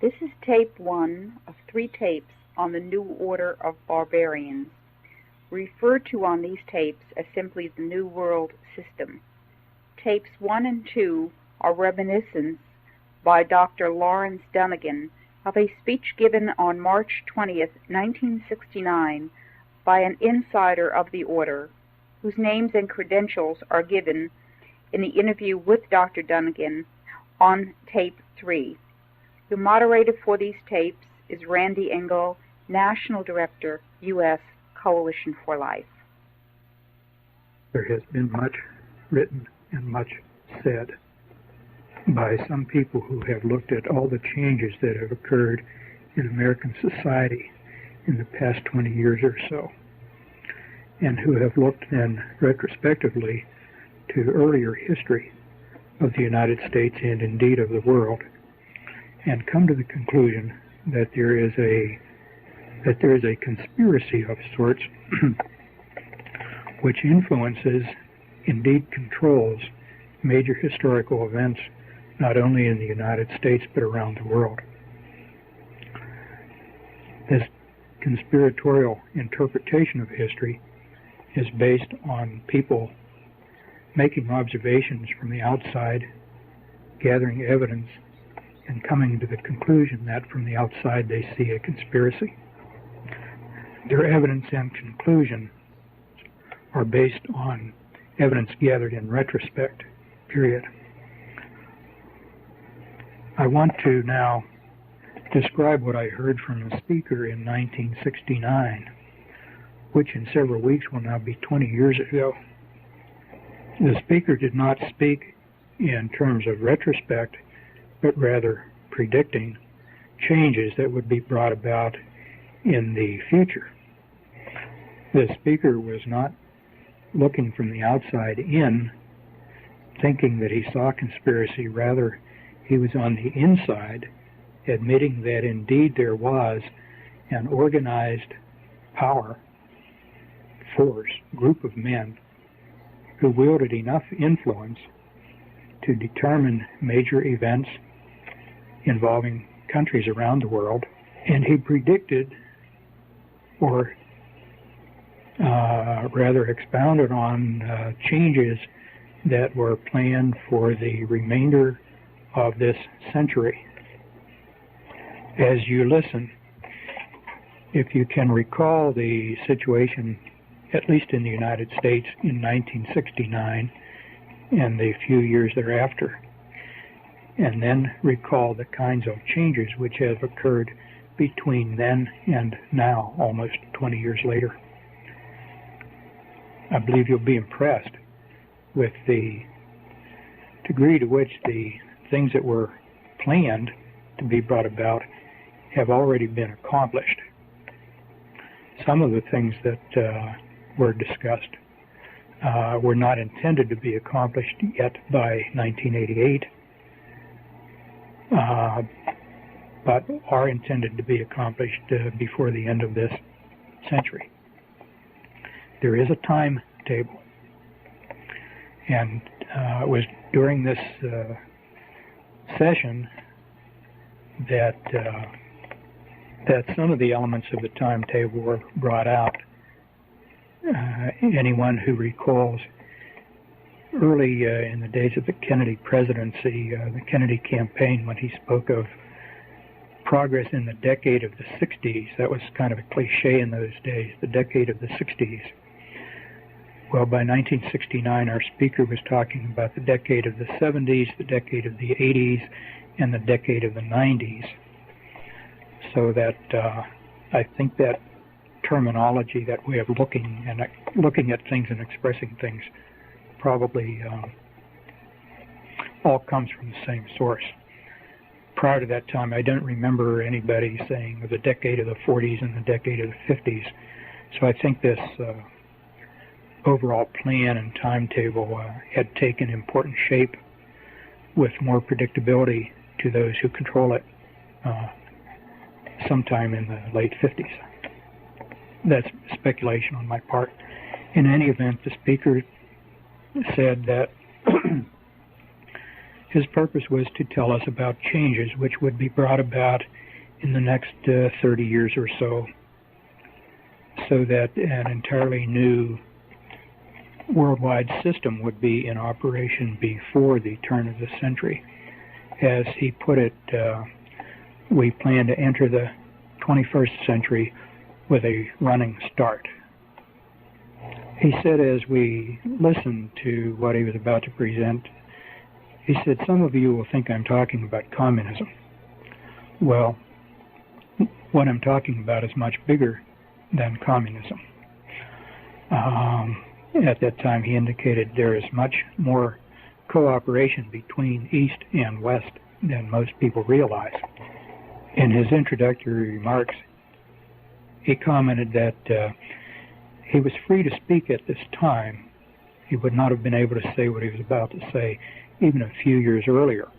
This is tape 1 of 3 tapes on the New Order of Barbarians, referred to on these tapes as simply the New World System. Tapes 1 and 2 are reminiscences by Dr. Lawrence Dunegan of a speech given on March 20th, 1969 by an insider of the Order, whose names and credentials are given in the interview with Dr. Dunegan on tape 3. The moderator for these tapes is Randy Engel, National Director, U.S. Coalition for Life. There has been much written and much said by some people who have looked at all the changes that have occurred in American society in the past 20 years or so, and who have looked then retrospectively to earlier history of the United States and indeed of the world, and come to the conclusion that there is a conspiracy of sorts which influences, indeed controls, major historical events not only in the United States but around the world. This conspiratorial interpretation of history is based on people making observations from the outside, gathering evidence, and coming to the conclusion that from the outside they see a conspiracy. Their evidence and conclusion are based on evidence gathered in retrospect, period. I want to now describe what I heard from a speaker in 1969, which in several weeks will now be 20 years ago. The speaker did not speak in terms of retrospect, but rather predicting changes that would be brought about in the future. The speaker was not looking from the outside in, thinking that he saw conspiracy. Rather, he was on the inside, admitting that indeed there was an organized power, force, group of men who wielded enough influence to determine major events involving countries around the world, and he predicted, or rather expounded on changes that were planned for the remainder of this century. As you listen, if you can recall the situation, at least in the United States in 1969 and the few years thereafter, and then recall the kinds of changes which have occurred between then and now, almost 20 years later, I believe you'll be impressed with the degree to which the things that were planned to be brought about have already been accomplished. Some of the things that were discussed were not intended to be accomplished yet by 1988, but are intended to be accomplished before the end of this century. There is a timetable, and it was during this session that some of the elements of the timetable were brought out. Anyone who recalls early in the days of the Kennedy presidency, the Kennedy campaign, when he spoke of progress in the decade of the 60s, that was kind of a cliche in those days, the decade of the 60s. Well, by 1969, our speaker was talking about the decade of the 70s, the decade of the 80s, and the decade of the 90s. So that I think that terminology, that way of looking at things and expressing things, probably all comes from the same source. Prior to that time, I don't remember anybody saying the decade of the 40s and the decade of the 50s. So I think this overall plan and timetable had taken important shape with more predictability to those who control it sometime in the late 50s. That's speculation on my part. In any event, the speaker said that His purpose was to tell us about changes which would be brought about in the next 30 years or so that an entirely new worldwide system would be in operation before the turn of the century. As he put it, we plan to enter the 21st century with a running start. He said as we listened to what he was about to present, he said, some of you will think I'm talking about communism. Well, what I'm talking about is much bigger than communism. At that time, he indicated there is much more cooperation between East and West than most people realize. In his introductory remarks, he commented that he was free to speak at this time. He would not have been able to say what he was about to say even a few years earlier,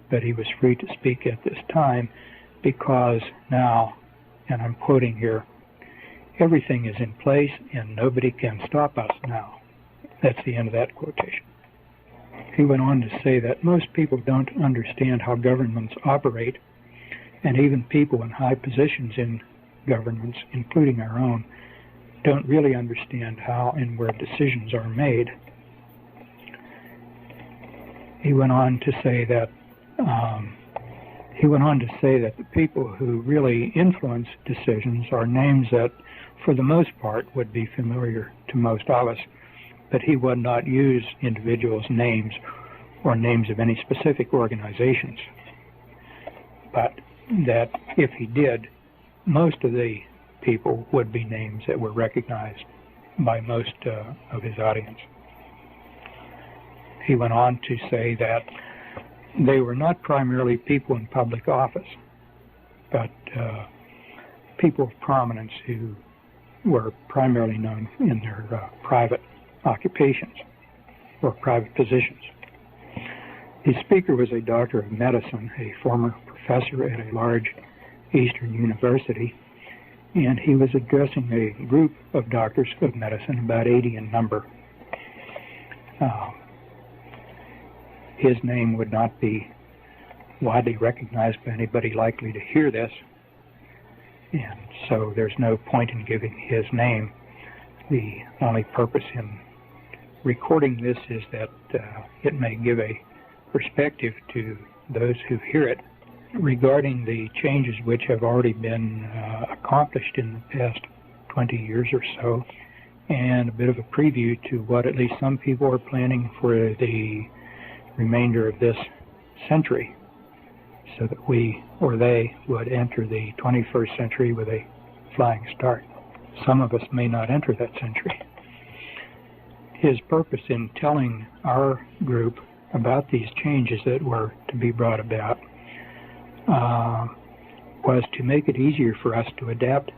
but he was free to speak at this time because now, and I'm quoting here, everything is in place and nobody can stop us now. That's the end of that quotation. He went on to say that most people don't understand how governments operate, and even people in high positions in governments, including our own, don't really understand how and where decisions are made. He went on to say that the people who really influence decisions are names that, for the most part, would be familiar to most of us, but he would not use individuals' names or names of any specific organizations. But that if he did, most of the people would be names that were recognized by most of his audience. He went on to say that they were not primarily people in public office, but people of prominence who were primarily known in their private occupations or private positions. His speaker was a doctor of medicine, a former professor at a large Eastern university, and he was addressing a group of doctors of medicine, about 80 in number. His name would not be widely recognized by anybody likely to hear this, and so there's no point in giving his name. The only purpose in recording this is that it may give a perspective to those who hear it regarding the changes which have already been accomplished in the past 20 years or so, and a bit of a preview to what at least some people are planning for the remainder of this century, so that we or they would enter the 21st century with a flying start. Some of us may not enter that century. His purpose in telling our group about these changes that were to be brought about was to make it easier for us to adapt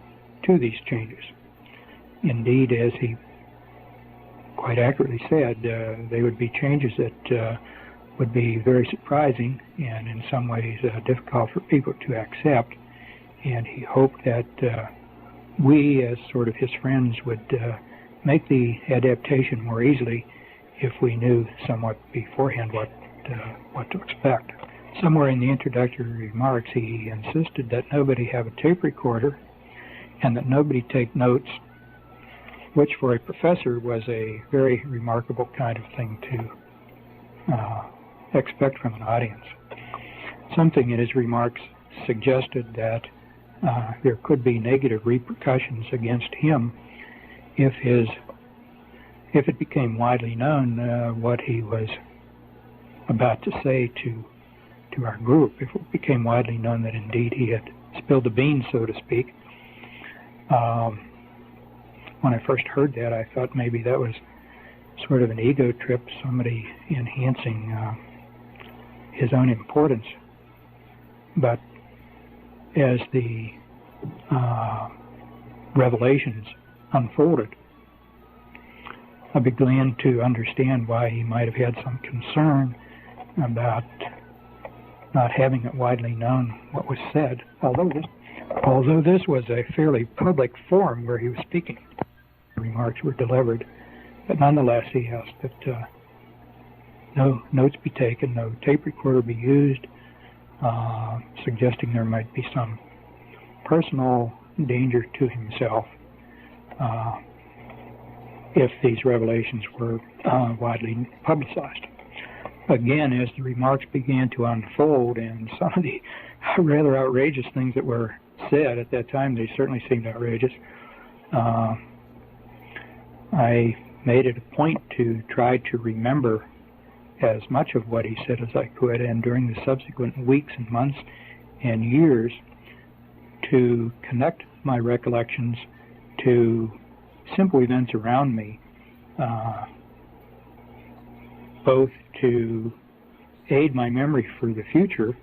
to these changes. Indeed, as he quite accurately said, they would be changes that would be very surprising and in some ways difficult for people to accept, and he hoped that we, as sort of his friends, would make the adaptation more easily if we knew somewhat beforehand what to expect. Somewhere in the introductory remarks, he insisted that nobody have a tape recorder and that nobody take notes, which for a professor was a very remarkable kind of thing to expect from an audience. Something in his remarks suggested that there could be negative repercussions against him if it became widely known what he was about to say to our group, if it became widely known that indeed he had spilled the beans, so to speak. When I first heard that, I thought maybe that was sort of an ego trip, somebody enhancing his own importance. But as the revelations unfolded, I began to understand why he might have had some concern about not having it widely known what was said, although this was a fairly public forum where he was speaking. The remarks were delivered, but nonetheless he asked no notes be taken, no tape recorder be used, suggesting there might be some personal danger to himself if these revelations were widely publicized. Again, as the remarks began to unfold and some of the rather outrageous things that were said at that time, they certainly seemed outrageous, I made it a point to try to remember as much of what he said as I could, and during the subsequent weeks and months and years to connect my recollections to simple events around me, both to aid my memory for the future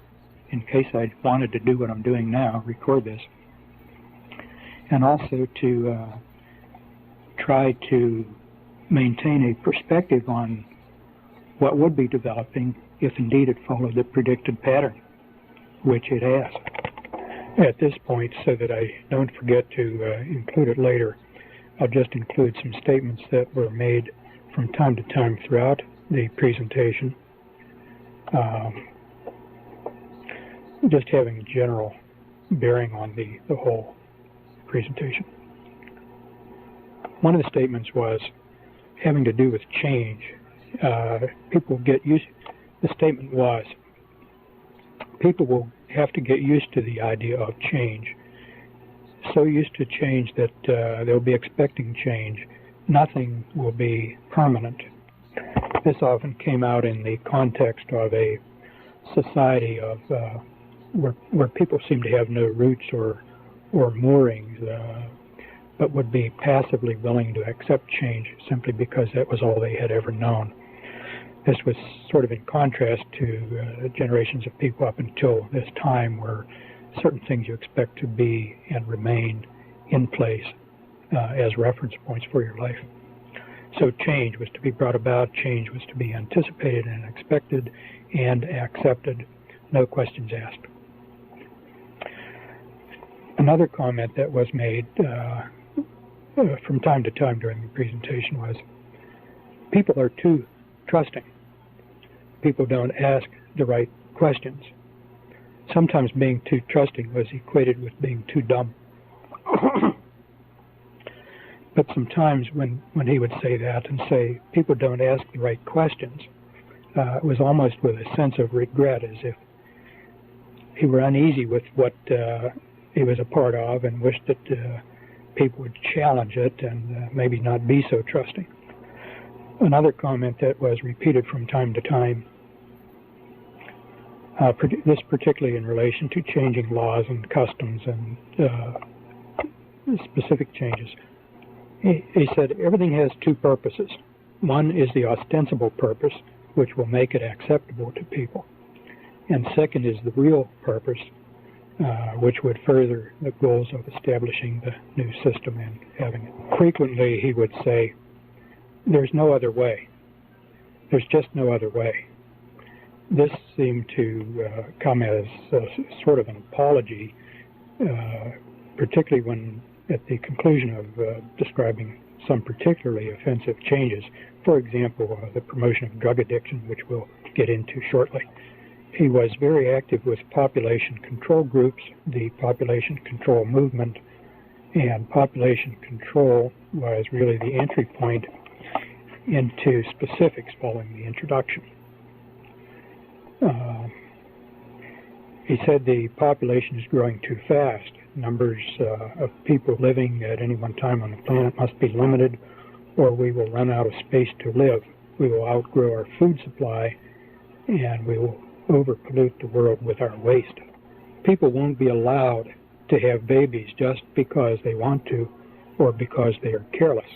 in case I wanted to do what I'm doing now, record this, and also to try to maintain a perspective on what would be developing if indeed it followed the predicted pattern, which it has. At this point, so that I don't forget to include it later, I'll just include some statements that were made from time to time throughout the presentation, just having a general bearing on the whole presentation. One of the statements was having to do with change. People get used, the statement was, people will have to get used to the idea of change. So used to change that they'll be expecting change. Nothing will be permanent. This often came out in the context of a society of where people seem to have no roots or moorings, but would be passively willing to accept change simply because that was all they had ever known. This was sort of in contrast to generations of people up until this time, where certain things you expect to be and remain in place as reference points for your life. So change was to be brought about, change was to be anticipated and expected and accepted, no questions asked. Another comment that was made from time to time during the presentation was, people are too trusting. People don't ask the right questions. Sometimes being too trusting was equated with being too dumb. But sometimes when he would say that and say people don't ask the right questions, it was almost with a sense of regret, as if he were uneasy with what he was a part of and wished that people would challenge it and maybe not be so trusting. Another comment that was repeated from time to time, this particularly in relation to changing laws and customs and specific changes. He said everything has two purposes. One is the ostensible purpose, which will make it acceptable to people. And second is the real purpose, which would further the goals of establishing the new system and having it. Frequently he would say, there's no other way. There's just no other way. This seemed to come as sort of an apology, particularly when at the conclusion of describing some particularly offensive changes. For example, the promotion of drug addiction, which we'll get into shortly. He was very active with population control groups, the population control movement, and population control was really the entry point into specifics following the introduction. He said the population is growing too fast. Numbers of people living at any one time on the planet must be limited, or we will run out of space to live. We will outgrow our food supply, and we will overpollute the world with our waste. People won't be allowed to have babies just because they want to or because they are careless.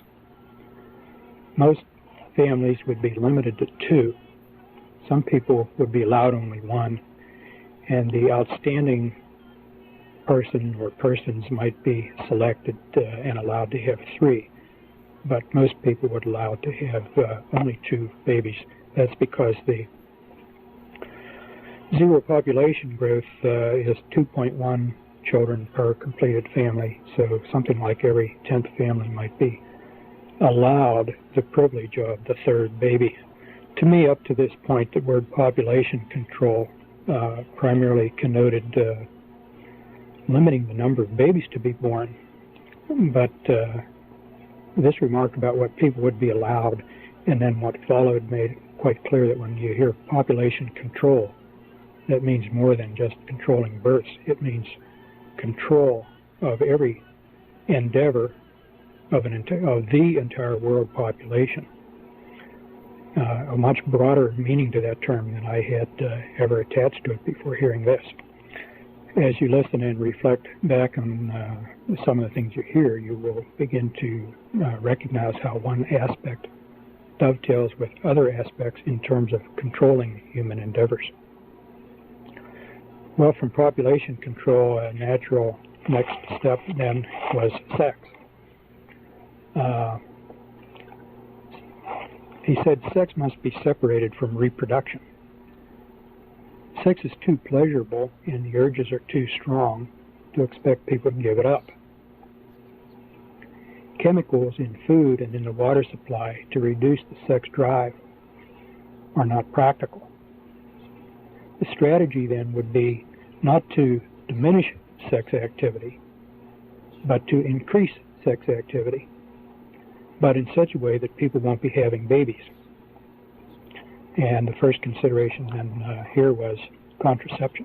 Most families would be limited to 2. Some people would be allowed only 1, and the outstanding person or persons might be selected and allowed to have 3. But most people would allow to have only 2 babies. That's because the zero population growth is 2.1 children per completed family, so something like every 10th family might be allowed the privilege of the 3rd baby To me, up to this point, the word population control primarily connoted limiting the number of babies to be born. But this remark about what people would be allowed and then what followed made it quite clear that when you hear population control, that means more than just controlling births. It means control of every endeavor of the entire world population. A much broader meaning to that term than I had ever attached to it before hearing this. As you listen and reflect back on some of the things you hear, you will begin to recognize how one aspect dovetails with other aspects in terms of controlling human endeavors. Well, from population control, a natural next step then was sex. He said sex must be separated from reproduction. Sex is too pleasurable and the urges are too strong to expect people to give it up. Chemicals in food and in the water supply to reduce the sex drive are not practical. The strategy then would be not to diminish sex activity, but to increase sex activity, but in such a way that people won't be having babies. And the first consideration then here was contraception.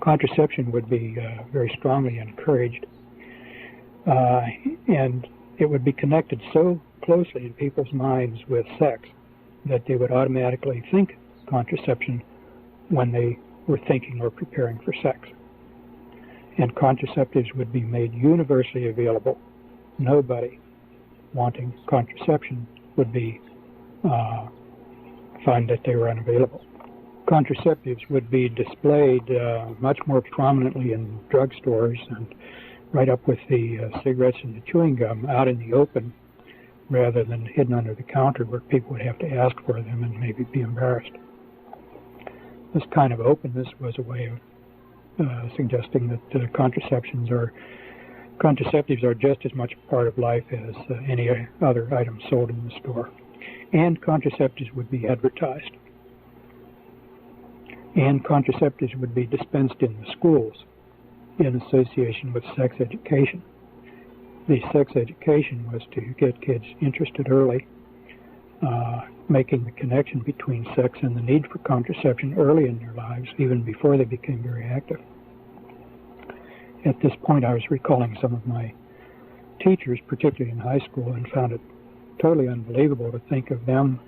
Contraception would be very strongly encouraged, and it would be connected so closely in people's minds with sex that they would automatically think contraception when they were thinking or preparing for sex. And contraceptives would be made universally available. Nobody wanting contraception would be find that they were unavailable. Contraceptives would be displayed much more prominently in drugstores and right up with the cigarettes and the chewing gum out in the open rather than hidden under the counter where people would have to ask for them and maybe be embarrassed. This kind of openness was a way of suggesting that contraceptives are just as much a part of life as any other item sold in the store. And contraceptives would be advertised. And contraceptives would be dispensed in the schools in association with sex education. The sex education was to get kids interested early, making the connection between sex and the need for contraception early in their lives, even before they became very active. At this point, I was recalling some of my teachers, particularly in high school, and found it totally unbelievable to think of them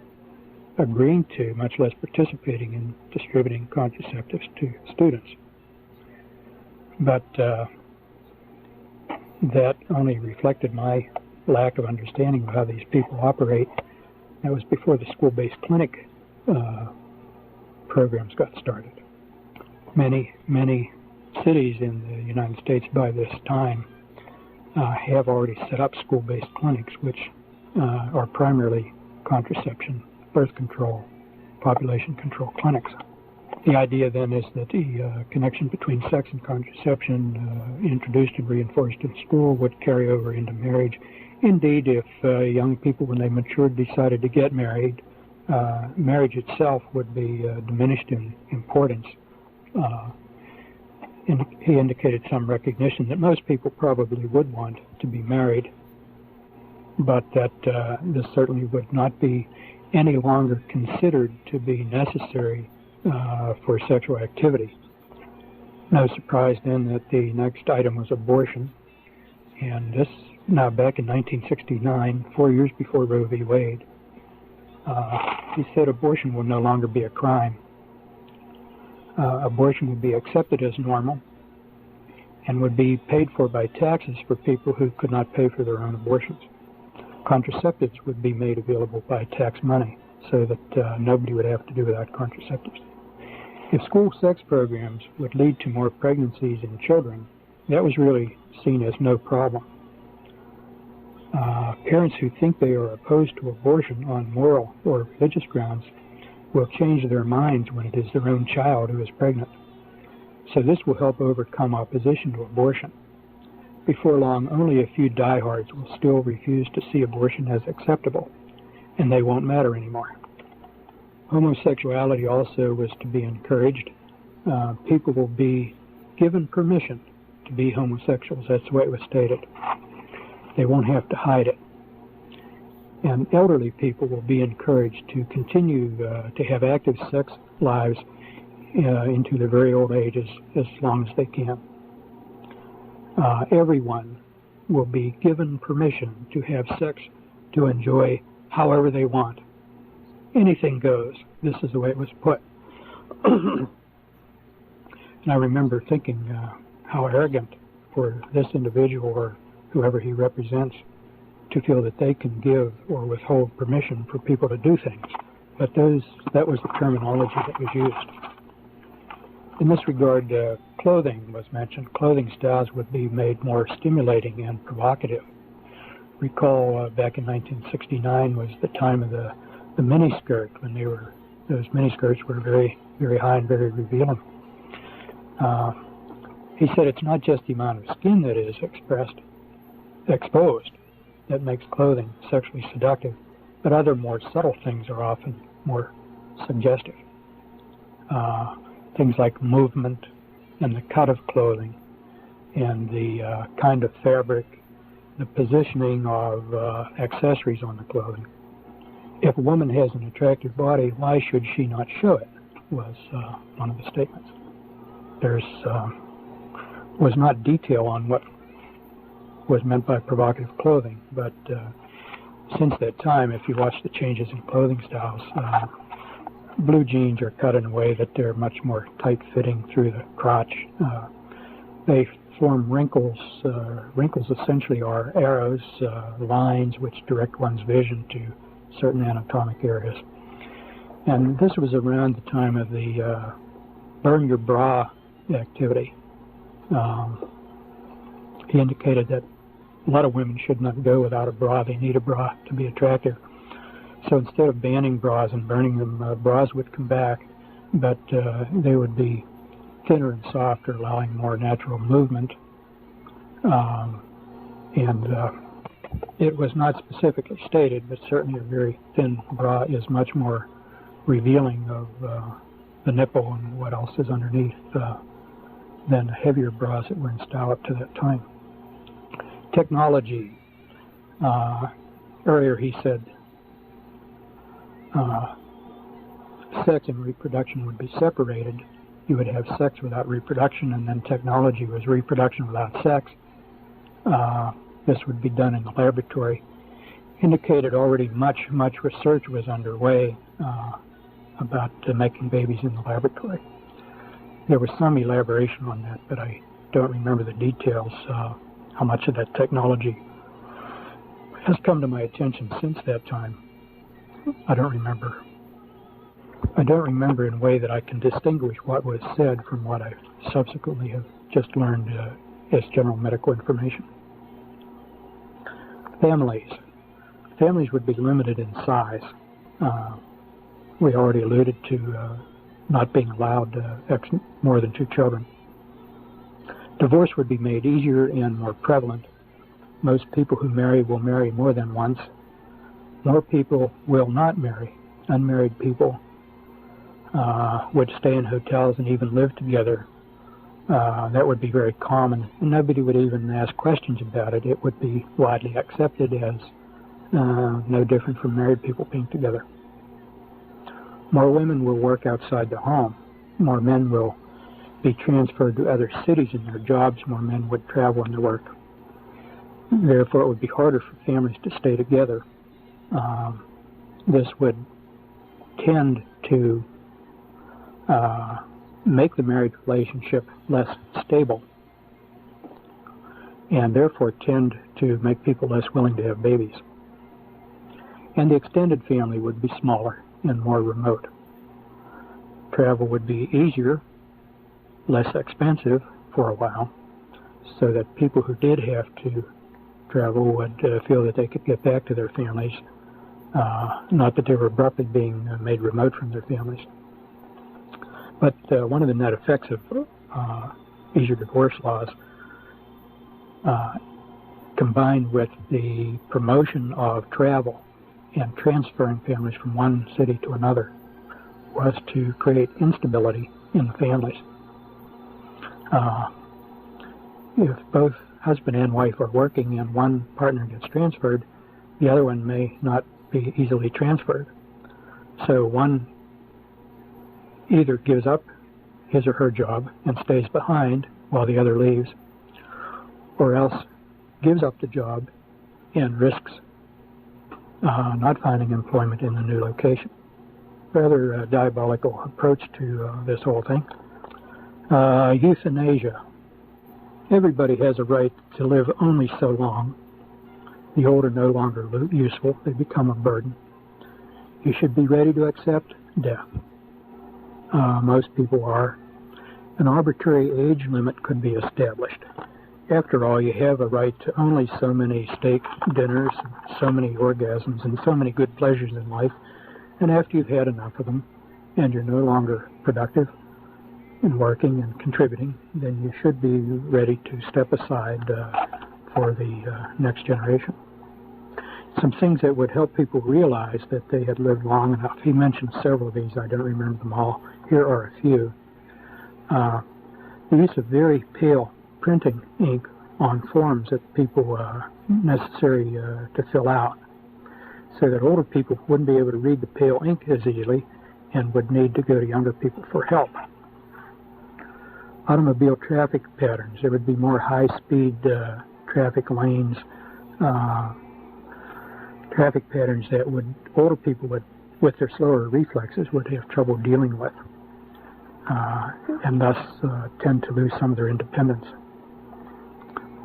agreeing to, much less participating in distributing contraceptives to students. But that only reflected my lack of understanding of how these people operate. That was before the school-based clinic programs got started. Many cities in the United States by this time have already set up school-based clinics, which are primarily contraception, birth control, population control clinics. The idea then is that the connection between sex and contraception introduced and reinforced in school would carry over into marriage. Indeed, if young people, when they matured, decided to get married, marriage itself would be diminished in importance. He indicated some recognition that most people probably would want to be married, but that this certainly would not be any longer considered to be necessary for sexual activity. No surprise then that the next item was abortion, and this now back in 1969, 4 years before Roe v. Wade. He said abortion will no longer be a crime. Abortion would be accepted as normal and would be paid for by taxes for people who could not pay for their own abortions. Contraceptives would be made available by tax money so that nobody would have to do without contraceptives. If school sex programs would lead to more pregnancies in children, that was really seen as no problem. Parents who think they are opposed to abortion on moral or religious grounds will change their minds when it is their own child who is pregnant. So this will help overcome opposition to abortion. Before long, only a few diehards will still refuse to see abortion as acceptable, and they won't matter anymore. Homosexuality also was to be encouraged. People will be given permission to be homosexuals. That's the way it was stated. They won't have to hide it. And elderly people will be encouraged to continue to have active sex lives into their very old ages as long as they can. Everyone will be given permission to have sex to enjoy however they want. Anything goes. This is the way it was put. And I remember thinking how arrogant for this individual or whoever he represents to feel that they can give or withhold permission for people to do things. But that was the terminology that was used. In this regard, clothing was mentioned. Clothing styles would be made more stimulating and provocative. Recall back in 1969 was the time of the miniskirt, when those miniskirts were very, very high and very revealing. He said it's not just the amount of skin that is exposed that makes clothing sexually seductive, but other more subtle things are often more suggestive. Things like movement and the cut of clothing and the kind of fabric, the positioning of accessories on the clothing. If a woman has an attractive body, why should she not show it, was one of the statements. There was not detail on what was meant by provocative clothing, but since that time, if you watch the changes in clothing styles, blue jeans are cut in a way that they're much more tight-fitting through the crotch. They form wrinkles. Wrinkles essentially are arrows, lines which direct one's vision to certain anatomic areas. And this was around the time of the burn your bra activity. He indicated that a lot of women should not go without a bra. They need a bra to be attractive. So instead of banning bras and burning them, bras would come back, but they would be thinner and softer, allowing more natural movement. It was not specifically stated, but certainly a very thin bra is much more revealing of the nipple and what else is underneath than heavier bras that were in style up to that time. Technology. Earlier he said sex and reproduction would be separated. You would have sex without reproduction, and then technology was reproduction without sex. This would be done in the laboratory. Indicated already much research was underway about making babies in the laboratory. There was some elaboration on that, but I don't remember the details, how much of that technology has come to my attention since that time. I don't remember in a way that I can distinguish what was said from what I subsequently have just learned as general medical information. Families. Families would be limited in size. We already alluded to not being allowed more than 2 children. Divorce would be made easier and more prevalent. Most people who marry will marry more than once. More people will not marry. Unmarried people would stay in hotels and even live together. That would be very common. Nobody would even ask questions about it. It would be widely accepted as no different from married people being together. More women will work outside the home. More men will be transferred to other cities in their jobs. More men would travel in their work. Therefore, it would be harder for families to stay together. This would tend to make the marriage relationship less stable, and therefore tend to make people less willing to have babies. And the extended family would be smaller and more remote. Travel would be easier, less expensive for a while, so that people who did have to travel would feel that they could get back to their families, not that they were abruptly being made remote from their families. But one of the net effects of easier divorce laws, combined with the promotion of travel and transferring families from one city to another, was to create instability in the families. If both husband and wife are working and one partner gets transferred, the other one may not be easily transferred. So one either gives up his or her job and stays behind while the other leaves, or else gives up the job and risks not finding employment in the new location. Rather diabolical approach to this whole thing. Euthanasia. Everybody has a right to live only so long. The old are no longer useful. They become a burden. You should be ready to accept death. Most people are. An arbitrary age limit could be established. After all, you have a right to only so many steak dinners, so many orgasms, and so many good pleasures in life. And after you've had enough of them, and you're no longer productive in working and contributing, then you should be ready to step aside for the next generation. Some things that would help people realize that they had lived long enough. He mentioned several of these. I don't remember them all. Here are a few. The use of very pale printing ink on forms that people necessary to fill out, so that older people wouldn't be able to read the pale ink as easily and would need to go to younger people for help. Automobile traffic patterns. There would be more high-speed traffic lanes, traffic patterns that older people with their slower reflexes would have trouble dealing with, and thus tend to lose some of their independence.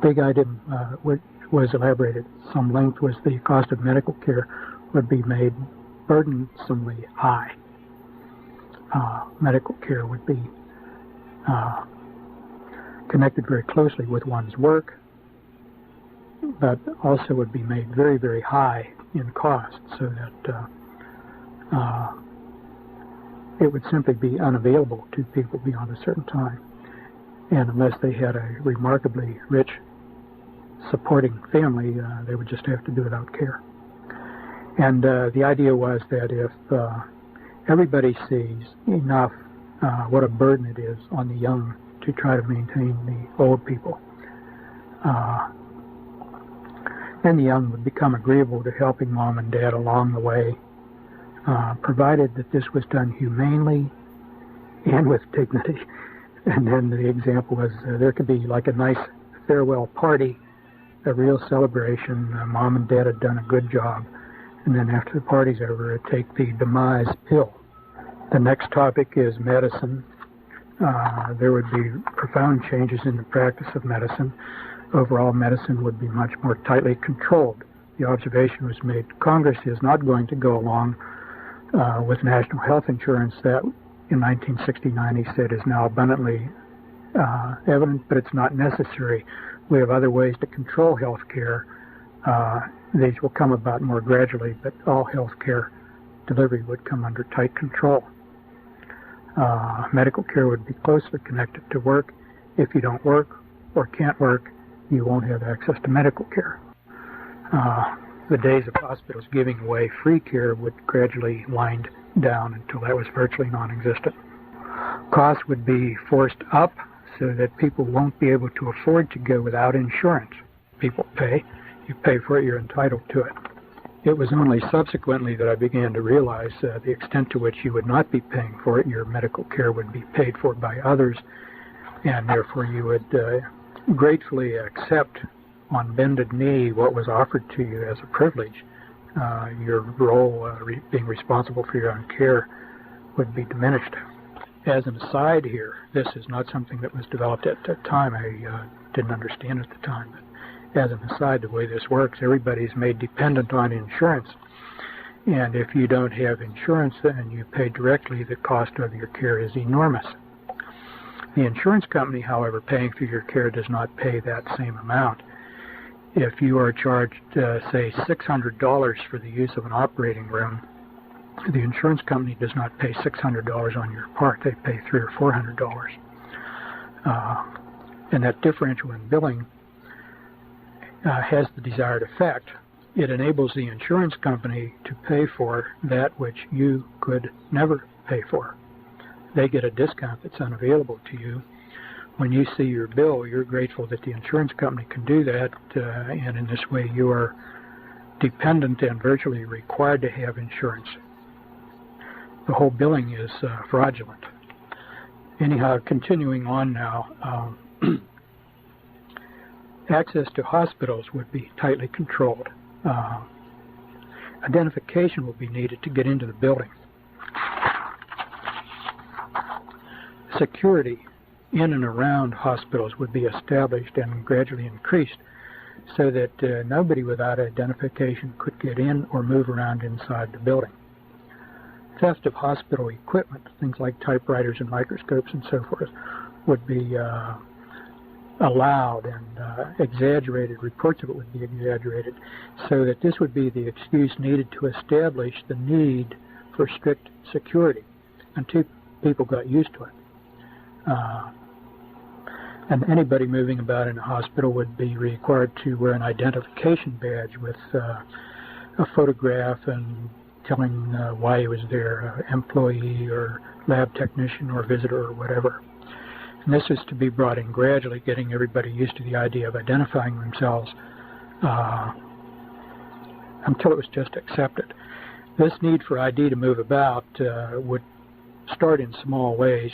Big item which was elaborated at some length was the cost of medical care would be made burdensomely high. Medical care would be connected very closely with one's work, but also would be made very, very high in cost, so that it would simply be unavailable to people beyond a certain time. And unless they had a remarkably rich supporting family, they would just have to do without care. And the idea was that if everybody sees enough what a burden it is on the young to try to maintain the old people, then the young would become agreeable to helping mom and dad along the way, provided that this was done humanely and with dignity. And then the example was there could be like a nice farewell party, a real celebration. Mom and dad had done a good job. And then after the party's over, take the demise pill. The next topic is medicine. There would be profound changes in the practice of medicine. Overall, medicine would be much more tightly controlled. The observation was made, Congress is not going to go along with national health insurance that in 1969 he said is now abundantly evident, but it's not necessary. We have other ways to control health care. These will come about more gradually, but all health care delivery would come under tight control. Medical care would be closely connected to work. If you don't work or can't work, you won't have access to medical care. The days of hospitals giving away free care would gradually wind down until that was virtually non-existent. Costs would be forced up so that people won't be able to afford to go without insurance. People pay. You pay for it, you're entitled to it. It was only subsequently that I began to realize the extent to which you would not be paying for it. Your medical care would be paid for by others, and therefore you would gratefully accept on bended knee what was offered to you as a privilege. Your role being responsible for your own care would be diminished. As an aside here, this is not something that was developed at that time. I didn't understand at the time. But as an aside, the way this works, everybody's made dependent on insurance. And if you don't have insurance and you pay directly, the cost of your care is enormous. The insurance company, however, paying for your care does not pay that same amount. If you are charged, say, $600 for the use of an operating room, the insurance company does not pay $600 on your part. They pay $300 or $400. And that differential in billing has the desired effect. It enables the insurance company to pay for that which you could never pay for. They get a discount that's unavailable to you. When you see your bill, you're grateful that the insurance company can do that, and in this way you are dependent and virtually required to have insurance. The whole billing is fraudulent. Anyhow, continuing on now, access to hospitals would be tightly controlled. Identification will be needed to get into the building. Security in and around hospitals would be established and gradually increased so that nobody without identification could get in or move around inside the building. Theft of hospital equipment, things like typewriters and microscopes and so forth, would be allowed, and exaggerated, reports of it would be exaggerated, so that this would be the excuse needed to establish the need for strict security until people got used to it. And anybody moving about in a hospital would be required to wear an identification badge with a photograph and telling why he was there, employee or lab technician or visitor or whatever. And this is to be brought in gradually, getting everybody used to the idea of identifying themselves until it was just accepted. This need for ID to move about would start in small ways,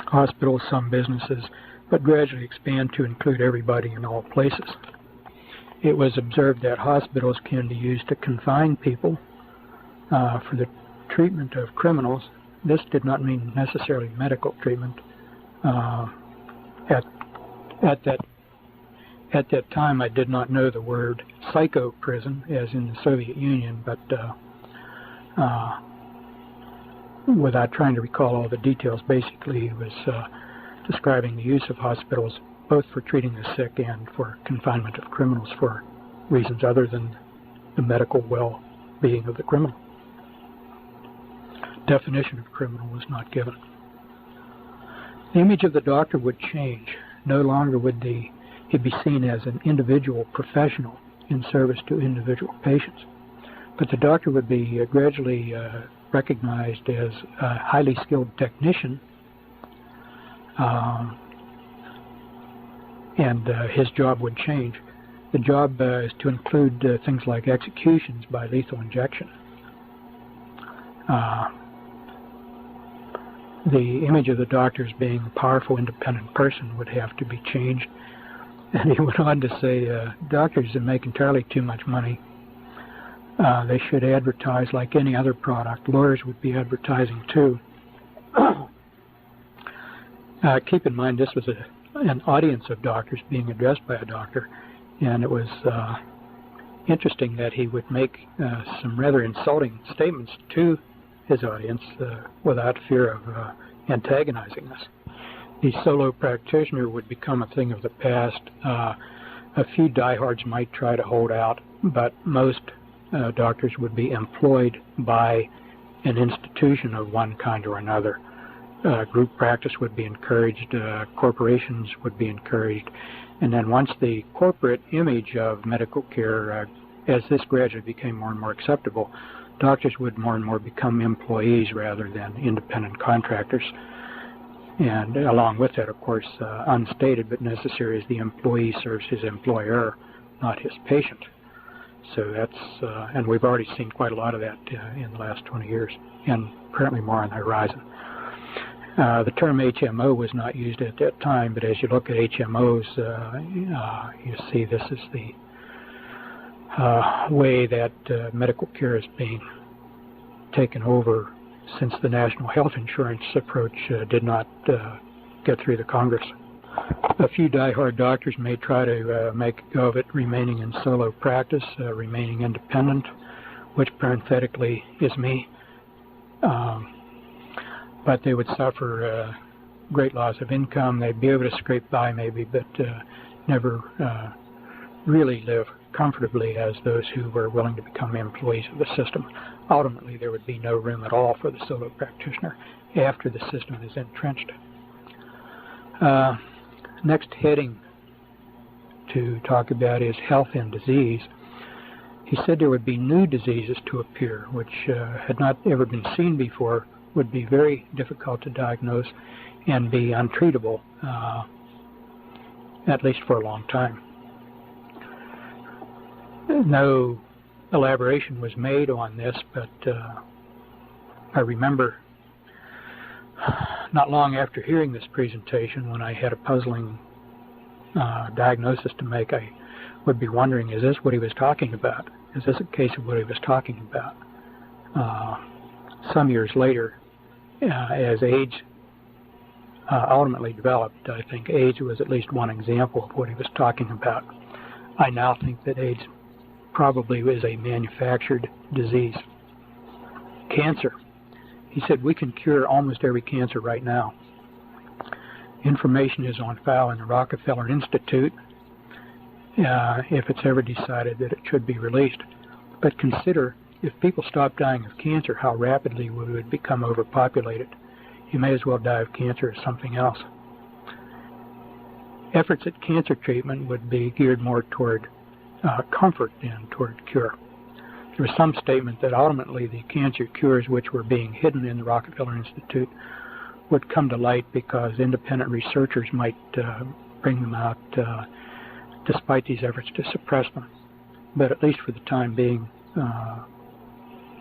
hospitals, some businesses, but gradually expand to include everybody in all places. It was observed that hospitals can be used to confine people for the treatment of criminals. This did not mean necessarily medical treatment. At that time, I did not know the word psycho prison, as in the Soviet Union, but without trying to recall all the details, basically it was describing the use of hospitals both for treating the sick and for confinement of criminals for reasons other than the medical well-being of the criminal. Definition of criminal was not given. The image of the doctor would change. No longer would he be seen as an individual professional in service to individual patients, but the doctor would be gradually recognized as a highly skilled technician, and his job would change. The job is to include things like executions by lethal injection. The image of the doctor as being a powerful, independent person would have to be changed. And he went on to say, doctors that make entirely too much money, they should advertise like any other product. Lawyers would be advertising too. Keep in mind, this was an audience of doctors being addressed by a doctor, and it was interesting that he would make some rather insulting statements to his audience without fear of antagonizing us. The solo practitioner would become a thing of the past. A few diehards might try to hold out, but most doctors would be employed by an institution of one kind or another. Group practice would be encouraged, corporations would be encouraged, and then once the corporate image of medical care, as this gradually became more and more acceptable, doctors would more and more become employees rather than independent contractors. And along with that, of course, unstated but necessary, is the employee serves his employer, not his patient. So that's, and we've already seen quite a lot of that in the last 20 years, and apparently more on the horizon. The term HMO was not used at that time, but as you look at HMOs, you see this is the way that medical care is being taken over since the national health insurance approach did not get through the Congress. A few diehard doctors may try to make a go of it, remaining in solo practice, remaining independent, which parenthetically is me. But they would suffer great loss of income. They'd be able to scrape by maybe, but never really live comfortably as those who were willing to become employees of the system. Ultimately, there would be no room at all for the solo practitioner after the system is entrenched. Next heading to talk about is health and disease. He said there would be new diseases to appear, which had not ever been seen before, would be very difficult to diagnose and be untreatable, at least for a long time. No elaboration was made on this, but I remember not long after hearing this presentation, when I had a puzzling diagnosis to make, I would be wondering, is this what he was talking about? Is this a case of what he was talking about? Some years later, as AIDS ultimately developed, I think AIDS was at least one example of what he was talking about. I now think that AIDS probably is a manufactured disease. Cancer. He said we can cure almost every cancer right now. Information is on file in the Rockefeller Institute if it's ever decided that it should be released. But consider, if people stop dying of cancer, how rapidly we would become overpopulated. You may as well die of cancer as something else. Efforts at cancer treatment would be geared more toward comfort than toward cure. There was some statement that ultimately the cancer cures which were being hidden in the Rockefeller Institute would come to light because independent researchers might bring them out despite these efforts to suppress them. But at least for the time being,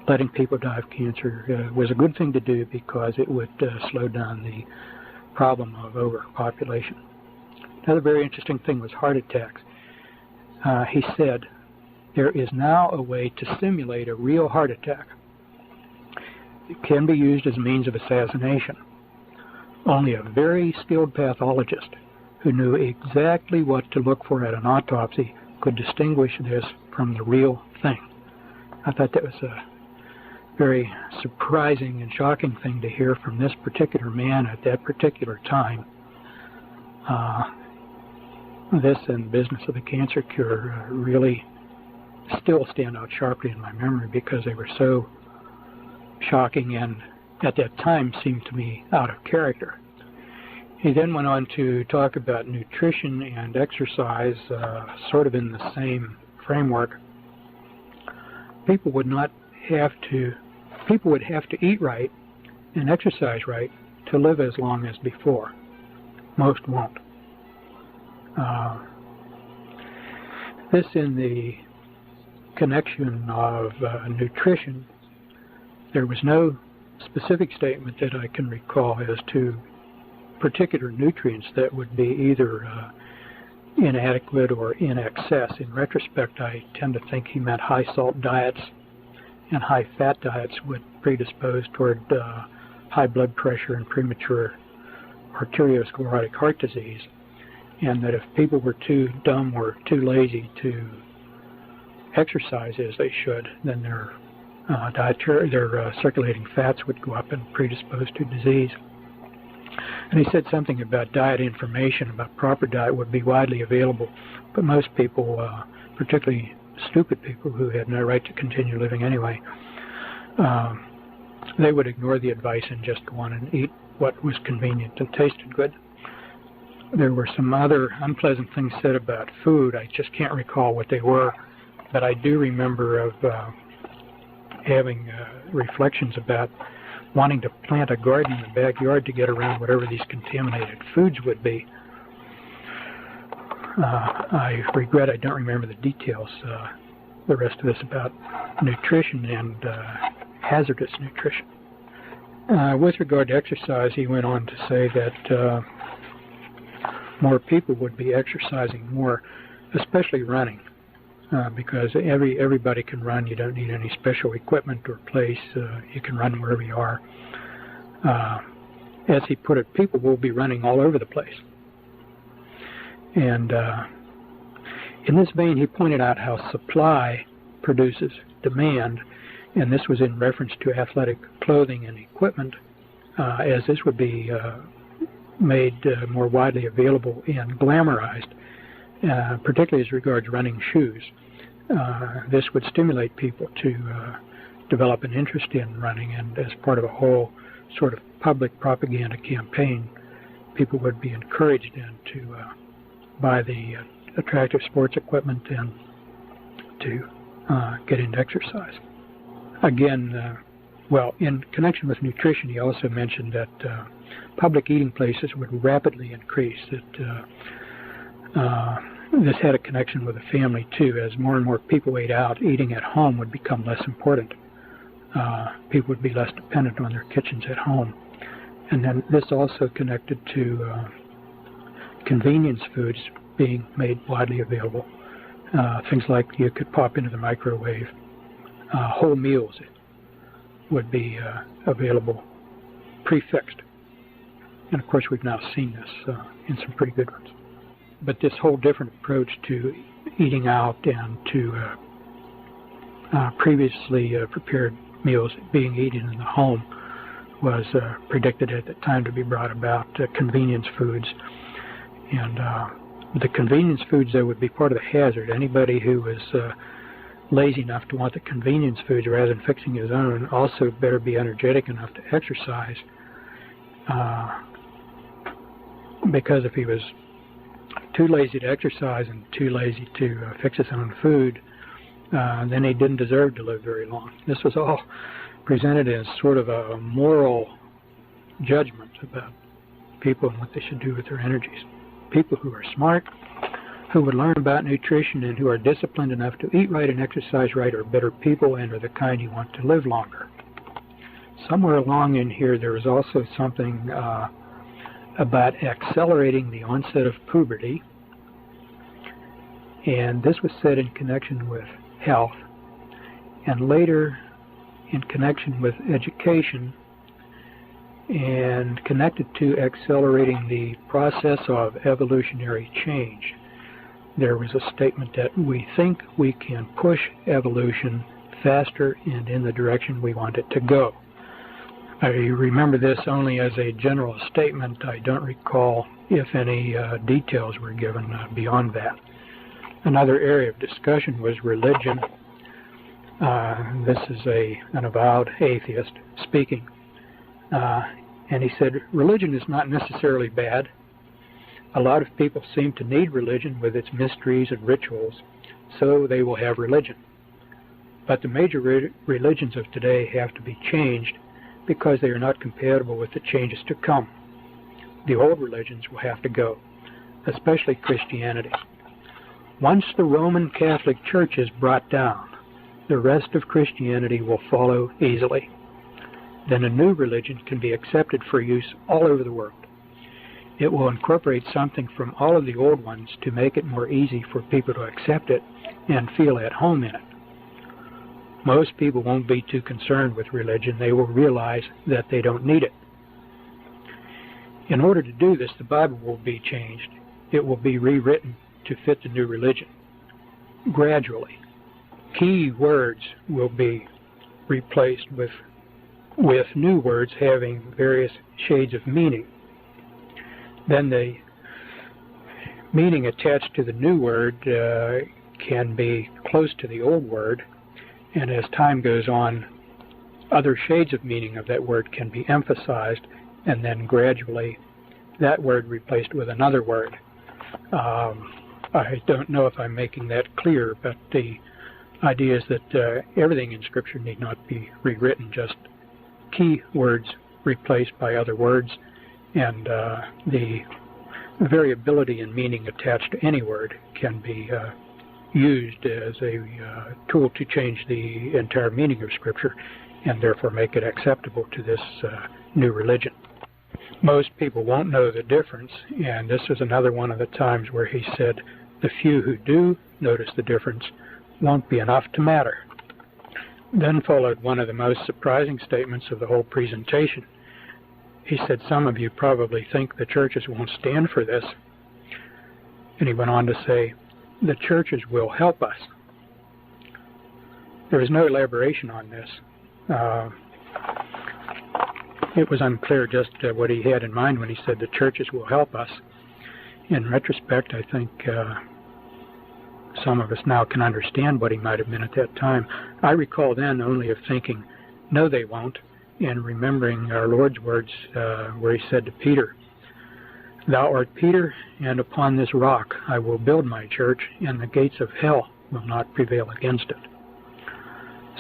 letting people die of cancer was a good thing to do because it would slow down the problem of overpopulation. Another very interesting thing was heart attacks. He said, there is now a way to simulate a real heart attack. It can be used as a means of assassination. Only a very skilled pathologist who knew exactly what to look for at an autopsy could distinguish this from the real thing. I thought that was a very surprising and shocking thing to hear from this particular man at that particular time. This and the business of the cancer cure really still stand out sharply in my memory because they were so shocking and at that time seemed to me out of character. He then went on to talk about nutrition and exercise, sort of in the same framework. People would have to eat right and exercise right to live as long as before. Most won't. This in the connection of nutrition, there was no specific statement that I can recall as to particular nutrients that would be either inadequate or in excess. In retrospect, I tend to think he meant high salt diets and high fat diets would predispose toward high blood pressure and premature arteriosclerotic heart disease, and that if people were too dumb or too lazy to exercise as they should, then their circulating fats would go up and predispose to disease. And he said something about diet information, about proper diet would be widely available, but most people, particularly stupid people who had no right to continue living anyway, they would ignore the advice and just go on and eat what was convenient and tasted good. There were some other unpleasant things said about food. I just can't recall what they were, but I do remember of having reflections about wanting to plant a garden in the backyard to get around whatever these contaminated foods would be. I regret I don't remember the details, the rest of this about nutrition and hazardous nutrition. With regard to exercise, he went on to say that more people would be exercising more, especially running, because everybody can run. You don't need any special equipment or place. You can run wherever you are. As he put it, people will be running all over the place. And in this vein, he pointed out how supply produces demand, and this was in reference to athletic clothing and equipment, as this would be made more widely available and glamorized, particularly as regards running shoes. This would stimulate people to develop an interest in running, and as part of a whole sort of public propaganda campaign, people would be encouraged then to buy the attractive sports equipment and to get into exercise. Again, Well, in connection with nutrition, he also mentioned that public eating places would rapidly increase, that this had a connection with the family too. As more and more people ate out, eating at home would become less important. People would be less dependent on their kitchens at home. And then this also connected to convenience foods being made widely available. Things like you could pop into the microwave. Whole meals would be available prefixed. And of course we've now seen this in some pretty good ones. But this whole different approach to eating out and to previously prepared meals being eaten in the home was predicted at the time to be brought about convenience foods. And the convenience foods, though, would be part of the hazard. Anybody who was lazy enough to want the convenience foods rather than fixing his own also better be energetic enough to exercise, because if he was too lazy to exercise and too lazy to fix his own food, then he didn't deserve to live very long. This was all presented as sort of a moral judgment about people and what they should do with their energies. People who are smart, who would learn about nutrition, and who are disciplined enough to eat right and exercise right are better people and are the kind you want to live longer. Somewhere along in here there was also something about accelerating the onset of puberty, and this was said in connection with health, and later in connection with education, and connected to accelerating the process of evolutionary change. There was a statement that we think we can push evolution faster and in the direction we want it to go. I remember this only as a general statement. I don't recall if any details were given beyond that. Another area of discussion was religion. This is an avowed atheist speaking. And he said, religion is not necessarily bad. A lot of people seem to need religion with its mysteries and rituals, so they will have religion. But the major religions of today have to be changed because they are not compatible with the changes to come. The old religions will have to go, especially Christianity. Once the Roman Catholic Church is brought down, the rest of Christianity will follow easily. Then a new religion can be accepted for use all over the world. It will incorporate something from all of the old ones to make it more easy for people to accept it and feel at home in it. Most people won't be too concerned with religion. They will realize that they don't need it. In order to do this, the Bible will be changed. It will be rewritten to fit the new religion. Gradually, key words will be replaced with new words having various shades of meaning. Then the meaning attached to the new word can be close to the old word, and as time goes on, other shades of meaning of that word can be emphasized, and then gradually that word replaced with another word. I don't know if I'm making that clear, but the idea is that everything in Scripture need not be rewritten, just key words replaced by other words, and the variability in meaning attached to any word can be used as a tool to change the entire meaning of Scripture and therefore make it acceptable to this new religion. Most people won't know the difference, and this is another one of the times where he said the few who do notice the difference won't be enough to matter. Then followed one of the most surprising statements of the whole presentation. He said, some of you probably think the churches won't stand for this. And he went on to say, the churches will help us. There was no elaboration on this. It was unclear just what he had in mind when he said the churches will help us. In retrospect, I think some of us now can understand what he might have meant at that time. I recall then only of thinking, no, they won't, and remembering our Lord's words where he said to Peter, thou art Peter, and upon this rock I will build my church, and the gates of hell will not prevail against it.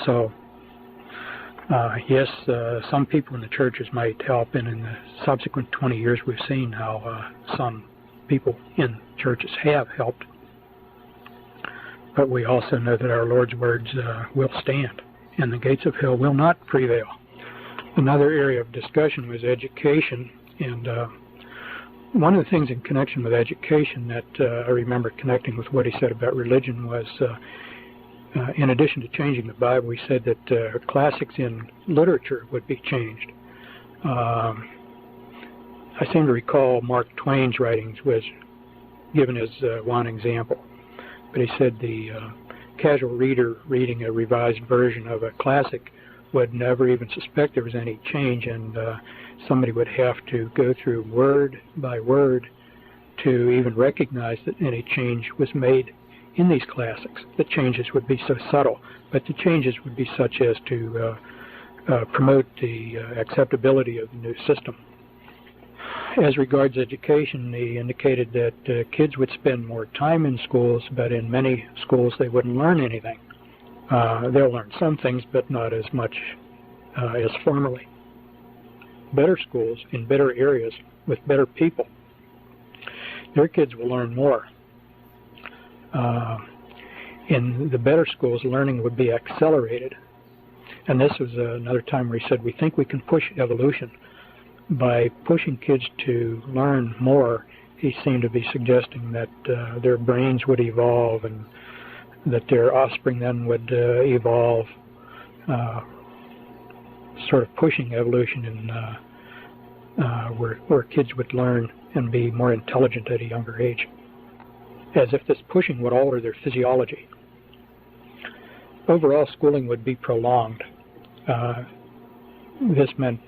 So Yes, some people in the churches might help, and in the subsequent 20 years we've seen how some people in churches have helped. But we also know that our Lord's words will stand, and the gates of hell will not prevail. Another area of discussion was education, and one of the things in connection with education that I remember connecting with what he said about religion was, in addition to changing the Bible, he said that classics in literature would be changed. I seem to recall Mark Twain's writings was given as one example. But he said the casual reader reading a revised version of a classic would never even suspect there was any change, and somebody would have to go through word by word to even recognize that any change was made in these classics. The changes would be so subtle, but the changes would be such as to promote the acceptability of the new system. As regards education, he indicated that kids would spend more time in schools, but in many schools they wouldn't learn anything. They'll learn some things, but not as much as formerly. Better schools in better areas with better people, their kids will learn more. In the better schools, learning would be accelerated. And this was another time where he said, we think we can push evolution. By pushing kids to learn more, he seemed to be suggesting that their brains would evolve and that their offspring then would evolve, sort of pushing evolution in where kids would learn and be more intelligent at a younger age, as if this pushing would alter their physiology. Overall, schooling would be prolonged. This meant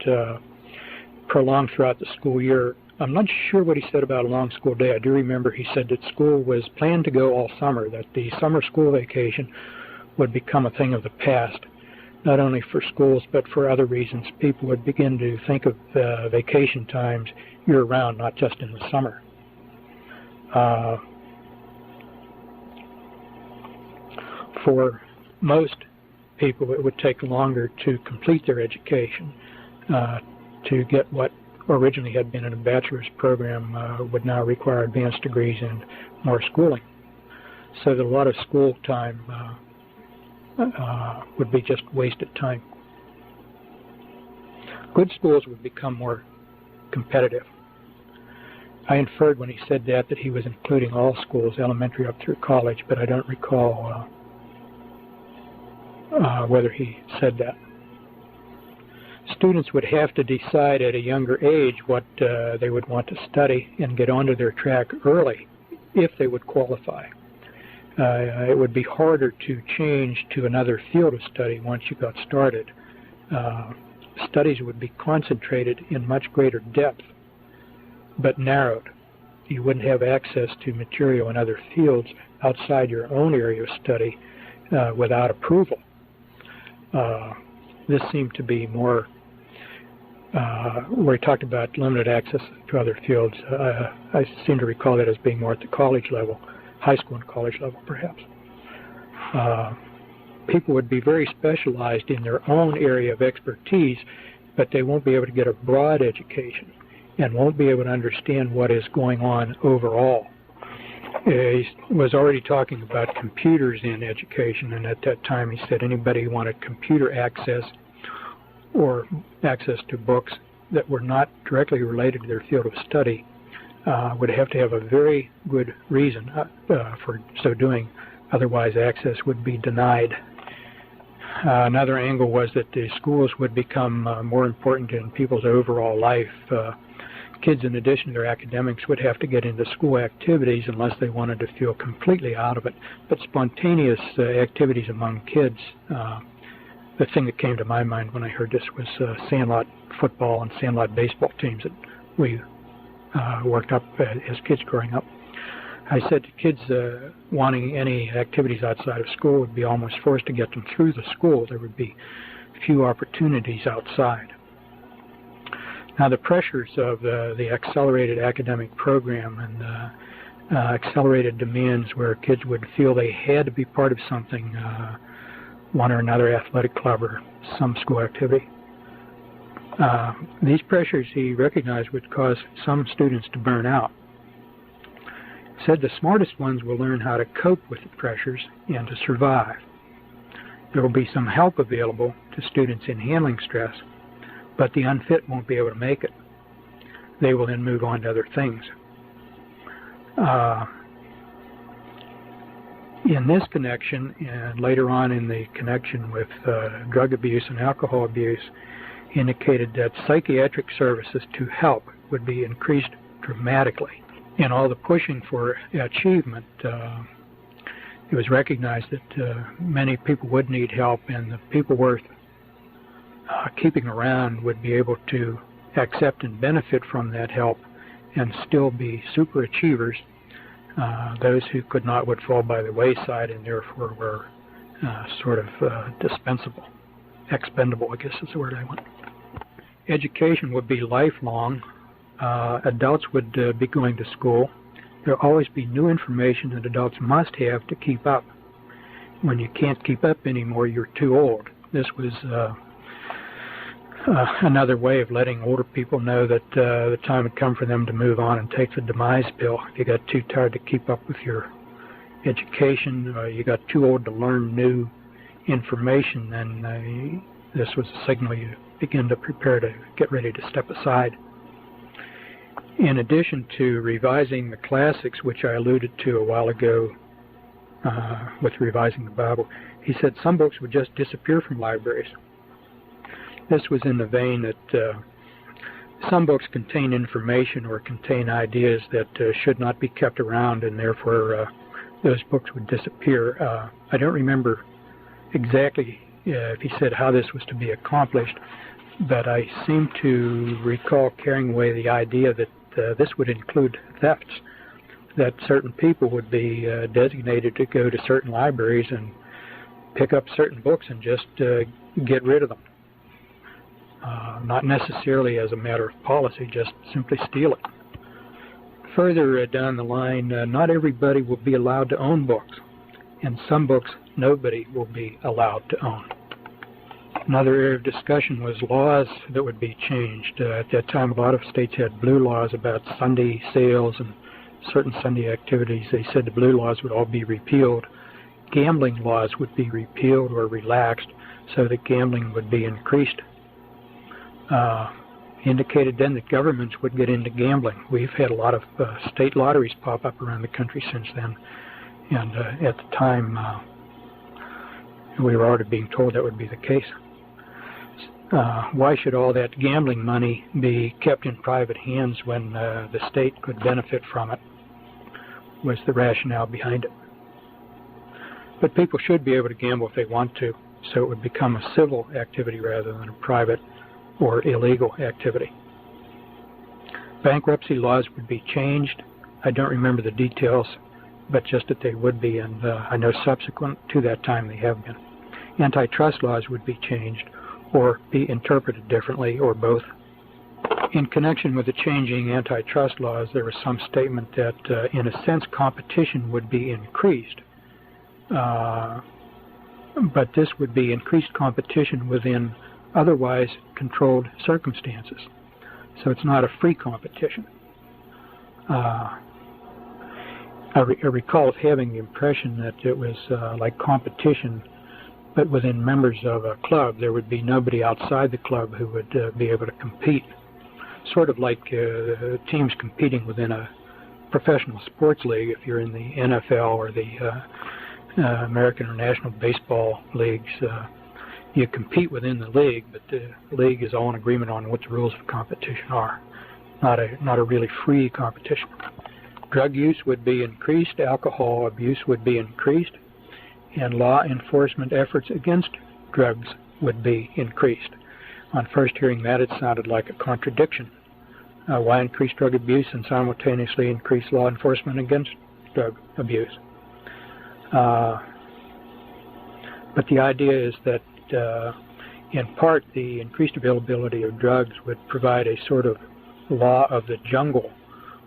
prolonged throughout the school year. I'm not sure what he said about a long school day. I do remember he said that school was planned to go all summer, that the summer school vacation would become a thing of the past, not only for schools but for other reasons. People would begin to think of vacation times year-round, not just in the summer. For most people, it would take longer to complete their education. To get what originally had been in a bachelor's program would now require advanced degrees and more schooling. So that a lot of school time would be just wasted time. Good schools would become more competitive. I inferred when he said that he was including all schools, elementary up through college, but I don't recall whether he said that. Students would have to decide at a younger age what they would want to study and get onto their track early if they would qualify. It would be harder to change to another field of study once you got started. Studies would be concentrated in much greater depth, but narrowed. You wouldn't have access to material in other fields outside your own area of study without approval. This seemed to be more, where he talked about limited access to other fields. I seem to recall that as being more at the college level, high school and college level perhaps. People would be very specialized in their own area of expertise, but they won't be able to get a broad education and won't be able to understand what is going on overall. He was already talking about computers in education, and at that time he said anybody who wanted computer access or access to books that were not directly related to their field of study would have to have a very good reason for so doing, otherwise access would be denied. Another angle was that the schools would become more important in people's overall life. Kids, in addition to their academics, would have to get into school activities unless they wanted to feel completely out of it. But spontaneous activities among kids, the thing that came to my mind when I heard this was sandlot football and sandlot baseball teams that we worked up as kids growing up. I said to kids wanting any activities outside of school would be almost forced to get them through the school. There would be few opportunities outside. Now, the pressures of the accelerated academic program and accelerated demands where kids would feel they had to be part of something one or another athletic club or some school activity. These pressures he recognized would cause some students to burn out. He said the smartest ones will learn how to cope with the pressures and to survive. There will be some help available to students in handling stress, but the unfit won't be able to make it. They will then move on to other things. In this connection, and later on in the connection with drug abuse and alcohol abuse, he indicated that psychiatric services to help would be increased dramatically. In all the pushing for achievement, it was recognized that many people would need help, and the people worth keeping around would be able to accept and benefit from that help and still be super achievers. Those who could not would fall by the wayside and therefore were sort of dispensable, expendable, I guess is the word I want. Education would be lifelong. Adults would be going to school. There will always be new information that adults must have to keep up. When you can't keep up anymore, you're too old. This was another way of letting older people know that the time had come for them to move on and take the demise pill. If you got too tired to keep up with your education, you got too old to learn new information, then this was a signal you begin to prepare to get ready to step aside. In addition to revising the classics, which I alluded to a while ago with revising the Bible, he said some books would just disappear from libraries. This was in the vein that some books contain information or contain ideas that should not be kept around, and therefore those books would disappear. I don't remember exactly if he said how this was to be accomplished, but I seem to recall carrying away the idea that this would include thefts, that certain people would be designated to go to certain libraries and pick up certain books and just get rid of them. Not necessarily as a matter of policy, just simply steal it. Further down the line, not everybody will be allowed to own books, and some books nobody will be allowed to own. Another area of discussion was laws that would be changed. At that time, a lot of states had blue laws about Sunday sales and certain Sunday activities. They said the blue laws would all be repealed. Gambling laws would be repealed or relaxed so that gambling would be increased. Indicated then that governments would get into gambling. We've had a lot of state lotteries pop up around the country since then, and at the time we were already being told that would be the case. Why should all that gambling money be kept in private hands when the state could benefit from it, was the rationale behind it. But people should be able to gamble if they want to, so it would become a civil activity rather than a private or illegal activity. Bankruptcy laws would be changed. I don't remember the details, but just that they would be, and I know subsequent to that time they have been. Antitrust laws would be changed or be interpreted differently, or both. In connection with the changing antitrust laws, there was some statement that, in a sense, competition would be increased, but this would be increased competition within otherwise controlled circumstances. So it's not a free competition. I recall having the impression that it was like competition, but within members of a club. There would be nobody outside the club who would be able to compete. Sort of like teams competing within a professional sports league. If you're in the NFL or the American or National Baseball leagues, you compete within the league, but the league is all in agreement on what the rules of competition are. Not a really free competition. Drug use would be increased, alcohol abuse would be increased, and law enforcement efforts against drugs would be increased. On first hearing that, it sounded like a contradiction. Why increase drug abuse and simultaneously increase law enforcement against drug abuse? But the idea is that in part, the increased availability of drugs would provide a sort of law of the jungle,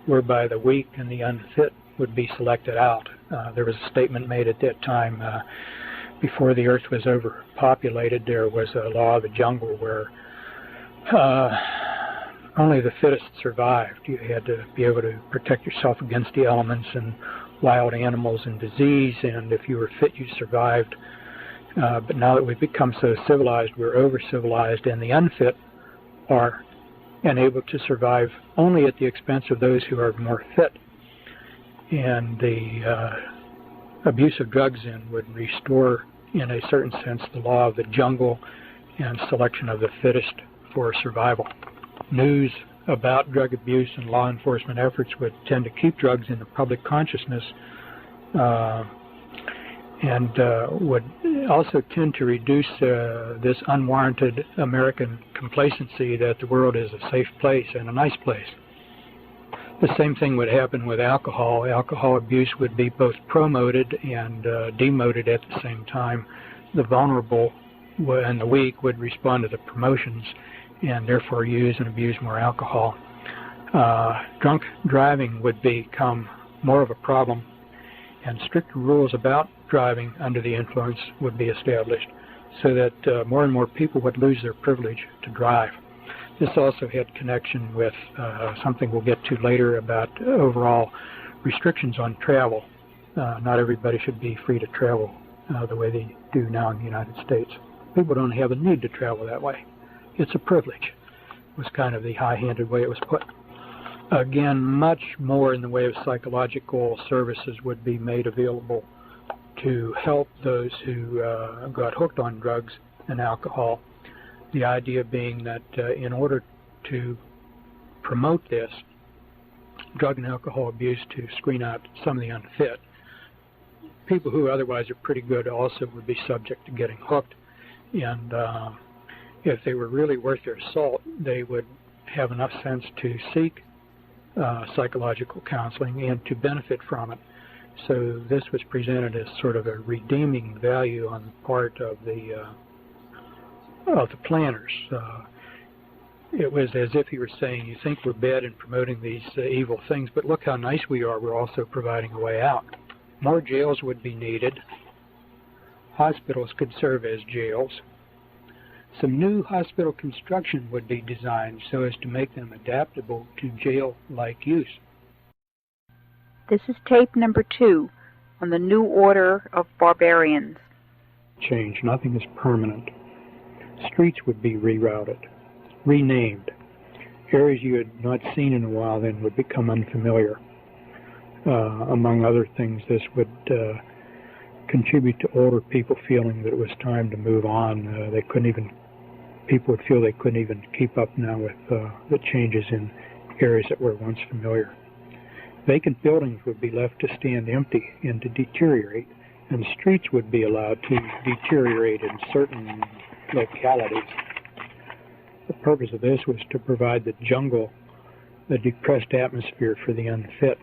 whereby the weak and the unfit would be selected out. There was a statement made at that time, before the earth was overpopulated, there was a law of the jungle where only the fittest survived. You had to be able to protect yourself against the elements and wild animals and disease, and if you were fit, you survived. But now that we've become so civilized, we're over-civilized, and the unfit are able to survive only at the expense of those who are more fit. And the abuse of drugs then would restore, in a certain sense, the law of the jungle and selection of the fittest for survival. News about drug abuse and law enforcement efforts would tend to keep drugs in the public consciousness and would also tend to reduce this unwarranted American complacency that the world is a safe place and a nice place. The same thing would happen with alcohol. Alcohol abuse would be both promoted and demoted at the same time. The vulnerable and the weak would respond to the promotions and therefore use and abuse more alcohol. Drunk driving would become more of a problem, and stricter rules about driving under the influence would be established so that more and more people would lose their privilege to drive. This also had connection with something we'll get to later about overall restrictions on travel. Not everybody should be free to travel the way they do now in the United States. People don't have a need to travel that way. It's a privilege, was kind of the high-handed way it was put. Again, much more in the way of psychological services would be made available to help those who got hooked on drugs and alcohol. The idea being that in order to promote this drug and alcohol abuse, to screen out some of the unfit, people who otherwise are pretty good also would be subject to getting hooked. And if they were really worth their salt, they would have enough sense to seek psychological counseling and to benefit from it. So this was presented as sort of a redeeming value on the part of the planners. It was as if he were saying, you think we're bad in promoting these evil things, but look how nice we are. We're also providing a way out. More jails would be needed. Hospitals could serve as jails. Some new hospital construction would be designed so as to make them adaptable to jail-like use. This is tape number 2 on the New Order of Barbarians. Change. Nothing is permanent. Streets would be rerouted, renamed. Areas you had not seen in a while then would become unfamiliar. Among other things, this would contribute to older people feeling that it was time to move on. People would feel they couldn't even keep up now with the changes in areas that were once familiar. Vacant buildings would be left to stand empty and to deteriorate, and streets would be allowed to deteriorate in certain localities. The purpose of this was to provide the jungle a depressed atmosphere for the unfit.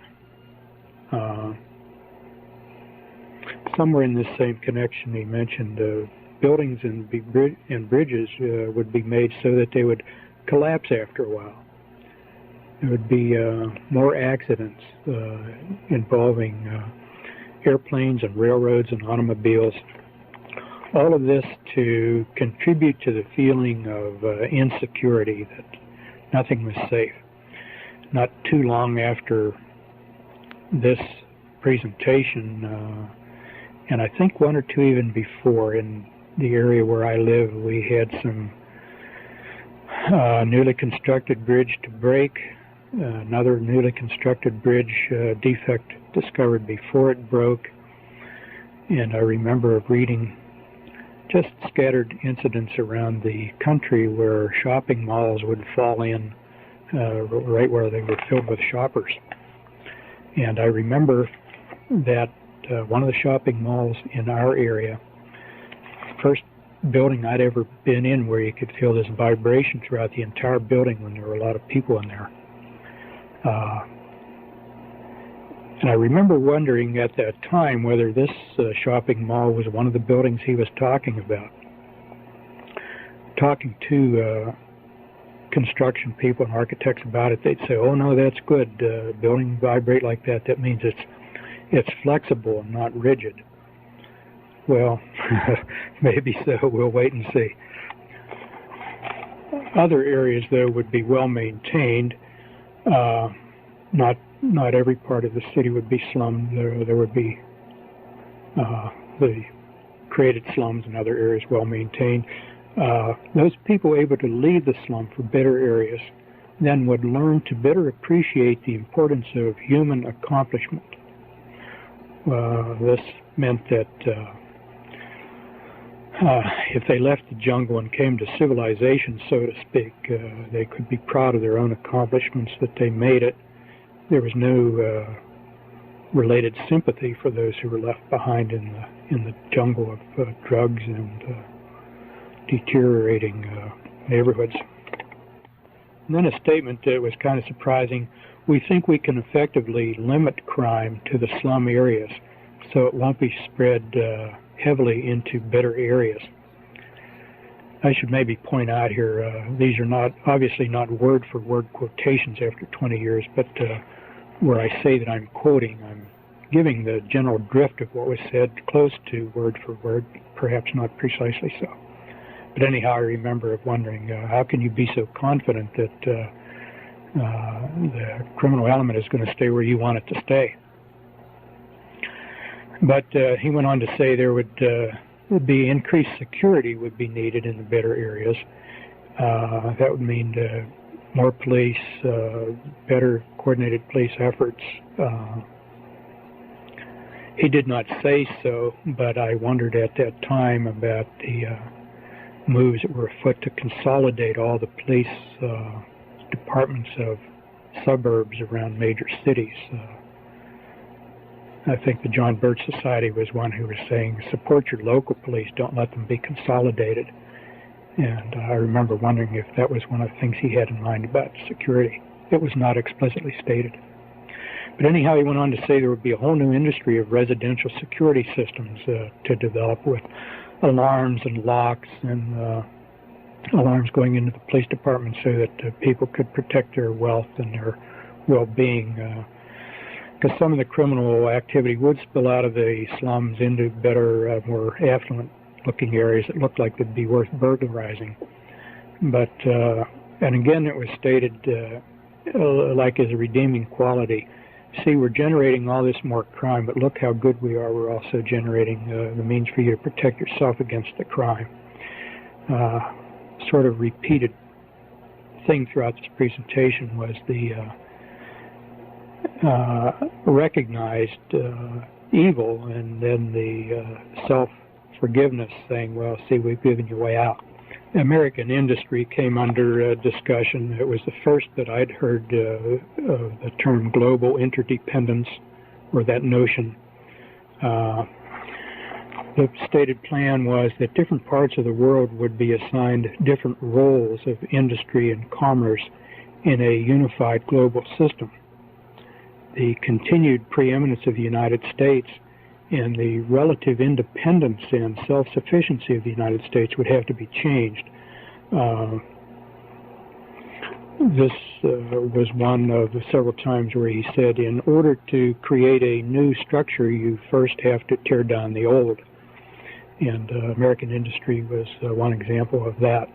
Somewhere in this same connection he mentioned buildings and bridges would be made so that they would collapse after a while. There would be more accidents involving airplanes and railroads and automobiles. All of this to contribute to the feeling of insecurity, that nothing was safe. Not too long after this presentation, and I think one or two even before, in the area where I live, we had some newly constructed bridge to break, another newly constructed bridge defect discovered before it broke, and I remember reading just scattered incidents around the country where shopping malls would fall in right where they were filled with shoppers. And I remember that one of the shopping malls in our area, first building I'd ever been in where you could feel this vibration throughout the entire building when there were a lot of people in there. And I remember wondering at that time whether this shopping mall was one of the buildings he was talking about. Talking to construction people and architects about it, they'd say, oh no, that's good. Building vibrate like that, that means it's flexible and not rigid. Well, maybe so. We'll wait and see. Other areas, though, would be well maintained. Not every part of the city would be slummed. There would be the created slums and other areas well maintained. Those people able to leave the slum for better areas then would learn to better appreciate the importance of human accomplishment. This meant that if they left the jungle and came to civilization, so to speak, they could be proud of their own accomplishments, that they made it. There was no related sympathy for those who were left behind in the jungle of drugs and deteriorating neighborhoods. And then a statement that was kind of surprising: we think we can effectively limit crime to the slum areas, so it won't be spread heavily into better areas. I should maybe point out here, these are obviously not word-for-word quotations after 20 years, but where I say that I'm quoting, I'm giving the general drift of what was said close to word for word, perhaps not precisely so. But anyhow, I remember wondering, how can you be so confident that the criminal element is going to stay where you want it to stay? But he went on to say there would be increased security would be needed in the better areas. That would mean more police, better coordinated police efforts. He did not say so, but I wondered at that time about the moves that were afoot to consolidate all the police departments of suburbs around major cities. I think the John Birch Society was one who was saying, support your local police, don't let them be consolidated. And I remember wondering if that was one of the things he had in mind about security. It was not explicitly stated. But anyhow, he went on to say there would be a whole new industry of residential security systems to develop, with alarms and locks and alarms going into the police department so that people could protect their wealth and their well-being. Because some of the criminal activity would spill out of the slums into better, more affluent-looking areas that looked like they'd be worth burglarizing. But, and again, it was stated like as a redeeming quality. See, we're generating all this more crime, but look how good we are. We're also generating the means for you to protect yourself against the crime. Sort of repeated thing throughout this presentation was the recognized evil, and then the self-forgiveness, saying, well, see, we've given you a way out. American industry came under discussion. It was the first that I'd heard of the term global interdependence, or that notion. The stated plan was that different parts of the world would be assigned different roles of industry and commerce in a unified global system. The continued preeminence of the United States and the relative independence and self-sufficiency of the United States would have to be changed. This was one of the several times where he said, in order to create a new structure, you first have to tear down the old. And American industry was one example of that.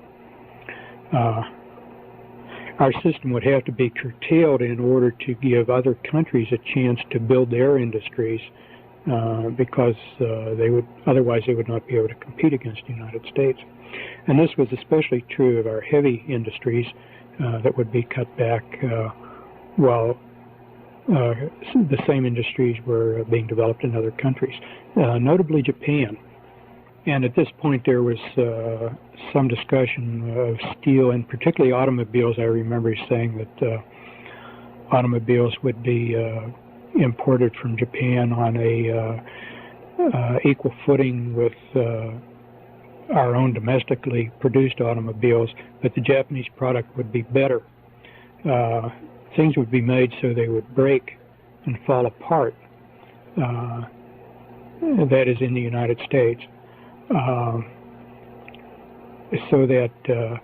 Our system would have to be curtailed in order to give other countries a chance to build their industries, because otherwise they would not be able to compete against the United States. And this was especially true of our heavy industries that would be cut back while the same industries were being developed in other countries, notably Japan. And at this point there was some discussion of steel, and particularly automobiles. I remember saying that automobiles would be imported from Japan on a equal footing with our own domestically produced automobiles, but the Japanese product would be better. Things would be made so they would break and fall apart. That is in the United States. So that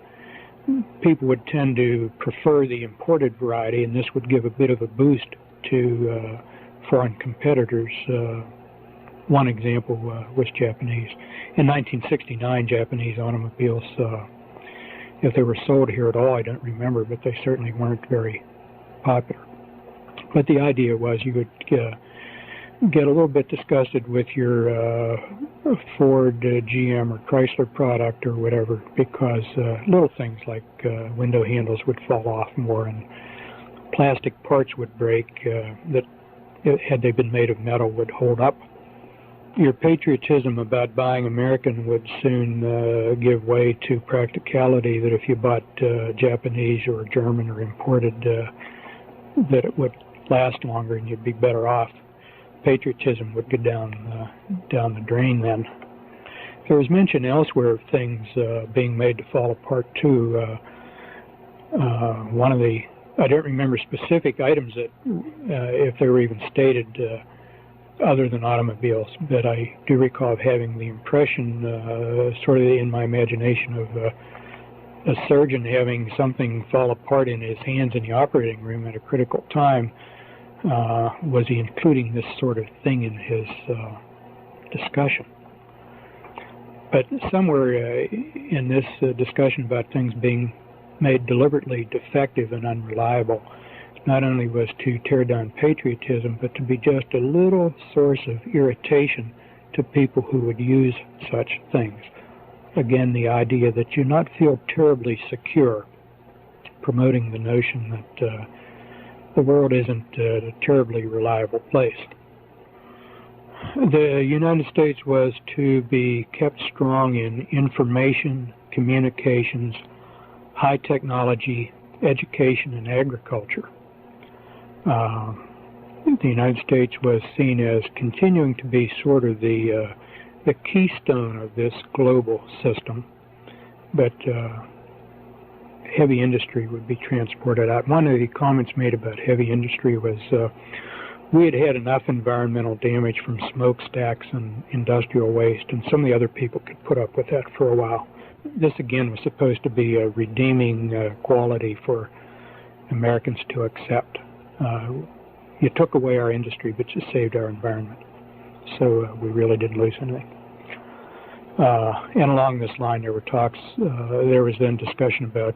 people would tend to prefer the imported variety, and this would give a bit of a boost to foreign competitors one example was Japanese. In 1969, Japanese automobiles, if they were sold here at all, I don't remember, but they certainly weren't very popular. But the idea was you would get a little bit disgusted with your Ford, GM, or Chrysler product or whatever, because little things like window handles would fall off more and plastic parts would break that, had they been made of metal, would hold up. Your patriotism about buying American would soon give way to practicality, that if you bought Japanese or German or imported, that it would last longer and you'd be better off. Patriotism would go down the drain then. There was mention elsewhere of things being made to fall apart too. One of the, I don't remember specific items that, if they were even stated, other than automobiles, but I do recall having the impression, sort of in my imagination, of a surgeon having something fall apart in his hands in the operating room at a critical time. Was he including this sort of thing in his discussion? But somewhere in this discussion about things being made deliberately defective and unreliable, not only was to tear down patriotism, but to be just a little source of irritation to people who would use such things. Again, the idea that you not feel terribly secure, promoting the notion that the world isn't a terribly reliable place. The United States was to be kept strong in information, communications, high technology, education, and agriculture. The United States was seen as continuing to be sort of the keystone of this global system, but heavy industry would be transported out. One of the comments made about heavy industry was we had enough environmental damage from smokestacks and industrial waste, and some of the other people could put up with that for a while. This, again, was supposed to be a redeeming quality for Americans to accept. You took away our industry, but you saved our environment. So we really didn't lose anything. And along this line, there were talks, there was then discussion about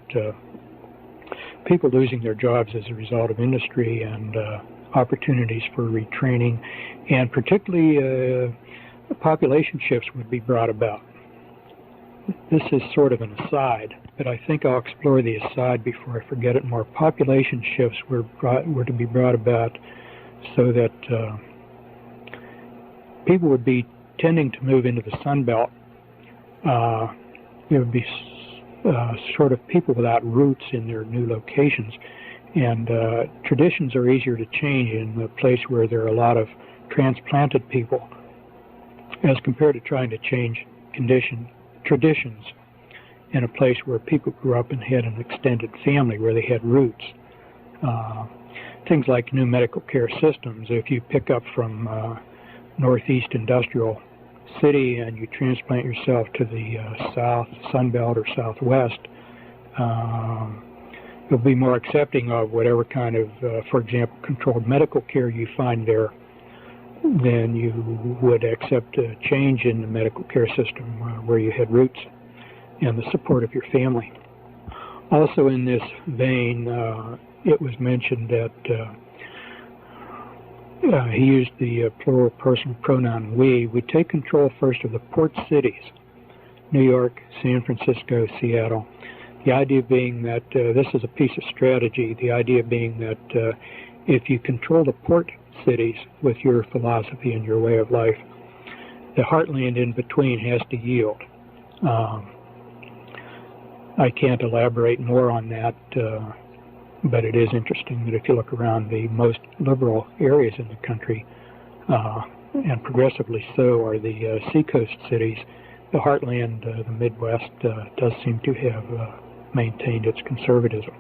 people losing their jobs as a result of industry and opportunities for retraining, and particularly population shifts would be brought about. This is sort of an aside, but I think I'll explore the aside before I forget it more. Population shifts were to be brought about so that people would be tending to move into the Sun Belt. There would be sort of people without roots in their new locations, and traditions are easier to change in a place where there are a lot of transplanted people as compared to trying to change traditions in a place where people grew up and had an extended family where they had roots. Things like new medical care systems, if you pick up from Northeast Industrial City and you transplant yourself to the South, Sun Belt, or Southwest, you'll be more accepting of whatever kind of, for example, controlled medical care you find there than you would accept a change in the medical care system where you had roots and the support of your family. Also in this vein, it was mentioned that he used the plural personal pronoun we. We take control first of the port cities, New York, San Francisco, Seattle. The idea being that this is a piece of strategy, the idea being that if you control the port cities with your philosophy and your way of life, the heartland in between has to yield. I can't elaborate more on that, but it is interesting that if you look around, the most liberal areas in the country, and progressively so, are the seacoast cities. The heartland, the Midwest, does seem to have maintained its conservatism.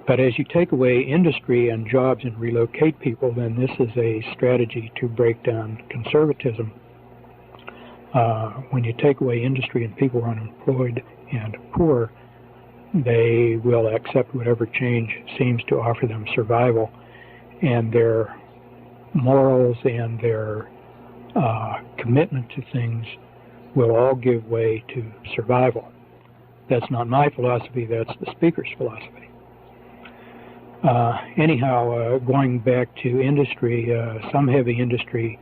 But as you take away industry and jobs and relocate people, then this is a strategy to break down conservatism. When you take away industry and people are unemployed and poor, they will accept whatever change seems to offer them survival, and their morals and their commitment to things will all give way to survival. That's not my philosophy, that's the speaker's philosophy. Anyhow, going back to industry, some heavy industry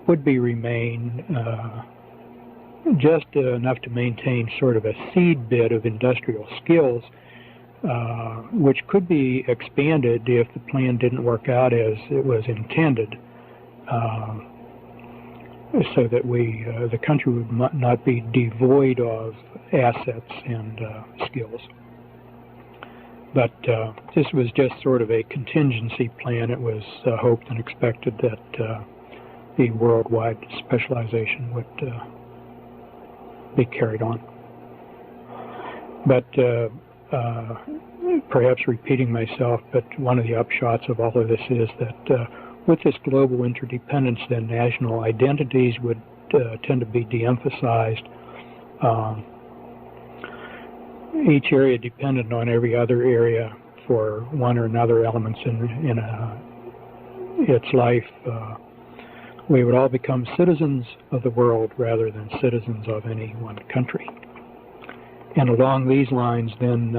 would remain just enough to maintain sort of a seed bed of industrial skills, which could be expanded if the plan didn't work out as it was intended, so that the country would not be devoid of assets and skills. But this was just sort of a contingency plan. It was hoped and expected that the worldwide specialization would be carried on. But perhaps repeating myself, but one of the upshots of all of this is that with this global interdependence, then national identities would tend to be de-emphasized. Each area dependent on every other area for one or another elements in its life. We would all become citizens of the world rather than citizens of any one country. And along these lines, then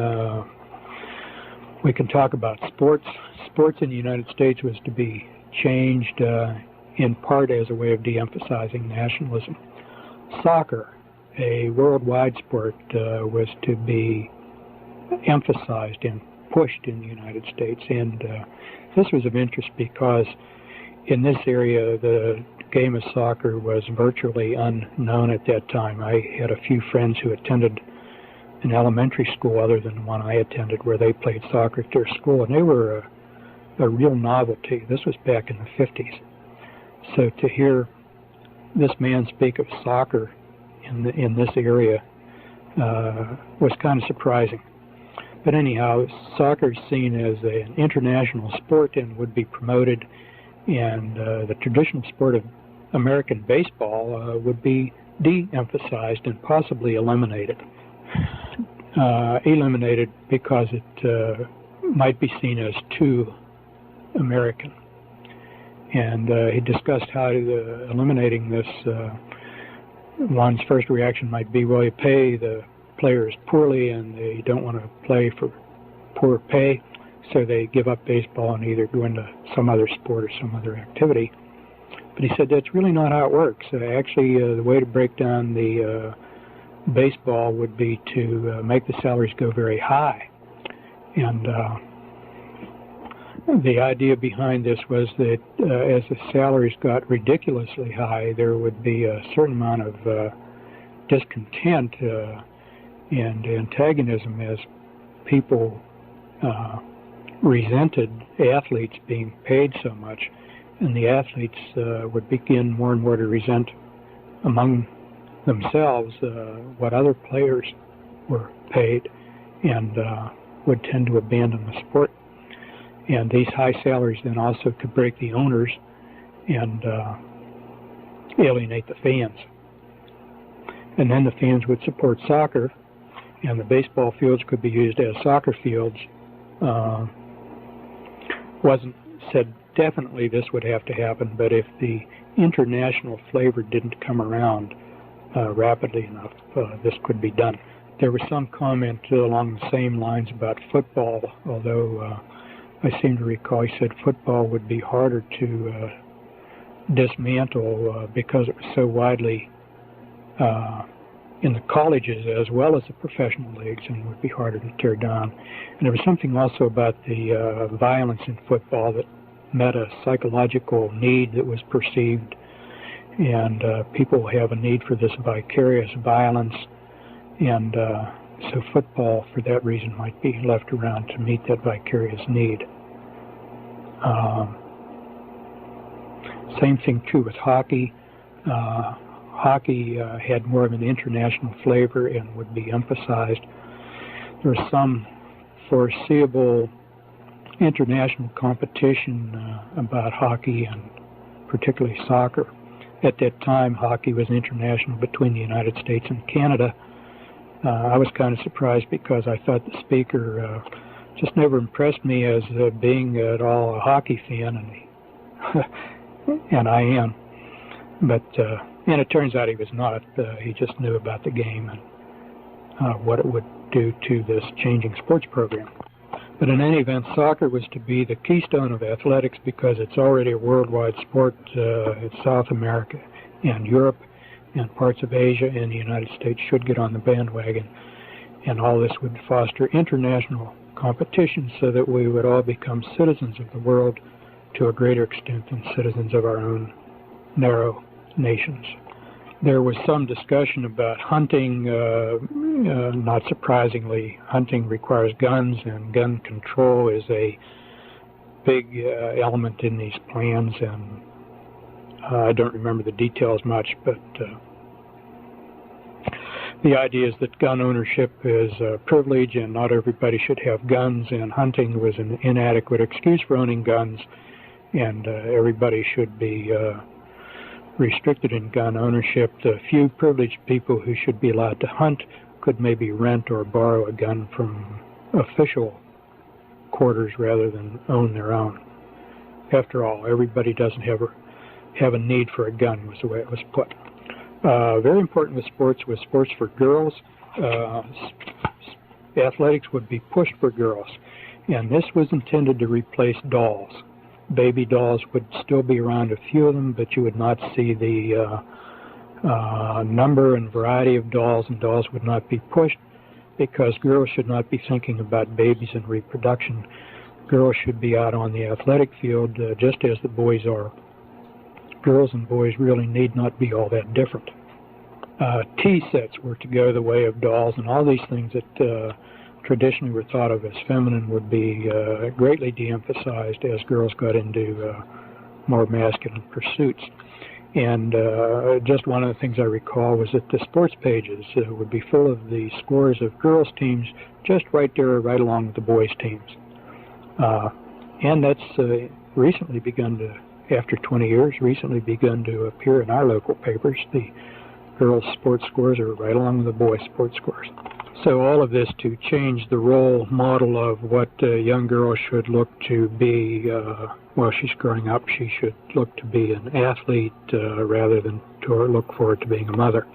we can talk about sports. Sports in the United States was to be changed in part as a way of de-emphasizing nationalism. Soccer, a worldwide sport, was to be emphasized and pushed in the United States. And this was of interest because in this area, the game of soccer was virtually unknown at that time. I had a few friends who attended an elementary school other than the one I attended where they played soccer at their school, and they were a real novelty. This was back in the 50s. So to hear this man speak of soccer in this area was kind of surprising. But anyhow, soccer is seen as an international sport and would be promoted, and the traditional sport of American baseball would be de-emphasized and possibly eliminated. Eliminated because it might be seen as too American. And he discussed how eliminating this, one's first reaction might be, well, you pay the players poorly and they don't want to play for poor pay, so they give up baseball and either go into some other sport or some other activity. But he said that's really not how it works. Actually, the way to break down the baseball would be to make the salaries go very high. And the idea behind this was that as the salaries got ridiculously high, there would be a certain amount of discontent and antagonism as people resented athletes being paid so much, and the athletes would begin more and more to resent among themselves what other players were paid, and would tend to abandon the sport. And these high salaries then also could break the owners and alienate the fans. And then the fans would support soccer, and the baseball fields could be used as soccer fields. Wasn't said definitely this would have to happen, but if the international flavor didn't come around rapidly enough, this could be done. There was some comment along the same lines about football, although I seem to recall he said football would be harder to dismantle because it was so widely in the colleges as well as the professional leagues, and would be harder to tear down. And there was something also about the violence in football that met a psychological need that was perceived, and people have a need for this vicarious violence, and so football for that reason might be left around to meet that vicarious need. Same thing true with hockey. Hockey had more of an international flavor and would be emphasized. There was some foreseeable international competition about hockey and particularly soccer. At that time, hockey was international between the United States and Canada. I was kind of surprised because I thought the speaker just never impressed me as being at all a hockey fan, and I am. But and it turns out he was not. He just knew about the game and what it would do to this changing sports program. But in any event, soccer was to be the keystone of athletics because it's already a worldwide sport. It's South America and Europe and parts of Asia and the United States should get on the bandwagon. And all this would foster international competition so that we would all become citizens of the world to a greater extent than citizens of our own narrow nations. There was some discussion about hunting. Not surprisingly, hunting requires guns, and gun control is a big element in these plans. And I don't remember the details much, but the idea is that gun ownership is a privilege and not everybody should have guns, and hunting was an inadequate excuse for owning guns, and everybody should be restricted in gun ownership. The few privileged people who should be allowed to hunt could maybe rent or borrow a gun from official quarters rather than own their own. After all, everybody doesn't have a need for a gun, was the way it was put. Very important with sports was sports for girls. Athletics would be pushed for girls, and this was intended to replace dolls. Baby dolls would still be around, a few of them, but you would not see the number and variety of dolls, and dolls would not be pushed because girls should not be thinking about babies and reproduction. Girls should be out on the athletic field just as the boys are. Girls and boys really need not be all that different. Tea sets were to go the way of dolls, and all these things that traditionally were thought of as feminine would be greatly de-emphasized as girls got into more masculine pursuits. And just one of the things I recall was that the sports pages would be full of the scores of girls' teams just right there, right along with the boys' teams. And that's recently begun to, after 20 years, recently begun to appear in our local papers. The girls' sports scores are right along with the boys' sports scores. So all of this to change the role model of what a young girl should look to be while she's growing up. She should look to be an athlete rather than to look forward to being a mother.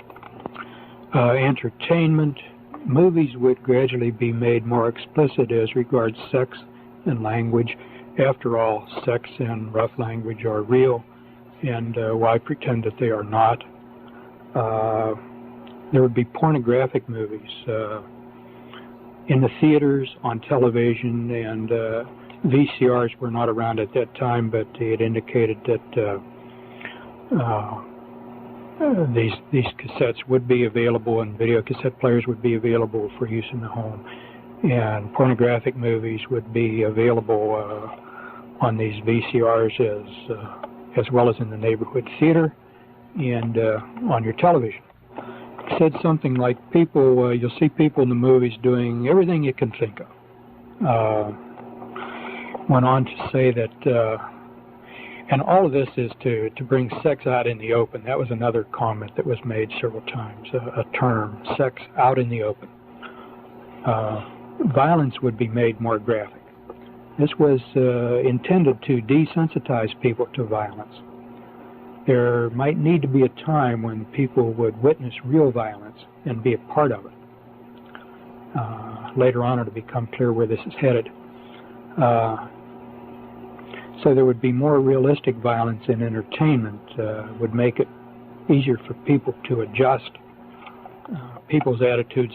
Entertainment. Movies would gradually be made more explicit as regards sex and language. After all, sex and rough language are real, and why pretend that they are not? There would be pornographic movies in the theaters, on television, and VCRs were not around at that time, but it indicated that these cassettes would be available, and video cassette players would be available for use in the home, and pornographic movies would be available on these VCRs as well as in the neighborhood theater and on your television. It said something like people, you'll see people in the movies doing everything you can think of. Went on to say that, and all of this is to bring sex out in the open. That was another comment that was made several times, a term, sex out in the open. Violence would be made more graphic. This was intended to desensitize people to violence. There might need to be a time when people would witness real violence and be a part of it. Later on, it'll become clear where this is headed. So there would be more realistic violence in entertainment, would make it easier for people to adjust. People's attitudes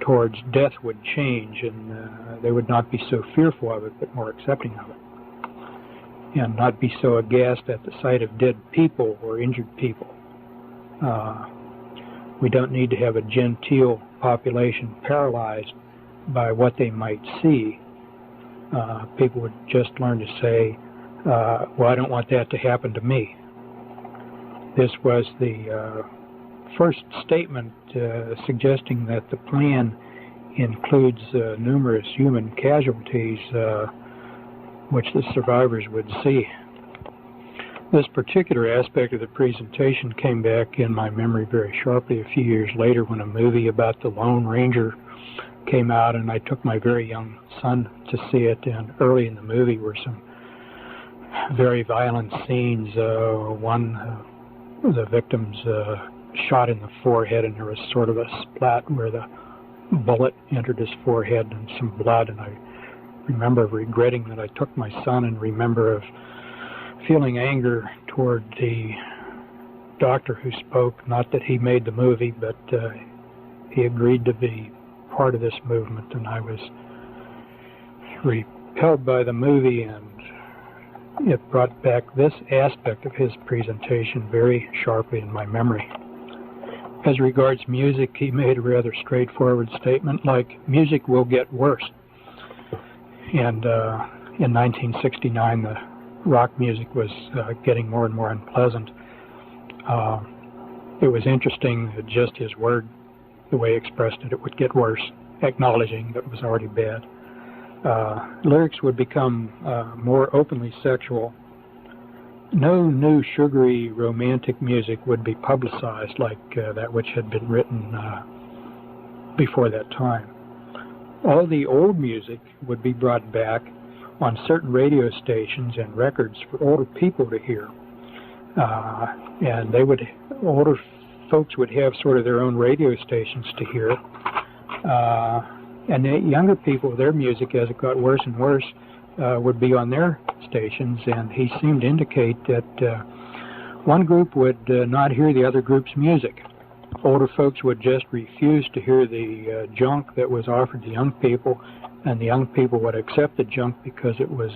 towards death would change, and they would not be so fearful of it, but more accepting of it, and not be so aghast at the sight of dead people or injured people. We don't need to have a genteel population paralyzed by what they might see. People would just learn to say, well, I don't want that to happen to me. This was the first statement suggesting that the plan includes numerous human casualties which the survivors would see. This particular aspect of the presentation came back in my memory very sharply a few years later when a movie about the Lone Ranger came out, and I took my very young son to see it, and early in the movie were some very violent scenes. One the victim's shot in the forehead, and there was sort of a splat where the bullet entered his forehead and some blood. And I remember regretting that I took my son, and remember of feeling anger toward the doctor who spoke. Not that he made the movie, but he agreed to be part of this movement, and I was repelled by the movie, and it brought back this aspect of his presentation very sharply in my memory. As regards music, he made a rather straightforward statement like, music will get worse. And in 1969, the rock music was getting more and more unpleasant. It was interesting that just his word, the way he expressed it, it would get worse, acknowledging that it was already bad. Lyrics would become more openly sexual. No new sugary romantic music would be publicized like that which had been written before that time. All the old music would be brought back on certain radio stations and records for older people to hear. And older folks would have sort of their own radio stations to hear. And the younger people, their music, as it got worse and worse, would be on their stations, and he seemed to indicate that one group would not hear the other group's music. Older folks would just refuse to hear the junk that was offered to young people, and the young people would accept the junk because it was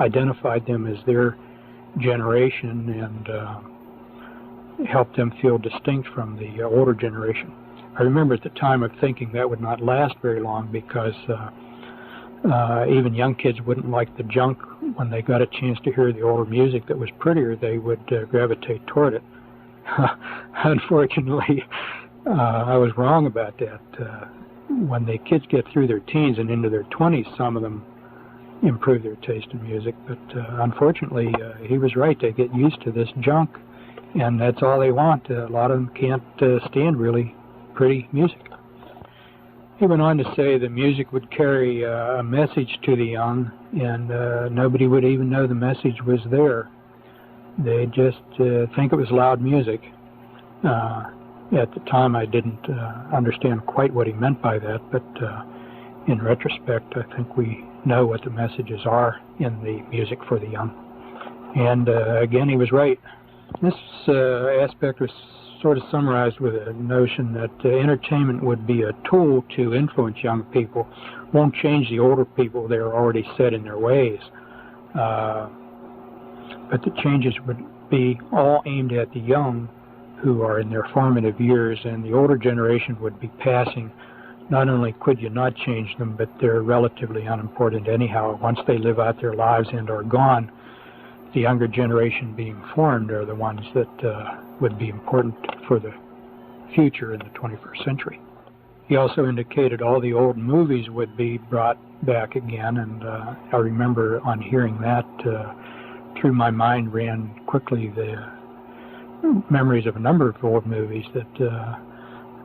identified them as their generation and helped them feel distinct from the older generation. I remember at the time of thinking that would not last very long because even young kids wouldn't like the junk. When they got a chance to hear the older music that was prettier, they would gravitate toward it. Unfortunately, I was wrong about that. When the kids get through their teens and into their 20s, some of them improve their taste in music. But unfortunately, he was right. They get used to this junk, and that's all they want. A lot of them can't stand really pretty music. He went on to say the music would carry a message to the young, and nobody would even know the message was there. They'd just think it was loud music. At the time, I didn't understand quite what he meant by that, but in retrospect, I think we know what the messages are in the music for the young. And again, he was right. This aspect was sort of summarized with a notion that entertainment would be a tool to influence young people, won't change the older people. They're already set in their ways. But the changes would be all aimed at the young who are in their formative years, and the older generation would be passing. Not only could you not change them, but they're relatively unimportant anyhow. Once they live out their lives and are gone, the younger generation being formed are the ones that would be important for the future in the 21st century. He also indicated all the old movies would be brought back again, and I remember on hearing that, through my mind ran quickly the memories of a number of old movies that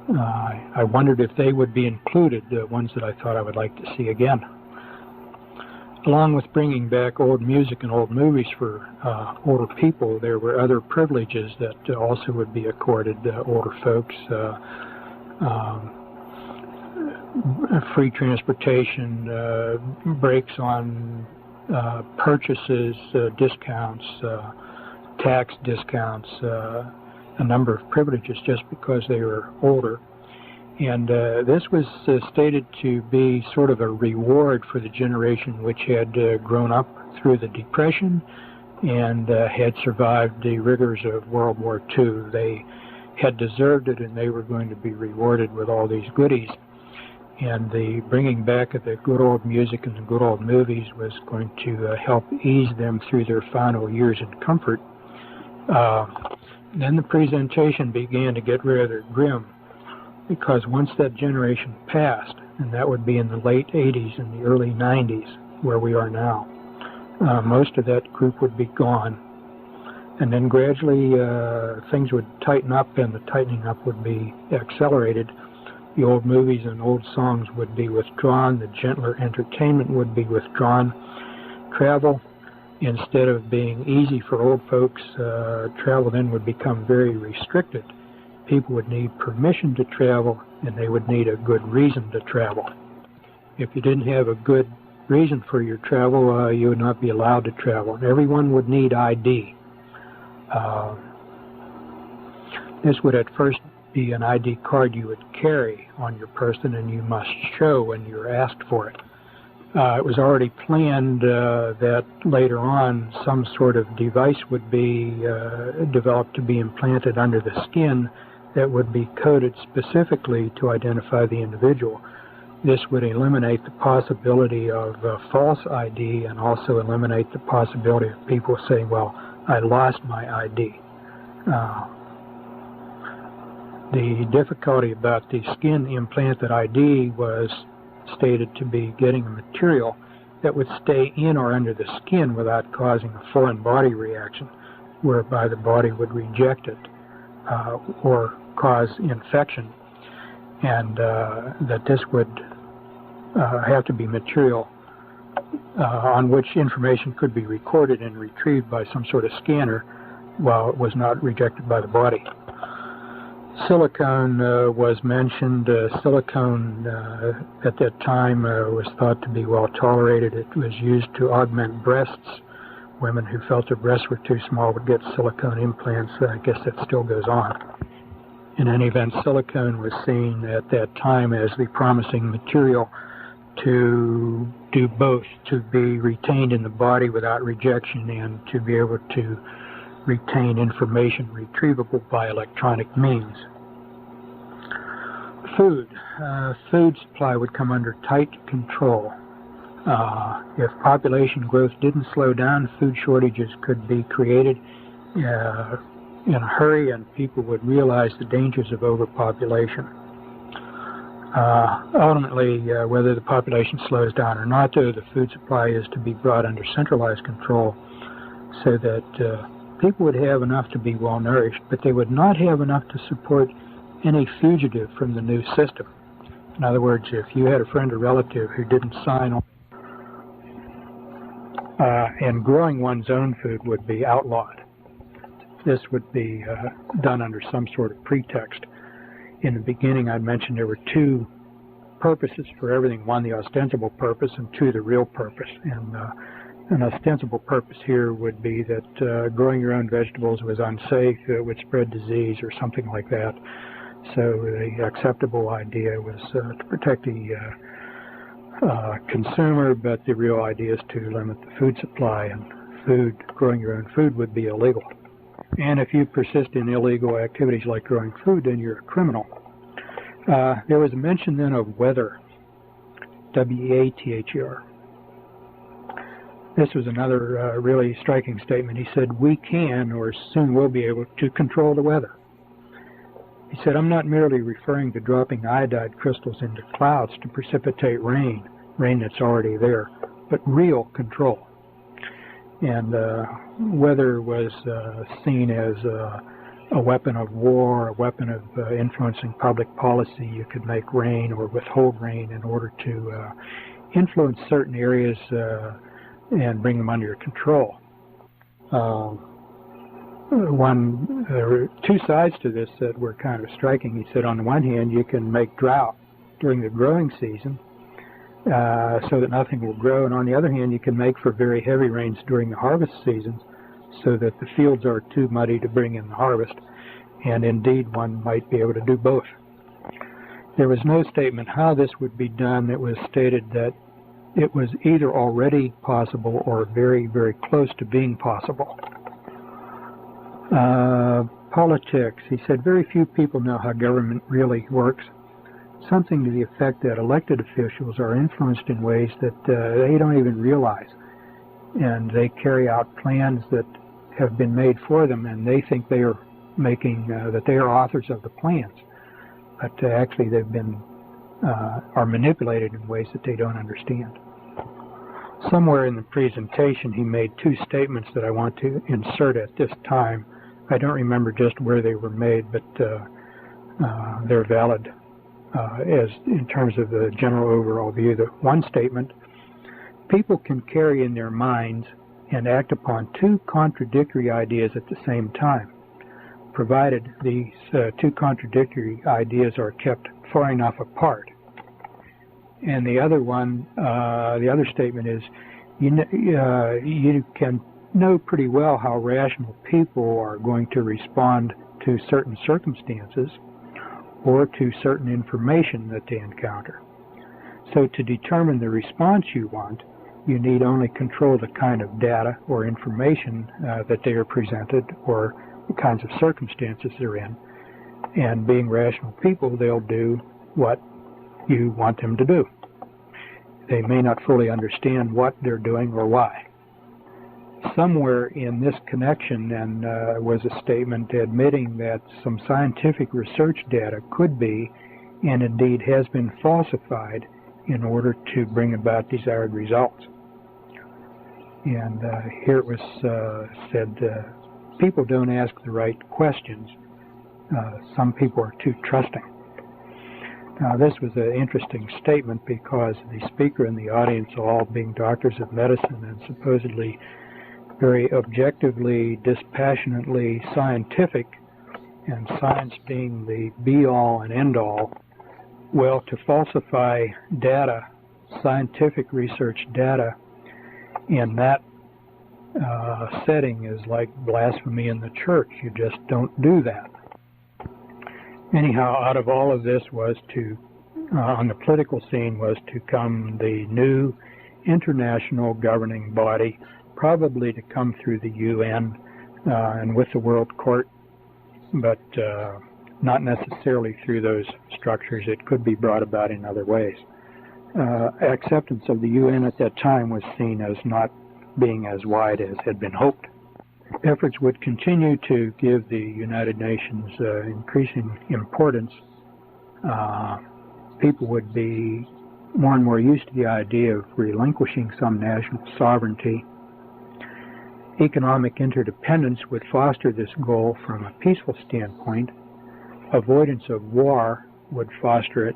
I wondered if they would be included, the ones that I thought I would like to see again. Along with bringing back old music and old movies for older people, there were other privileges that also would be accorded older folks. Free transportation, breaks on purchases, discounts, tax discounts, a number of privileges just because they were older. And this was stated to be sort of a reward for the generation which had grown up through the Depression and had survived the rigors of World War II. They had deserved it, and they were going to be rewarded with all these goodies. And the bringing back of the good old music and the good old movies was going to help ease them through their final years in comfort. Then the presentation began to get rather grim, because once that generation passed, and that would be in the late 80s and the early 90s, where we are now, most of that group would be gone. And then gradually things would tighten up, and the tightening up would be accelerated. The old movies and old songs would be withdrawn. The gentler entertainment would be withdrawn. Travel instead of being easy for old folks, travel then would become very restricted. People would need permission to travel, and they would need a good reason to travel. If you didn't have a good reason for your travel, you would not be allowed to travel. Everyone would need ID. This would at first be an ID card you would carry on your person, and you must show when you're asked for it. It was already planned that later on some sort of device would be developed to be implanted under the skin that would be coded specifically to identify the individual. This would eliminate the possibility of false ID and also eliminate the possibility of people saying, well, I lost my ID. The difficulty about the skin implanted ID was stated to be getting a material that would stay in or under the skin without causing a foreign body reaction, whereby the body would reject it or cause infection, and that this would have to be material on which information could be recorded and retrieved by some sort of scanner while it was not rejected by the body. Silicone was mentioned. Silicone at that time was thought to be well tolerated. It was used to augment breasts. Women who felt their breasts were too small would get silicone implants. I guess that still goes on. In any event, silicone was seen at that time as the promising material to do both, to be retained in the body without rejection and to be able to retain information retrievable by electronic means. Food. Food supply would come under tight control. If population growth didn't slow down, food shortages could be created in a hurry, and people would realize the dangers of overpopulation. Ultimately, whether the population slows down or not, though, the food supply is to be brought under centralized control so that people would have enough to be well nourished, but they would not have enough to support any fugitive from the new system. In other words, if you had a friend or relative who didn't sign on, and growing one's own food would be outlawed. This would be done under some sort of pretext. In the beginning, I mentioned there were two purposes for everything. One, the ostensible purpose, and two, the real purpose. And an ostensible purpose here would be that growing your own vegetables was unsafe, it would spread disease or something like that. So the acceptable idea was to protect the consumer, but the real idea is to limit the food supply, and growing your own food would be illegal. And if you persist in illegal activities like growing food, then you're a criminal. There was a mention then of weather, W-E-A-T-H-E-R. This was another really striking statement. He said, we can, or soon will be able to control the weather. He said, I'm not merely referring to dropping iodide crystals into clouds to precipitate rain that's already there, but real control. And weather was seen as a weapon of war, a weapon of influencing public policy. You could make rain or withhold rain in order to influence certain areas and bring them under your control. There were two sides to this that were kind of striking. He said, on the one hand, you can make drought during the growing season so that nothing will grow, and on the other hand, you can make for very heavy rains during the harvest seasons so that the fields are too muddy to bring in the harvest, and indeed one might be able to do both. There was no statement how this would be done. It was stated that it was either already possible or very, very close to being possible. Politics. He said, very few people know how government really works. Something to the effect that elected officials are influenced in ways that they don't even realize. And they carry out plans that have been made for them, and they think they are that they are authors of the plans. But actually they've been, are manipulated in ways that they don't understand. Somewhere in the presentation he made two statements that I want to insert at this time. I don't remember just where they were made, but they're valid as in terms of the general overall view. The one statement, people can carry in their minds and act upon two contradictory ideas at the same time, provided these two contradictory ideas are kept far enough apart. And the other one, the other statement is, you can know pretty well how rational people are going to respond to certain circumstances or to certain information that they encounter. So to determine the response you want, you need only control the kind of data or information that they are presented or the kinds of circumstances they're in. And being rational people, they'll do what you want them to do. They may not fully understand what they're doing or why. Somewhere in this connection then was a statement admitting that some scientific research data could be, and indeed has been, falsified in order to bring about desired results. And here it was said, people don't ask the right questions. Some people are too trusting. Now, this was an interesting statement because the speaker and the audience, all being doctors of medicine and supposedly very objectively, dispassionately scientific, and science being the be-all and end-all, well, to falsify data, scientific research data, in that setting is like blasphemy in the church. You just don't do that. Anyhow, out of all of this was to, on the political scene, was to come the new international governing body, probably to come through the UN and with the World Court, but not necessarily through those structures. It could be brought about in other ways. Acceptance of the UN at that time was seen as not being as wide as had been hoped. Efforts would continue to give the United Nations increasing importance. People would be more and more used to the idea of relinquishing some national sovereignty. Economic interdependence would foster this goal from a peaceful standpoint. Avoidance of war would foster it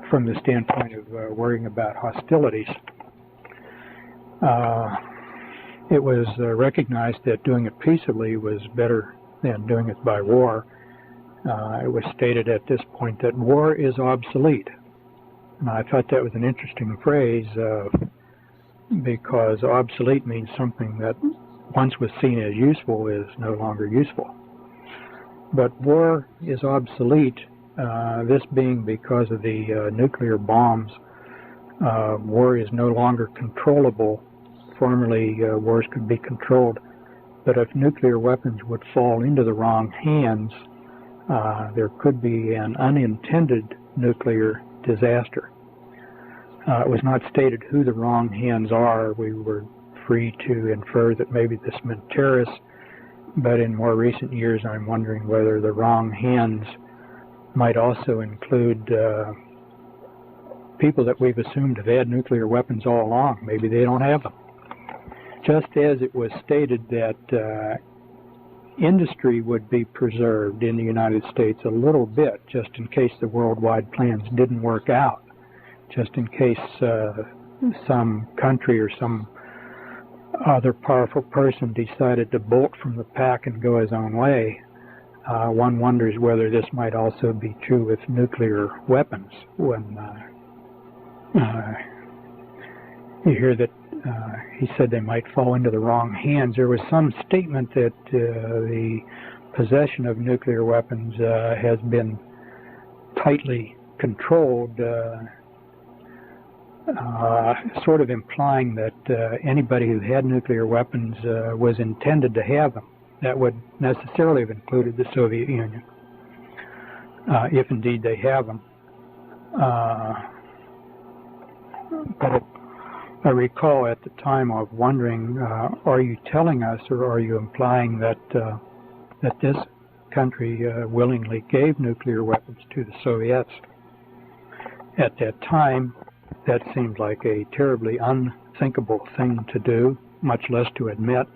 from the standpoint of worrying about hostilities. It was recognized that doing it peaceably was better than doing it by war. It was stated at this point that war is obsolete. And I thought that was an interesting phrase because obsolete means something that once was seen as useful is no longer useful. But war is obsolete, this being because of the nuclear bombs. War is no longer controllable. Formerly, wars could be controlled, but if nuclear weapons would fall into the wrong hands, there could be an unintended nuclear disaster. It was not stated who the wrong hands are. We were free to infer that maybe this meant terrorists, but in more recent years I'm wondering whether the wrong hands might also include people that we've assumed have had nuclear weapons all along. Maybe they don't have them. Just as it was stated that industry would be preserved in the United States a little bit, just in case the worldwide plans didn't work out, just in case some country or some other powerful person decided to bolt from the pack and go his own way. One wonders whether this might also be true with nuclear weapons. When you hear that he said they might fall into the wrong hands, there was some statement that the possession of nuclear weapons has been tightly controlled, sort of implying that anybody who had nuclear weapons was intended to have them. That would necessarily have included the Soviet Union, if indeed they have them. But I recall at the time of wondering, are you telling us or are you implying that that this country willingly gave nuclear weapons to the Soviets? At that time, that seemed like a terribly unthinkable thing to do, much less to admit.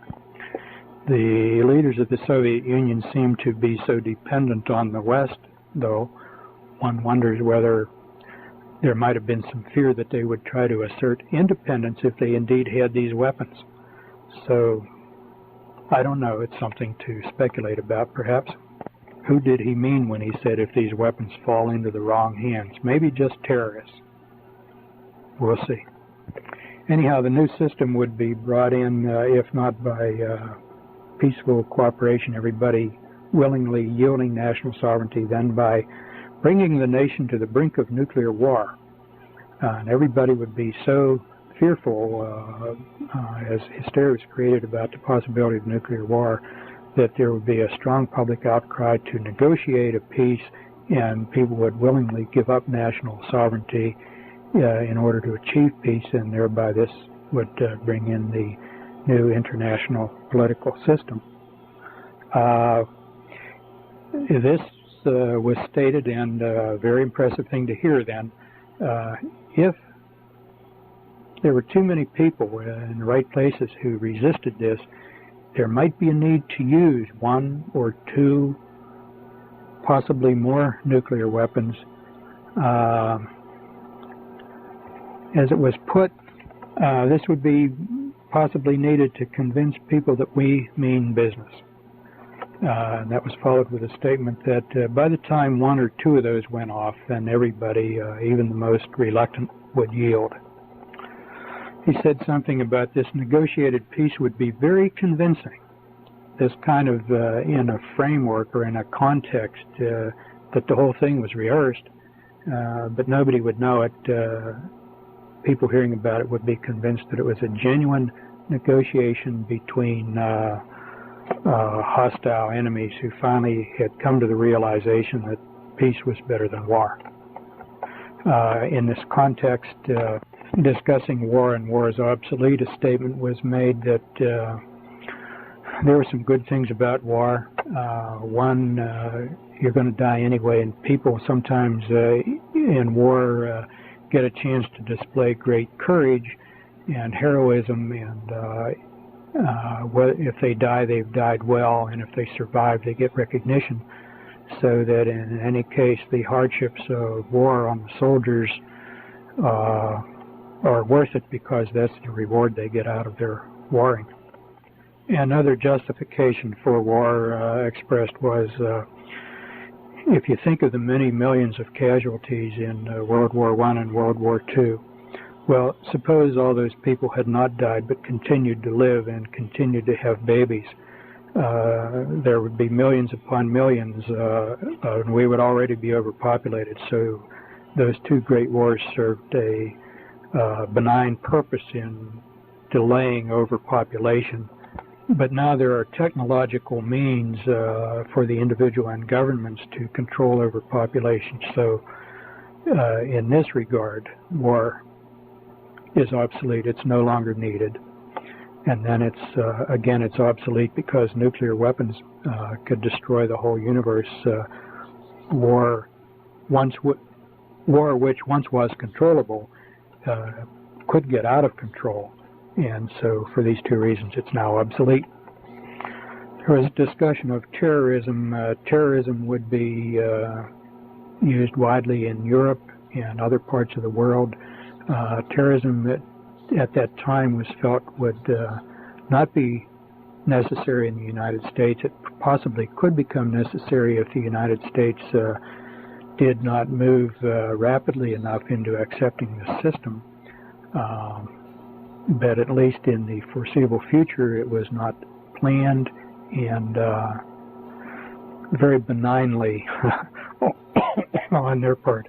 The leaders of the Soviet Union seemed to be so dependent on the West, though one wonders whether there might have been some fear that they would try to assert independence if they indeed had these weapons. So, I don't know. It's something to speculate about, perhaps. Who did he mean when he said if these weapons fall into the wrong hands? Maybe just terrorists. We'll see. Anyhow, the new system would be brought in, if not by peaceful cooperation, everybody willingly yielding national sovereignty, then by bringing the nation to the brink of nuclear war. And everybody would be so fearful, as hysteria was created about the possibility of nuclear war, that there would be a strong public outcry to negotiate a peace, and people would willingly give up national sovereignty in order to achieve peace, and thereby this would bring in the new international political system. This was stated, and a very impressive thing to hear then. If there were too many people in the right places who resisted this, there might be a need to use one or two, possibly more nuclear weapons. As it was put, this would be possibly needed to convince people that we mean business. And that was followed with a statement that by the time one or two of those went off, then everybody, even the most reluctant, would yield. He said something about this negotiated peace would be very convincing. This kind of in a framework or in a context that the whole thing was rehearsed, but nobody would know it. People hearing about it would be convinced that it was a genuine negotiation between hostile enemies who finally had come to the realization that peace was better than war. In this context, discussing war and war is obsolete, a statement was made that there were some good things about war. One, you're going to die anyway, and people sometimes in war get a chance to display great courage and heroism, and if they die, they've died well, and if they survive, they get recognition. So that in any case, the hardships of war on the soldiers are worth it, because that's the reward they get out of their warring. Another justification for war expressed was, if you think of the many millions of casualties in World War I and World War II, well, suppose all those people had not died but continued to live and continued to have babies. There would be millions upon millions, and we would already be overpopulated. So those two great wars served a benign purpose in delaying overpopulation. But now there are technological means for the individual and governments to control overpopulation. So in this regard, war is obsolete. It's no longer needed. And then it's, again, it's obsolete because nuclear weapons could destroy the whole universe. War which once was controllable could get out of control. And so for these two reasons, it's now obsolete. There was a discussion of terrorism. Terrorism would be used widely in Europe and other parts of the world. Terrorism at that time was felt would not be necessary in the United States. It possibly could become necessary if the United States did not move rapidly enough into accepting the system. But at least in the foreseeable future, it was not planned, and very benignly on their part.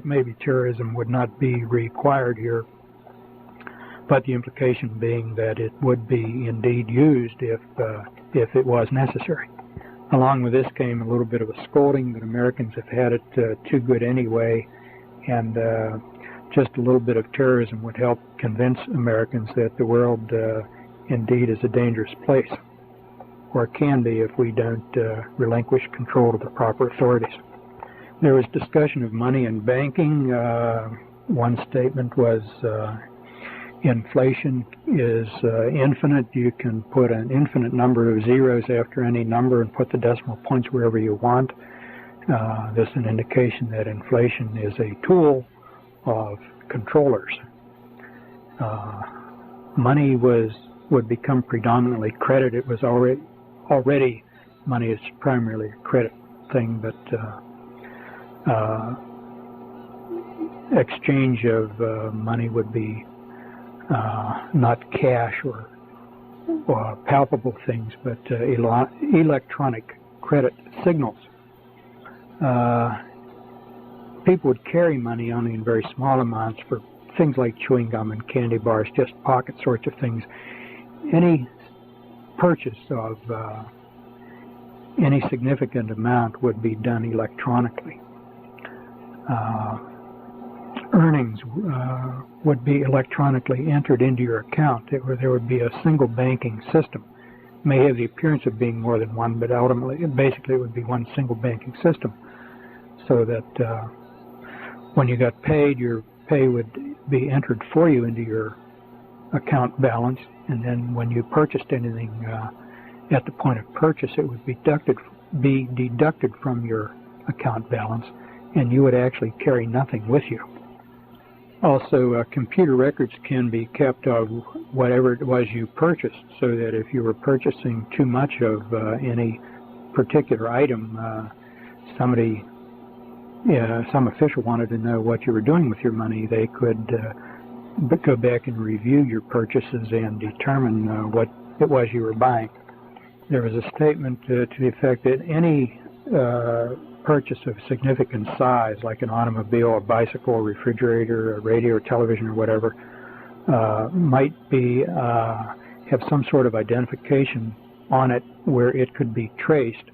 Maybe terrorism would not be required here, but the implication being that it would be indeed used if it was necessary. Along with this came a little bit of a scolding that Americans have had it too good anyway, and just a little bit of terrorism would help convince Americans that the world indeed is a dangerous place, or can be if we don't relinquish control to the proper authorities. There was discussion of money and banking. One statement was inflation is infinite. You can put an infinite number of zeros after any number and put the decimal points wherever you want. This is an indication that inflation is a tool of controllers. Money would become predominantly credit. It was already money is primarily a credit thing, but exchange of money would be not cash or palpable things, but electronic credit signals. People would carry money only in very small amounts for things like chewing gum and candy bars, just pocket sorts of things. Any purchase of any significant amount would be done electronically. Earnings would be electronically entered into your account. There would be a single banking system. It may have the appearance of being more than one, but ultimately, basically, it would be one single banking system. So that when you got paid, your pay would be entered for you into your account balance, and then when you purchased anything at the point of purchase, it would be deducted from your account balance, and you would actually carry nothing with you. Also, computer records can be kept of whatever it was you purchased, so that if you were purchasing too much of any particular item, some official wanted to know what you were doing with your money, they could go back and review your purchases and determine what it was you were buying. There was a statement to the effect that any purchase of significant size, like an automobile, a bicycle, a refrigerator, a radio or television or whatever, might be have some sort of identification on it where it could be traced,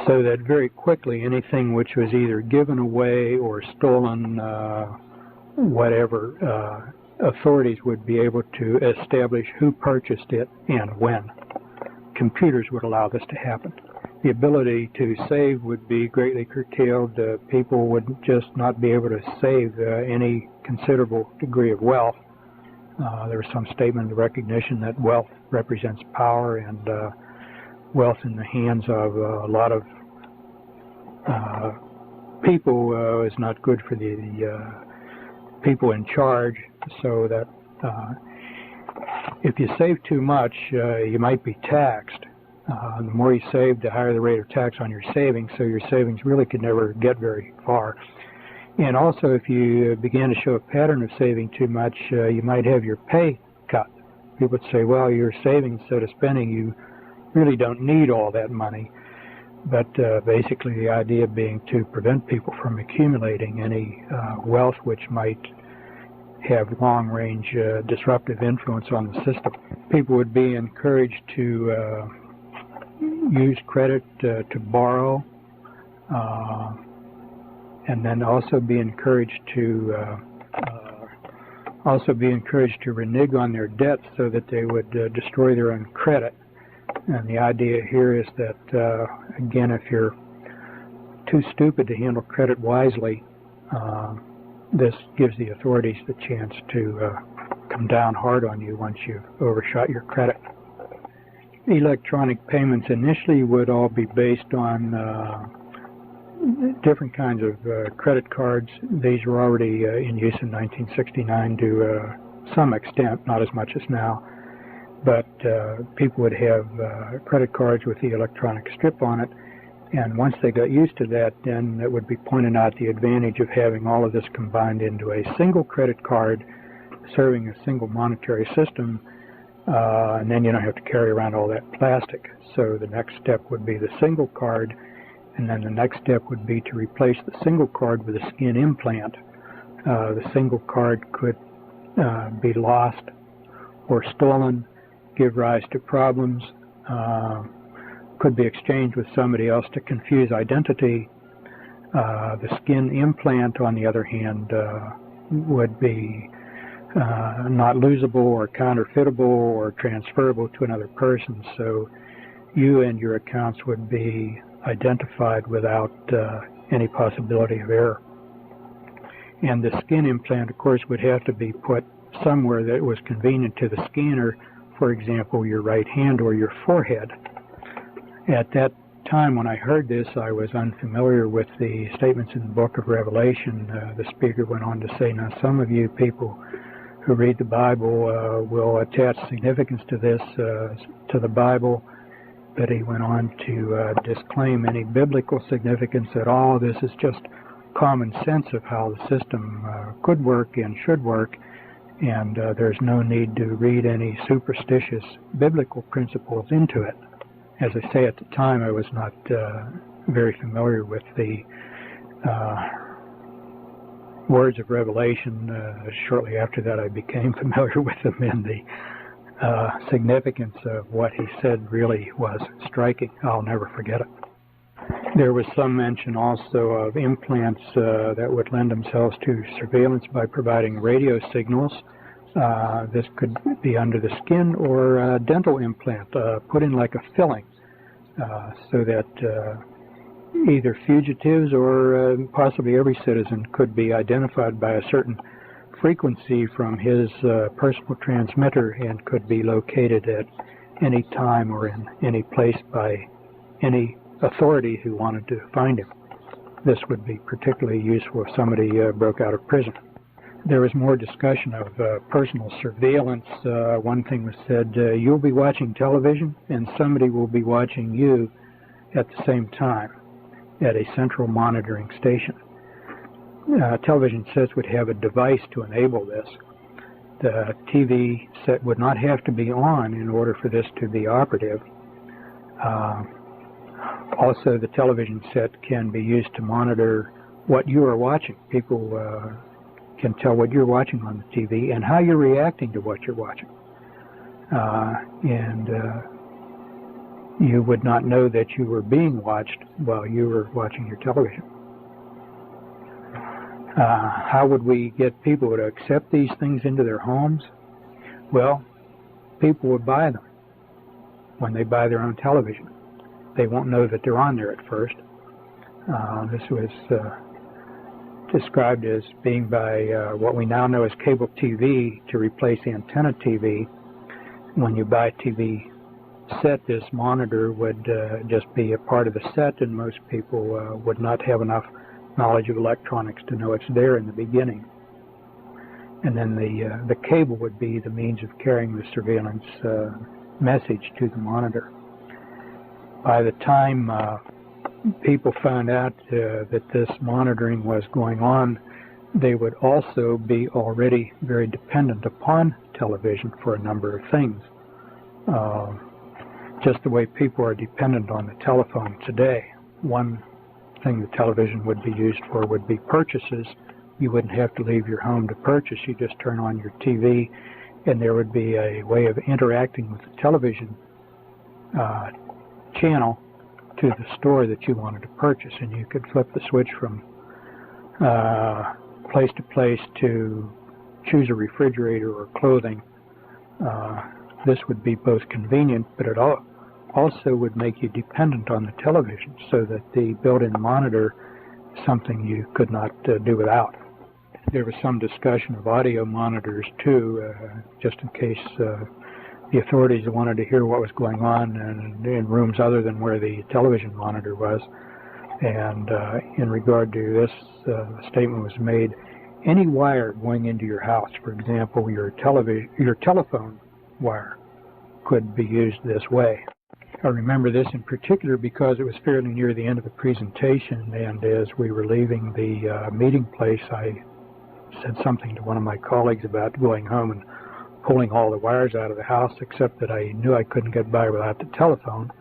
so that very quickly anything which was either given away or stolen, whatever, authorities would be able to establish who purchased it and when. Computers would allow this to happen. The ability to save would be greatly curtailed. People would just not be able to save any considerable degree of wealth. There was some statement of the recognition that wealth represents power, and wealth in the hands of a lot of people is not good for the people in charge, so that if you save too much, you might be taxed. The more you save, the higher the rate of tax on your savings, so your savings really could never get very far. And also, if you began to show a pattern of saving too much, you might have your pay cut. People would say, well, you're saving instead of spending. You really don't need all that money. But basically the idea being to prevent people from accumulating any wealth which might have long-range disruptive influence on the system. People would be encouraged to use credit to borrow, and then also be encouraged to renege on their debts so that they would destroy their own credit. And the idea here is that, again, if you're too stupid to handle credit wisely, this gives the authorities the chance to come down hard on you once you've overshot your credit. Electronic payments initially would all be based on different kinds of credit cards. These were already in use in 1969 to some extent, not as much as now. But people would have credit cards with the electronic strip on it, and once they got used to that, then it would be pointed out the advantage of having all of this combined into a single credit card serving a single monetary system, and then you don't have to carry around all that plastic. So the next step would be the single card, and then the next step would be to replace the single card with a skin implant. The single card could be lost or stolen, give rise to problems, could be exchanged with somebody else to confuse identity. The skin implant, on the other hand, would be not losable or counterfeitable or transferable to another person, so you and your accounts would be identified without any possibility of error. And the skin implant, of course, would have to be put somewhere that was convenient to the scanner, for example, your right hand or your forehead. At that time when I heard this, I was unfamiliar with the statements in the book of Revelation. The speaker went on to say, now some of you people who read the Bible will attach significance to this, to the Bible, but he went on to disclaim any biblical significance at all. This is just common sense of how the system could work and should work, and there's no need to read any superstitious biblical principles into it. As I say, at the time I was not very familiar with the words of Revelation. Shortly after that I became familiar with them, and the significance of what he said really was striking. I'll never forget it. There was some mention also of implants that would lend themselves to surveillance by providing radio signals. This could be under the skin, or a dental implant put in like a filling, so that either fugitives or possibly every citizen could be identified by a certain frequency from his personal transmitter and could be located at any time or in any place by any authority who wanted to find him. This would be particularly useful if somebody broke out of prison. There was more discussion of personal surveillance. One thing was said, you'll be watching television and somebody will be watching you at the same time at a central monitoring station. Television sets would have a device to enable this. The TV set would not have to be on in order for this to be operative. Also, the television set can be used to monitor what you are watching. People can tell what you're watching on the TV and how you're reacting to what you're watching. And you would not know that you were being watched while you were watching your television. How would we get people to accept these things into their homes? Well, people would buy them when they buy their own television. They won't know that they're on there at first. This was described as being by what we now know as cable TV to replace antenna TV. When you buy a TV set, this monitor would just be a part of the set, and most people would not have enough knowledge of electronics to know it's there in the beginning. And then the cable would be the means of carrying the surveillance message to the monitor. By the time people found out that this monitoring was going on, they would also be already very dependent upon television for a number of things. Just the way people are dependent on the telephone today. One thing the television would be used for would be purchases. You wouldn't have to leave your home to purchase. You just turn on your TV, and there would be a way of interacting with the television channel to the store that you wanted to purchase, and you could flip the switch from place to place to choose a refrigerator or clothing. This would be both convenient, but it also would make you dependent on the television, so that the built-in monitor is something you could not do without. There was some discussion of audio monitors too, just in case the authorities wanted to hear what was going on in rooms other than where the television monitor was. And in regard to this, statement was made, any wire going into your house, for example, your telephone wire, could be used this way. I remember this in particular because it was fairly near the end of the presentation, and as we were leaving the meeting place, I said something to one of my colleagues about going home and pulling all the wires out of the house, except that I knew I couldn't get by without the telephone.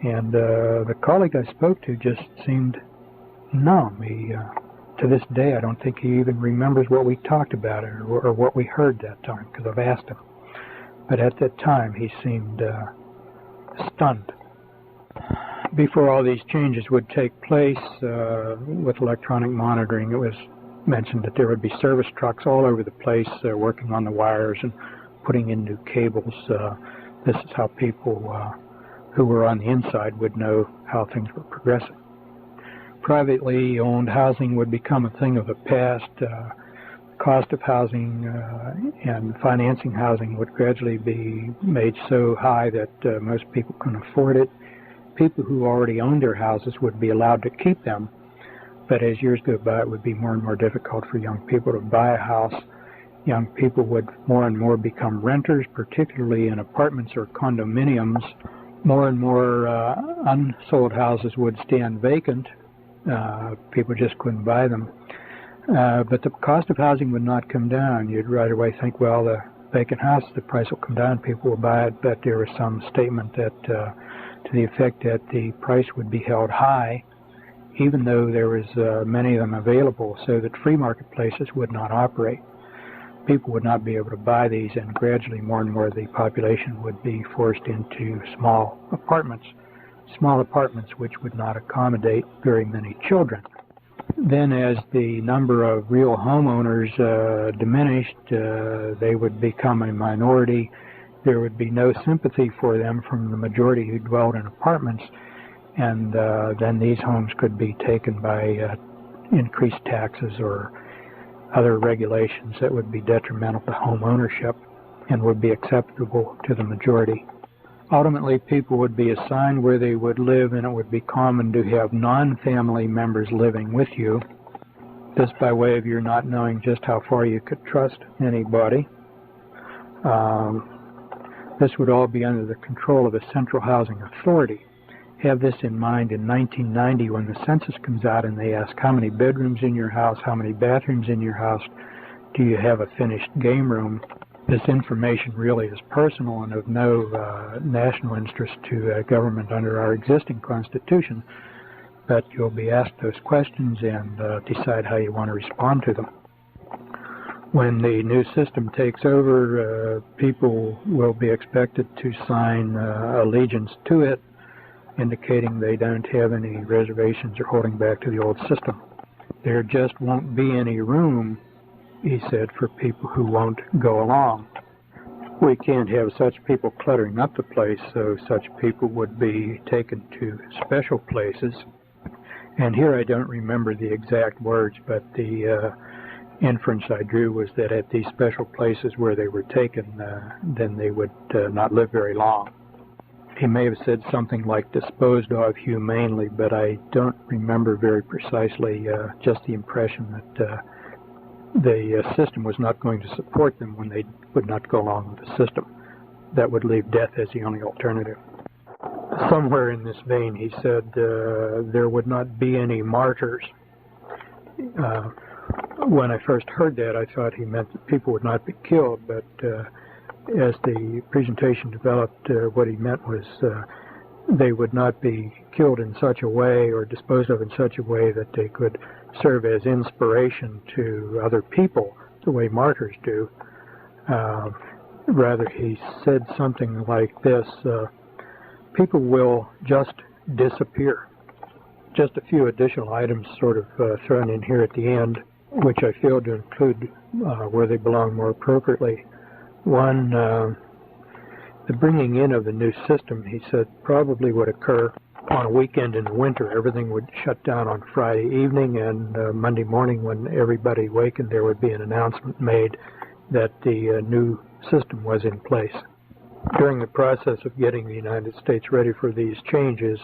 And the colleague I spoke to just seemed numb. To this day, I don't think he even remembers what we talked about or what we heard that time, because I've asked him. But at that time, he seemed stunned. Before all these changes would take place with electronic monitoring, it was mentioned that there would be service trucks all over the place working on the wires and putting in new cables. This is how people who were on the inside would know how things were progressing. Privately owned housing would become a thing of the past. The cost of housing and financing housing would gradually be made so high that most people couldn't afford it, people who already owned their houses would be allowed to keep them. But as years go by, it would be more and more difficult for young people to buy a house. Young people would more and more become renters, particularly in apartments or condominiums. More and more unsold houses would stand vacant. People just couldn't buy them. But the cost of housing would not come down. You'd right away think, well, the vacant house, the price will come down, people will buy it. But there was some statement that to the effect that the price would be held high, even though there was many of them available, so that free marketplaces would not operate. People would not be able to buy these, and gradually more and more of the population would be forced into small apartments which would not accommodate very many children. Then as the number of real homeowners diminished, they would become a minority. There would be no sympathy for them from the majority who dwelled in apartments, and then these homes could be taken by increased taxes or other regulations that would be detrimental to home ownership and would be acceptable to the majority. Ultimately, people would be assigned where they would live, and it would be common to have non-family members living with you. This by way of your not knowing just how far you could trust anybody. This would all be under the control of a central housing authority. Have this in mind in 1990 when the census comes out and they ask how many bedrooms in your house, how many bathrooms in your house, do you have a finished game room? This information really is personal and of no national interest to government under our existing Constitution, but you'll be asked those questions and decide how you want to respond to them. When the new system takes over, people will be expected to sign allegiance to it, indicating they don't have any reservations or holding back to the old system. There just won't be any room, he said, for people who won't go along. We can't have such people cluttering up the place, so such people would be taken to special places. And here I don't remember the exact words, but the inference I drew was that at these special places where they were taken, then they would not live very long. He may have said something like disposed of humanely, but I don't remember very precisely, just the impression that the system was not going to support them when they would not go along with the system. That would leave death as the only alternative. Somewhere in this vein, he said there would not be any martyrs. When I first heard that, I thought he meant that people would not be killed, but as the presentation developed, what he meant was they would not be killed in such a way or disposed of in such a way that they could serve as inspiration to other people the way martyrs do. Rather, he said something like this, people will just disappear. Just a few additional items sort of thrown in here at the end, which I failed to include where they belong more appropriately. One, the bringing in of the new system, he said, probably would occur on a weekend in the winter. Everything would shut down on Friday evening, and Monday morning when everybody wakened, there would be an announcement made that the new system was in place. During the process of getting the United States ready for these changes,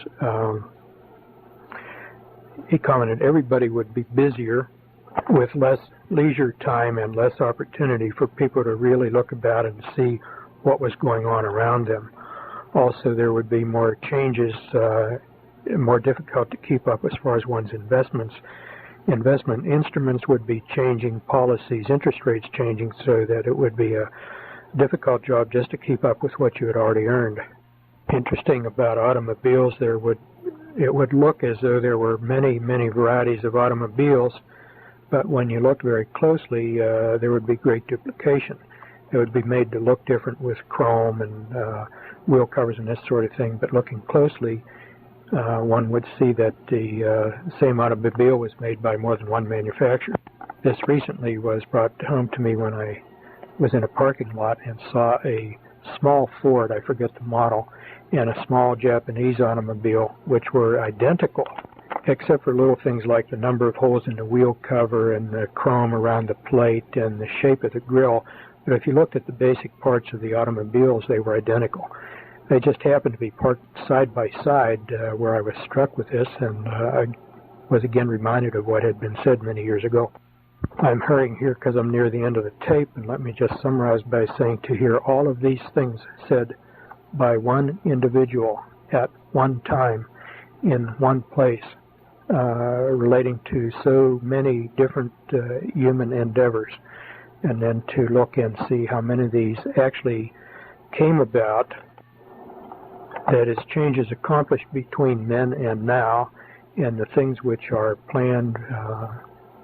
he commented everybody would be busier with less leisure time and less opportunity for people to really look about and see what was going on around them. Also, there would be more changes, more difficult to keep up as far as one's investments. Investment instruments would be changing, policies, interest rates changing, so that it would be a difficult job just to keep up with what you had already earned. Interesting about automobiles, it would look as though there were many, many varieties of automobiles, but when you looked very closely, there would be great duplication. It would be made to look different with chrome and wheel covers and this sort of thing, but looking closely, one would see that the same automobile was made by more than one manufacturer. This recently was brought home to me when I was in a parking lot and saw a small Ford, I forget the model, and a small Japanese automobile, which were identical, except for little things like the number of holes in the wheel cover and the chrome around the plate and the shape of the grille. But if you looked at the basic parts of the automobiles, they were identical. They just happened to be parked side by side where I was struck with this, and I was again reminded of what had been said many years ago. I'm hurrying here because I'm near the end of the tape, and let me just summarize by saying to hear all of these things said by one individual at one time in one place, relating to so many different human endeavors, and then to look and see how many of these actually came about, that is, changes accomplished between then and now, and the things which are planned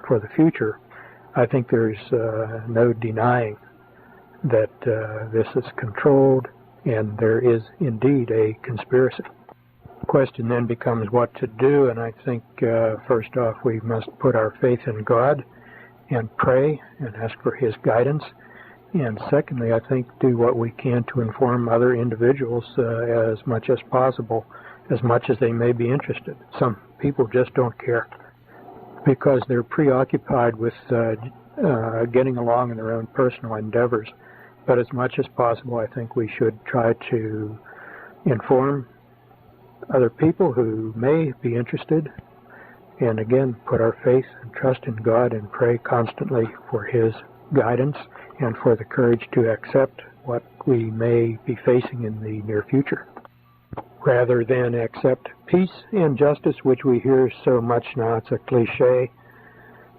for the future. I think there's no denying that this is controlled, and there is indeed a conspiracy. The question then becomes what to do, and I think first off we must put our faith in God and pray and ask for His guidance, and secondly I think do what we can to inform other individuals as much as possible, as much as they may be interested. Some people just don't care because they're preoccupied with getting along in their own personal endeavors. But as much as possible, I think we should try to inform other people who may be interested, and again, put our faith and trust in God and pray constantly for His guidance and for the courage to accept what we may be facing in the near future, rather than accept peace and justice, which we hear so much now. It's a cliche.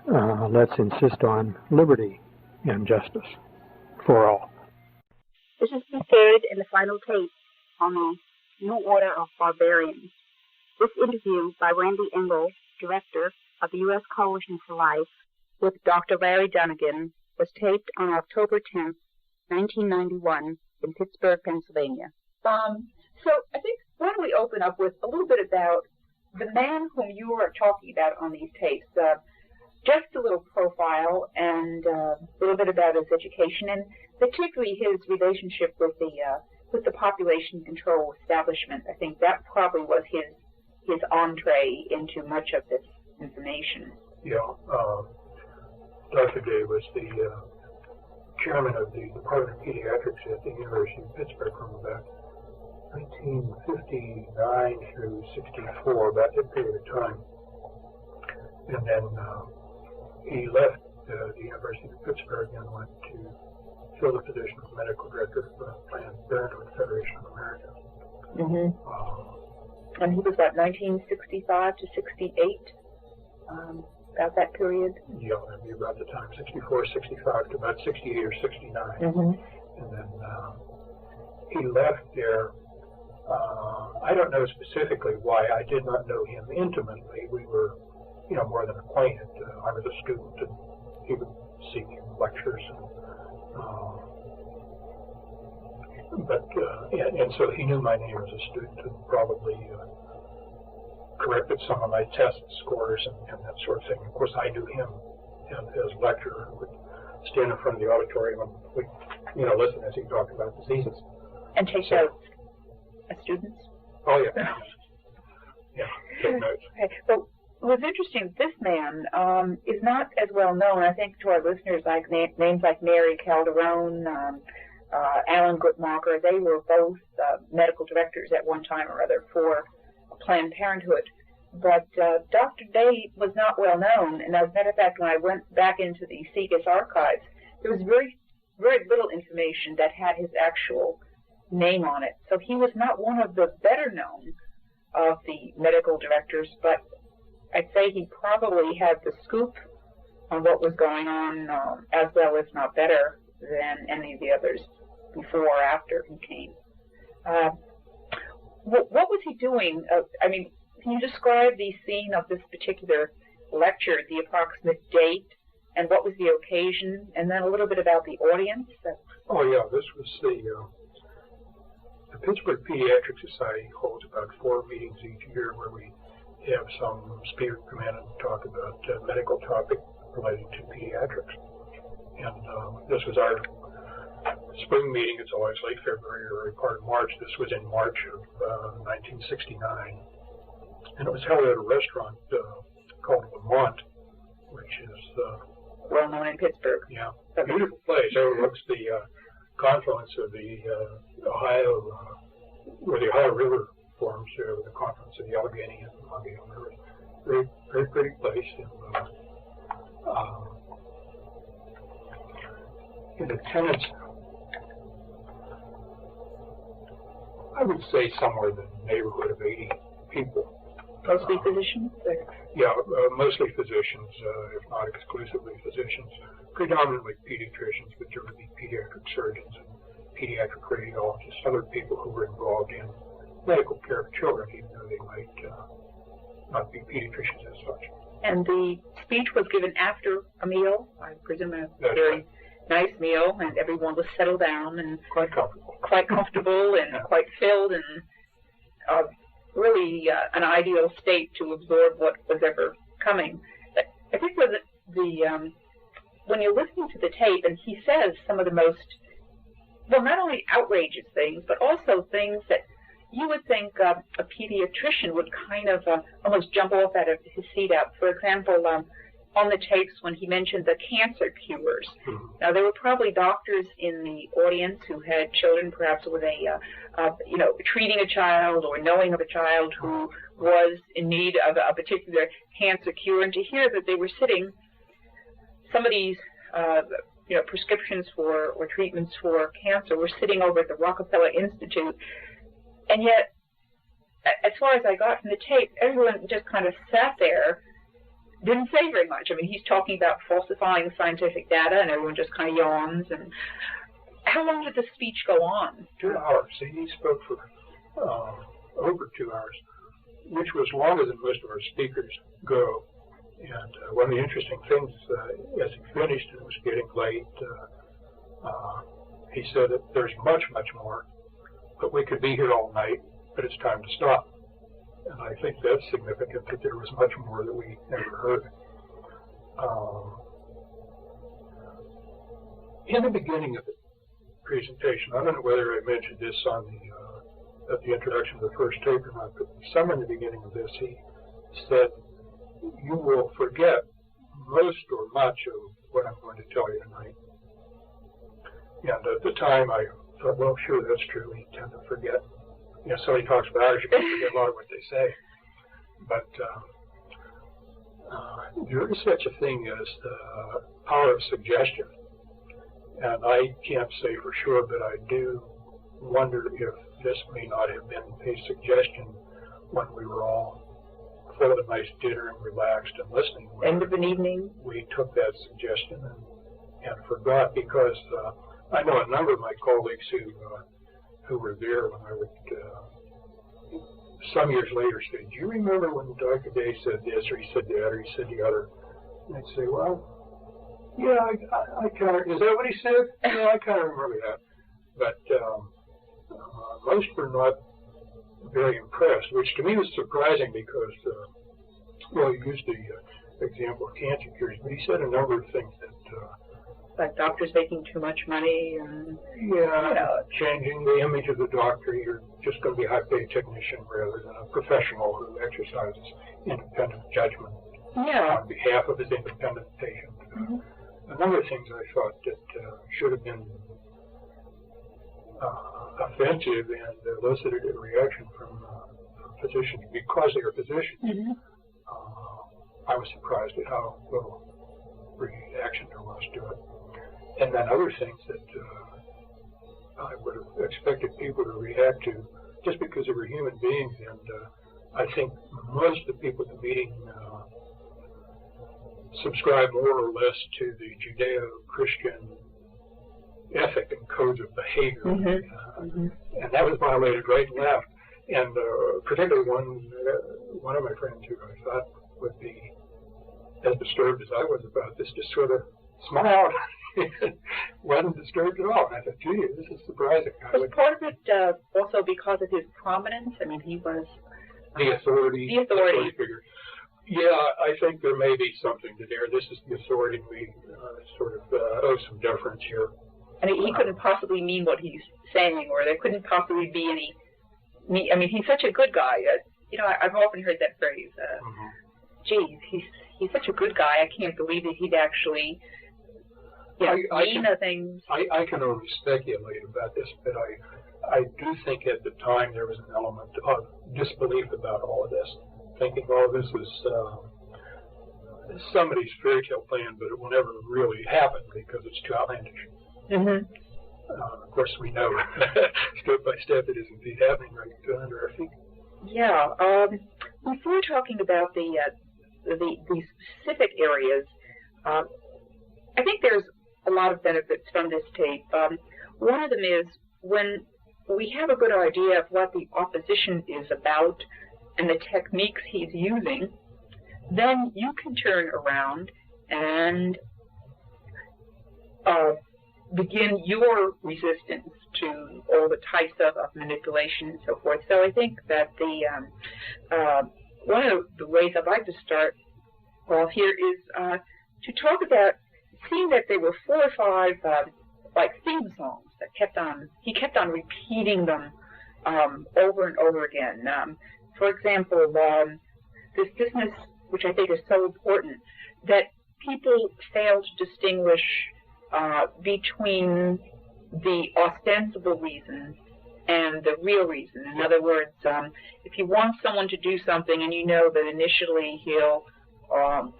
Let's insist on liberty and justice for all. This is the third and the final tape on the New Order of Barbarians. This interview by Randy Engel, director of the U.S. Coalition for Life, with Dr. Larry Dunegan, was taped on October 10th, 1991, in Pittsburgh, Pennsylvania. So I think why don't we open up with a little bit about the man whom you are talking about on these tapes, just a little profile and a little bit about his education, and particularly his relationship with the population control establishment. I think that probably was his entree into much of this information. Yeah, Dr. Day was the chairman of the Department of Pediatrics at the University of Pittsburgh from about 1959 through 64, about that period of time. And then he left the University of Pittsburgh and went to fill the position of medical director of Planned Parenthood Federation of America. Mm-hmm. And he was about 1965 to 68, about that period? Yeah, that'd be about the time, 64, 65 to about 68 or 69. Mm-hmm. And then he left there. I don't know specifically why. I did not know him intimately. We were, more than acquainted. I was a student, and he would see me in lectures. And so he knew my name as a student and probably corrected some of my test scores and that sort of thing. Of course, I knew him as a lecturer who would stand in front of the auditorium and would, listen as he talked about diseases. And take notes as students? Oh, yeah. Yeah, take notes. Okay. So what's interesting, this man is not as well known, I think, to our listeners, like names like Mary Calderon, Alan Guttmacher. They were both medical directors at one time or other for Planned Parenthood. But Dr. Day was not well known, and as a matter of fact, when I went back into the SIGAS archives, there was very, very little information that had his actual name on it. So he was not one of the better known of the medical directors, but I'd say he probably had the scoop on what was going on as well, if not better, than any of the others before or after he came. What was he doing? Can you describe the scene of this particular lecture, the approximate date, and what was the occasion, and then a little bit about the audience? Oh, yeah, this was the Pittsburgh Pediatric Society holds about 4 meetings each year where we have some speaker come in and talk about medical topic related to pediatrics. And this was our spring meeting. It's always late February or part of March. This was in March of 1969. And it was held at a restaurant called Lamont, which is well known in Pittsburgh. Yeah, a beautiful place. Overlooks the confluence of the Ohio where the Ohio River forms, the confluence of the Allegheny and the Mongahel River. Very, very pretty place. In attendance, I would say somewhere in the neighborhood of 80 people. Mostly physicians? Yeah, mostly physicians, if not exclusively physicians. Predominantly pediatricians, but there would be pediatric surgeons and pediatric radiologists, other people who were involved in medical care of children, even though they might not be pediatricians as such. And the speech was given after a meal, I presume a very nice meal, and everyone was settled down and quite comfortable, and quite filled, and really an ideal state to absorb what was ever coming. But I think with the when you're listening to the tape, and he says some of the most, well, not only outrageous things, but also things that you would think a pediatrician would kind of almost jump off out of his seat out. For example, on the tapes when he mentioned the cancer cures. Mm-hmm. Now, there were probably doctors in the audience who had children, perhaps with treating a child or knowing of a child who was in need of a particular cancer cure, and to hear that they were sitting, some of these prescriptions for or treatments for cancer were sitting over at the Rockefeller Institute, and yet, as far as I got from the tape, everyone just kind of sat there, didn't say very much. I mean, he's talking about falsifying scientific data, and everyone just kind of yawns. And how long did the speech go on? 2 hours. He spoke for over 2 hours, which was longer than most of our speakers go. And one of the interesting things, as he finished, and it was getting late, he said that there's much, much more, but we could be here all night, but it's time to stop. And I think that's significant, that there was much more that we never heard. In the beginning of the presentation, I don't know whether I mentioned this on at the introduction of the first tape or not, but somewhere in the beginning of this, he said, "You will forget most or much of what I'm going to tell you tonight." And at the time, I thought, well, sure, that's true. We tend to forget. Somebody talks about ours, you can forget a lot of what they say. But there is such a thing as the power of suggestion. And I can't say for sure, but I do wonder if this may not have been a suggestion when we were all full of a nice dinner and relaxed and listening. End of an evening. We took that suggestion and forgot, because I know a number of my colleagues who were there when I would, some years later, say, "Do you remember when Dr. Day said this, or he said that, or he said the other?" And I'd say, "Well, yeah, I kind of, is that what he said? Yeah, I kind of remember that." But most were not very impressed, which to me was surprising because, well, he used the example of cancer cures, but he said a number of things that like doctors making too much money, and changing the image of the doctor. You're just going to be a high-paid technician rather than a professional who exercises independent judgment on behalf of his independent patient. Mm-hmm. A number of things I thought that should have been offensive and elicited a reaction from physicians because they are physicians. Mm-hmm. I was surprised at how little reaction there was to it. And then other things that I would have expected people to react to just because they were human beings. And I think most of the people at the meeting subscribe more or less to the Judeo-Christian ethic and codes of behavior. Mm-hmm. And that was violated right and left. And particularly one of my friends who I thought would be as disturbed as I was about this just sort of smiled. Wasn't disturbed at all. And I thought, gee, this is surprising. Was part of it also because of his prominence? I mean, he was the authority figure. Yeah, I think there may be something to there. This is the authority. We sort of owe some deference here. And he couldn't possibly mean what he's saying, or there couldn't possibly be any. I mean, he's such a good guy. I've often heard that phrase. Geez, he's such a good guy. I can't believe that he'd actually mean things. I can only speculate about this, but I do think at the time there was an element of disbelief about all of this, thinking all of this was somebody's fairy tale plan, but it will never really happen because it's too outlandish. Mm-hmm. Of course, we know step by step it is indeed happening right under our feet. Yeah. Before talking about the specific areas, I think there's a lot of benefits from this tape. One of them is when we have a good idea of what the opposition is about and the techniques he's using, then you can turn around and begin your resistance to all the types of manipulation and so forth. So I think that one of the ways I'd like to start off here is to talk about seeing that there were 4 or 5 like theme songs that he kept on repeating them over and over again. For example, this business, which I think is so important, that people fail to distinguish between the ostensible reason and the real reason. In other words, if you want someone to do something and you know that initially he'll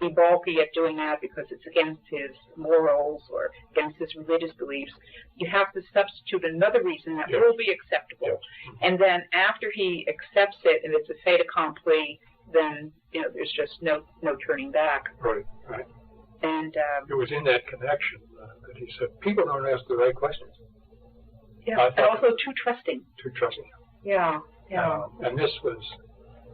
be balky at doing that because it's against his morals or against his religious beliefs, you have to substitute another reason that will be acceptable. And then after he accepts it and it's a fait accompli, then there's just no turning back. Right, right. And it was in that connection that he said, people don't ask the right questions. Yeah, and also too trusting. Too trusting. Yeah, yeah. And this was,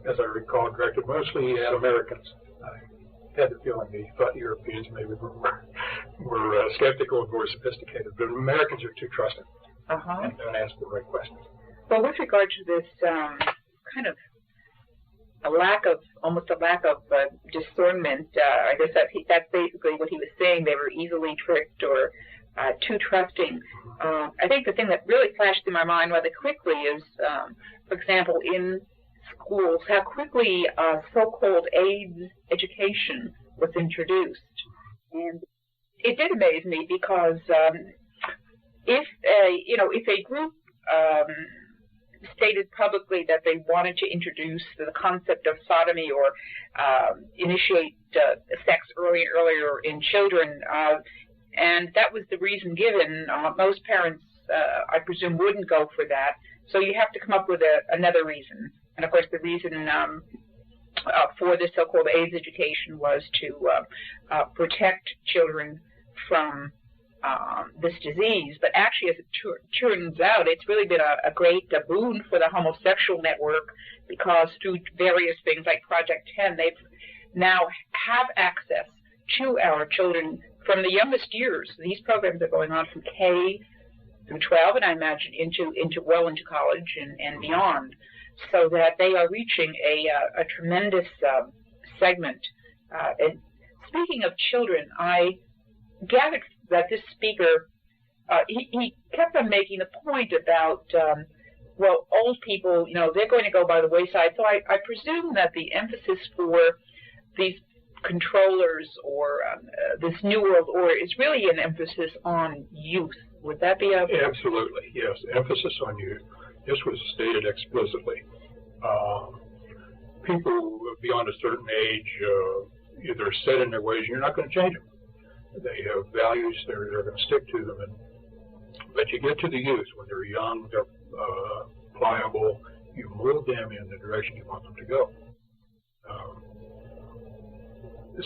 as I recall, directed mostly at Americans. I had the feeling he thought Europeans maybe were skeptical and more sophisticated, but Americans are too trusting and don't ask the right questions. Well, with regard to this kind of almost a lack of discernment, I guess that's basically what he was saying. They were easily tricked or too trusting. I think the thing that really flashed through my mind rather quickly is, for example, in schools, how quickly so-called AIDS education was introduced. And it did amaze me because if a group stated publicly that they wanted to introduce the concept of sodomy or initiate sex earlier in children, and that was the reason given, most parents, I presume, wouldn't go for that. So you have to come up with another reason. And, of course, the reason for this so-called AIDS education was to protect children from this disease. But actually, as it turns out, it's really been a great boon for the homosexual network because through various things like Project 10, they now have access to our children from the youngest years. These programs are going on from K through 12, and I imagine into college and beyond, so that they are reaching a tremendous segment. And speaking of children, I gathered that this speaker, he kept on making a point about, old people, they're going to go by the wayside. So I presume that the emphasis for these controllers or this New World Order is really an emphasis on youth. Would that be a... Absolutely, yes. Emphasis on youth. This was stated explicitly. People beyond a certain age, they're set in their ways, you're not going to change them. They have values, they're going to stick to them. But you get to the youth when they're young, they're pliable, you move them in the direction you want them to go.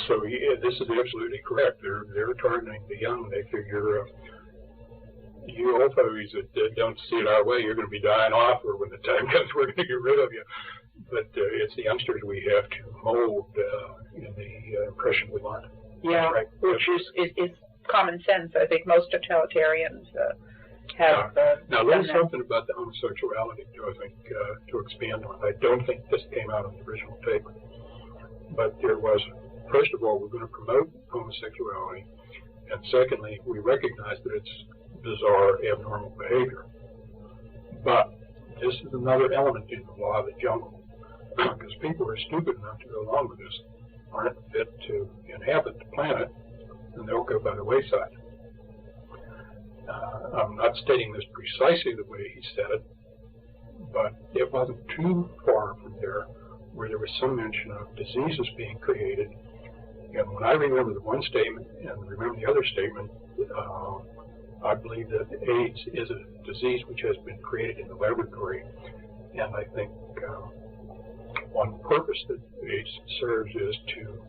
So this is absolutely correct. They're targeting the young. They figure, you old folks that don't see it our way, you're going to be dying off, or when the time comes, we're going to get rid of you. But it's the youngsters we have to mold in the impression we want. Yeah, right. Which is common sense. I think most totalitarians have now, there's something about the homosexuality, I think, to expand on. I don't think this came out on the original tape, but there was, first of all, we're going to promote homosexuality, and secondly, we recognize that it's bizarre, abnormal behavior. But this is another element in the law of the jungle, because people are stupid enough to go along with this, aren't fit to inhabit the planet, and they'll go by the wayside. I'm not stating this precisely the way he said it, but it wasn't too far from there where there was some mention of diseases being created. And when I remember the one statement and remember the other statement, I believe that AIDS is a disease which has been created in the laboratory. And I think one purpose that AIDS serves is to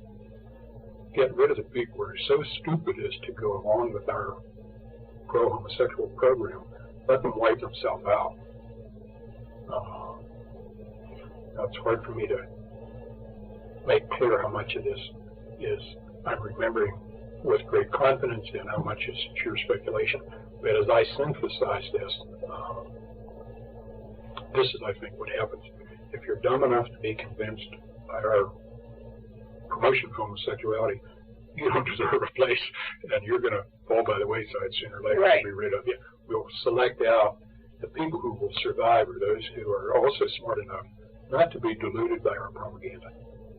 get rid of the people who are so stupid as to go along with our pro-homosexual program. Let them wipe themselves out. Now it's hard for me to make clear how much of this is I'm remembering with great confidence and how much is pure speculation. But as I synthesize this, this is, I think, what happens. If you're dumb enough to be convinced by our promotion of homosexuality, you don't deserve a place, and you're going to fall by the wayside sooner or later. Right. We'll be rid of you. We'll select out the people who will survive are those who are also smart enough not to be deluded by our propaganda.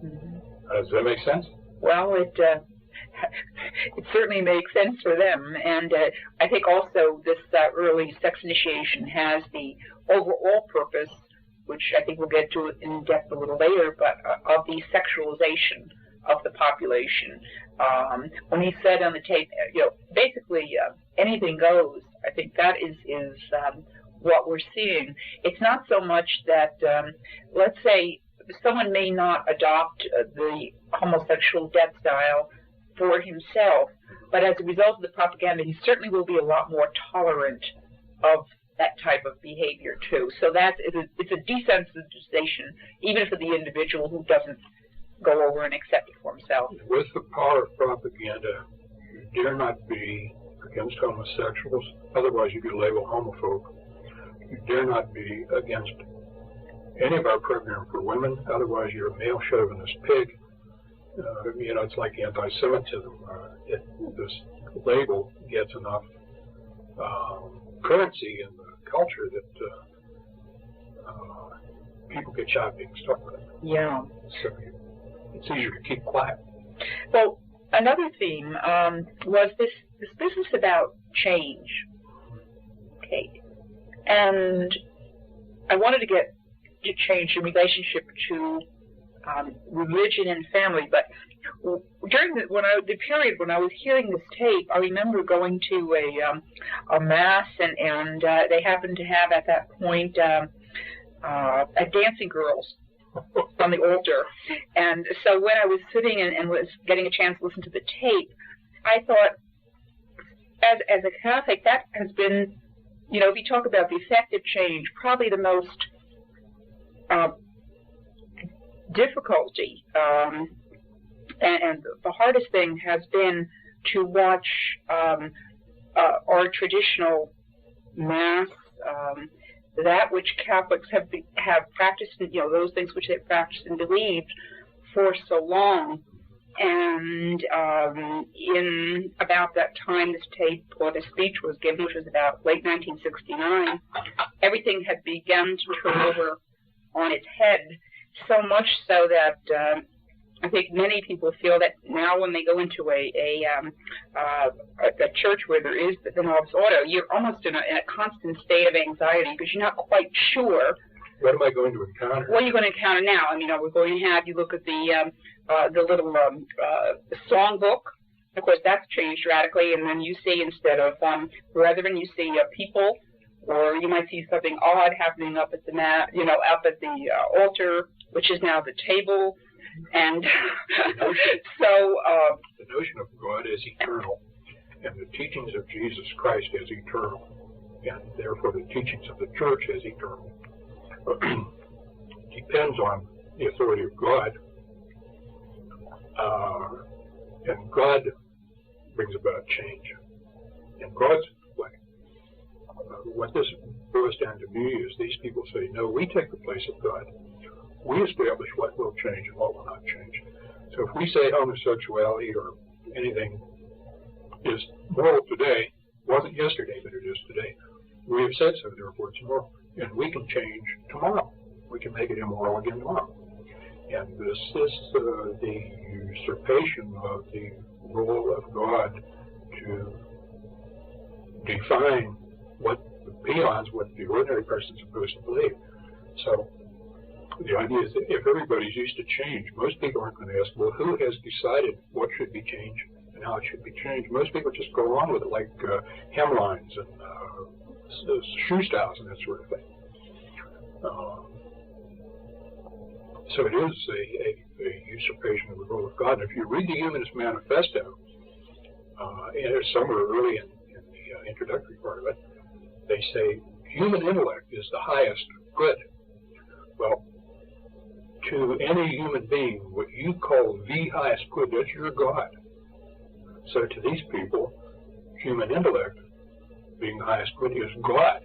Does that make sense? Well, it certainly makes sense for them, and I think also this early sex initiation has the overall purpose, which I think we'll get to in depth a little later, but of the sexualization of the population. When he said on the tape, basically anything goes, I think that is what we're seeing. It's not so much that, let's say, someone may not adopt the homosexual death style for himself, but as a result of the propaganda, he certainly will be a lot more tolerant of that type of behavior too. So it's a desensitization, even for the individual who doesn't go over and accept it for himself. With the power of propaganda, you dare not be against homosexuals, otherwise you get labeled homophobe. You dare not be against any of our program for women, otherwise you're a male chauvinist pig. It's like anti-Semitism. This label gets enough currency in the culture that people get shot being stuck with it. Yeah. So it's easier to keep quiet. Well, another theme was this business about change. Okay. And I wanted to get to change in relationship to religion and family, but during the period when I was hearing this tape, I remember going to a mass, and they happened to have at that point dancing girls on the altar, and so when I was sitting and was getting a chance to listen to the tape, I thought, as a Catholic, that has been, if you talk about the effective change, probably the most difficulty, and the hardest thing has been to watch our traditional Mass, that which Catholics have practiced, those things which they've practiced and believed for so long. And in about that time this tape or the speech was given, which was about late 1969, everything had begun to turn over on its head, so much so that I think many people feel that now when they go into a church where there is the Novus Ordo, you're almost in a constant state of anxiety because you're not quite sure. What am I going to encounter? What are you going to encounter now? I mean, we're going to have you look at the little song book. Of course, that's changed radically, and then you see instead of brethren, you see people, or you might see something odd happening up at the up at the altar, which is now the table, and so the notion of God as eternal, and the teachings of Jesus Christ as eternal, and therefore the teachings of the church as eternal, depends on the authority of God, and God brings about change in God's way. What this boils down to me is these people say, no, we take the place of God. We establish what will change and what will not change. So if we say homosexuality or anything is moral today, wasn't yesterday, but it is today, we have said so, therefore it's moral. And we can change tomorrow. We can make it immoral again tomorrow. And this is the usurpation of the role of God to define what the peons, what the ordinary person is supposed to believe. So the idea is that if everybody's used to change, most people aren't going to ask, well, who has decided what should be changed and how it should be changed? Most people just go along with it, like hemlines and shoe styles and that sort of thing. So it is a usurpation of the role of God. And if you read the Humanist Manifesto, and somewhere early in the introductory part of it, they say human intellect is the highest good. Well, to any human being, what you call the highest good, that's your God. So to these people, human intellect, being the highest good, is God.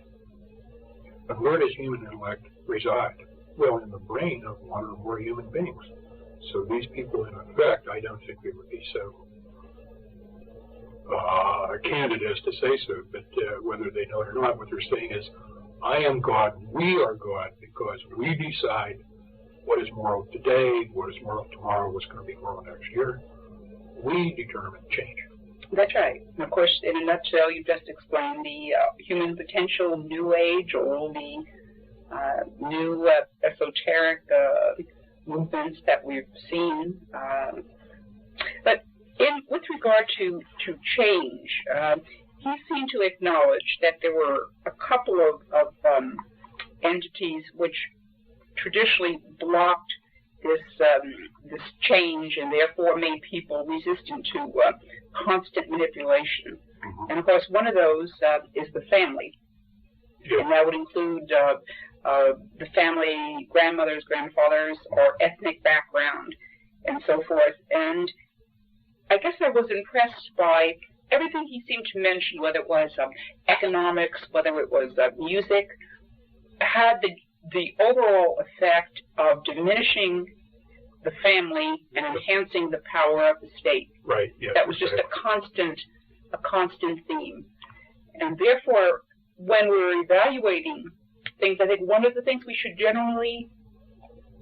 And where does human intellect reside? Well, in the brain of one or more human beings. So these people, in effect, I don't think they would be so candid as to say so, but whether they know it or not, what they're saying is, I am God, we are God, because we decide what is moral today, what is moral tomorrow, what's going to be moral next year. We determine change. That's right. And of course, in a nutshell, you just explained the human potential, New Age, all the new esoteric movements that we've seen. But with regard to change, he seemed to acknowledge that there were a couple of entities which traditionally blocked this change and therefore made people resistant to constant manipulation. Mm-hmm. And of course, one of those is the family. Yeah. And that would include the family, grandmothers, grandfathers, or ethnic background, and so forth. And I guess I was impressed by everything he seemed to mention, whether it was economics, whether it was music, had the overall effect of diminishing the family and enhancing the power of the state. Right. Yeah. That was just a constant theme. And therefore, when we're evaluating things, I think one of the things we should generally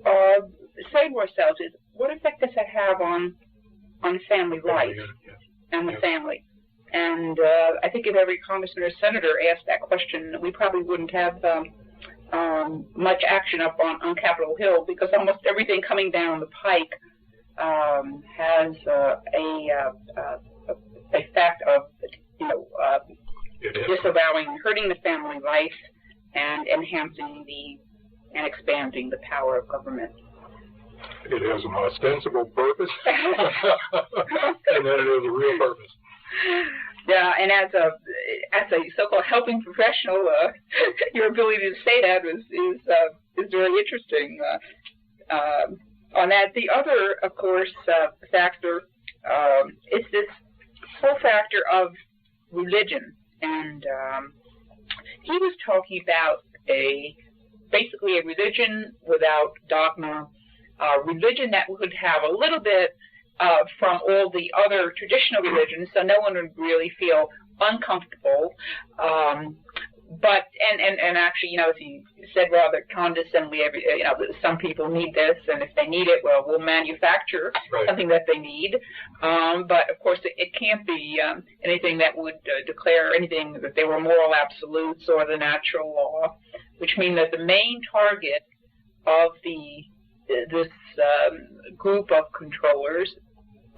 say to ourselves is, what effect does that have on family life and the family? And I think if every congressman or senator asked that question, we probably wouldn't have much action up on Capitol Hill, because almost everything coming down the pike has a fact of, disavowing, hurting the family life, and enhancing and expanding the power of government. It has an ostensible purpose, and then it has a real purpose. Yeah, and as a so-called helping professional, your ability to say that is very interesting. On that, the other, of course, factor is this whole factor of religion, and he was talking about basically a religion without dogma, religion that would have a little bit from all the other traditional religions, so no one would really feel uncomfortable. But actually, as he said rather condescendingly, some people need this, and if they need it, well, we'll manufacture something that they need. But of course, it can't be anything that would declare anything that they were moral absolutes or the natural law, which means that the main target of this group of controllers,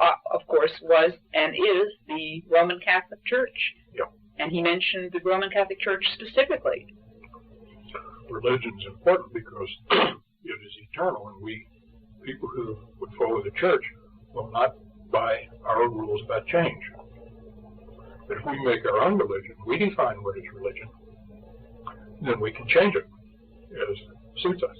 of course, was and is the Roman Catholic Church. Yep. And he mentioned the Roman Catholic Church specifically. Religion is important because it is eternal, and we, people who would follow the church, will not buy our own rules about change. But if we make our own religion, we define what is religion, then we can change it as suits us.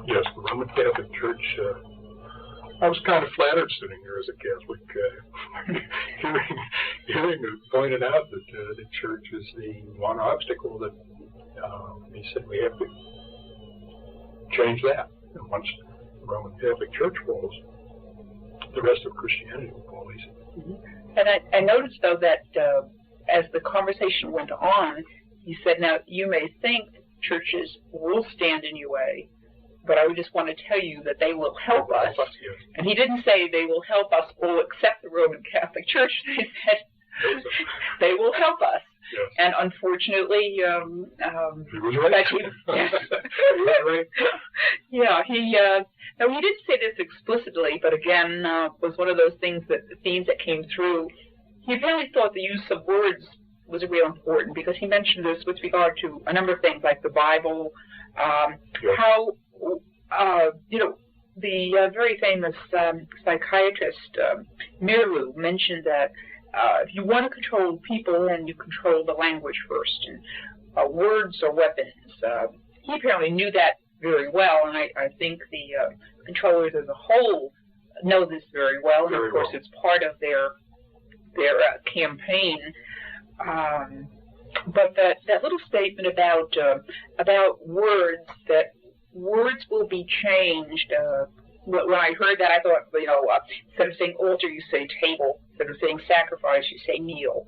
Yes, the Roman Catholic Church, I was kind of flattered sitting here as a Catholic, hearing it pointed out that the church is the one obstacle that he said we have to change that. And once the Roman Catholic Church falls, the rest of Christianity will fall easy. Mm-hmm. And I noticed, though, that as the conversation went on, he said, now, you may think churches will stand in your way, but I would just want to tell you that they will help us. And he didn't say they will help us all except the Roman Catholic Church. He said they will help us. Yes. And unfortunately, he was right. He was right. Yeah, no, he didn't say this explicitly, but again, was one of those themes that came through. He apparently thought the use of words was real important, because he mentioned this with regard to a number of things like the Bible, how, the very famous psychiatrist Miru mentioned that if you want to control people, then you control the language first, and words are weapons. He apparently knew that very well, and I think the controllers as a whole know this very well, and of course it's part of their campaign. But that little statement about words, that words will be changed. When I heard that, I thought, instead of saying altar, you say table. Instead of saying sacrifice, you say kneel.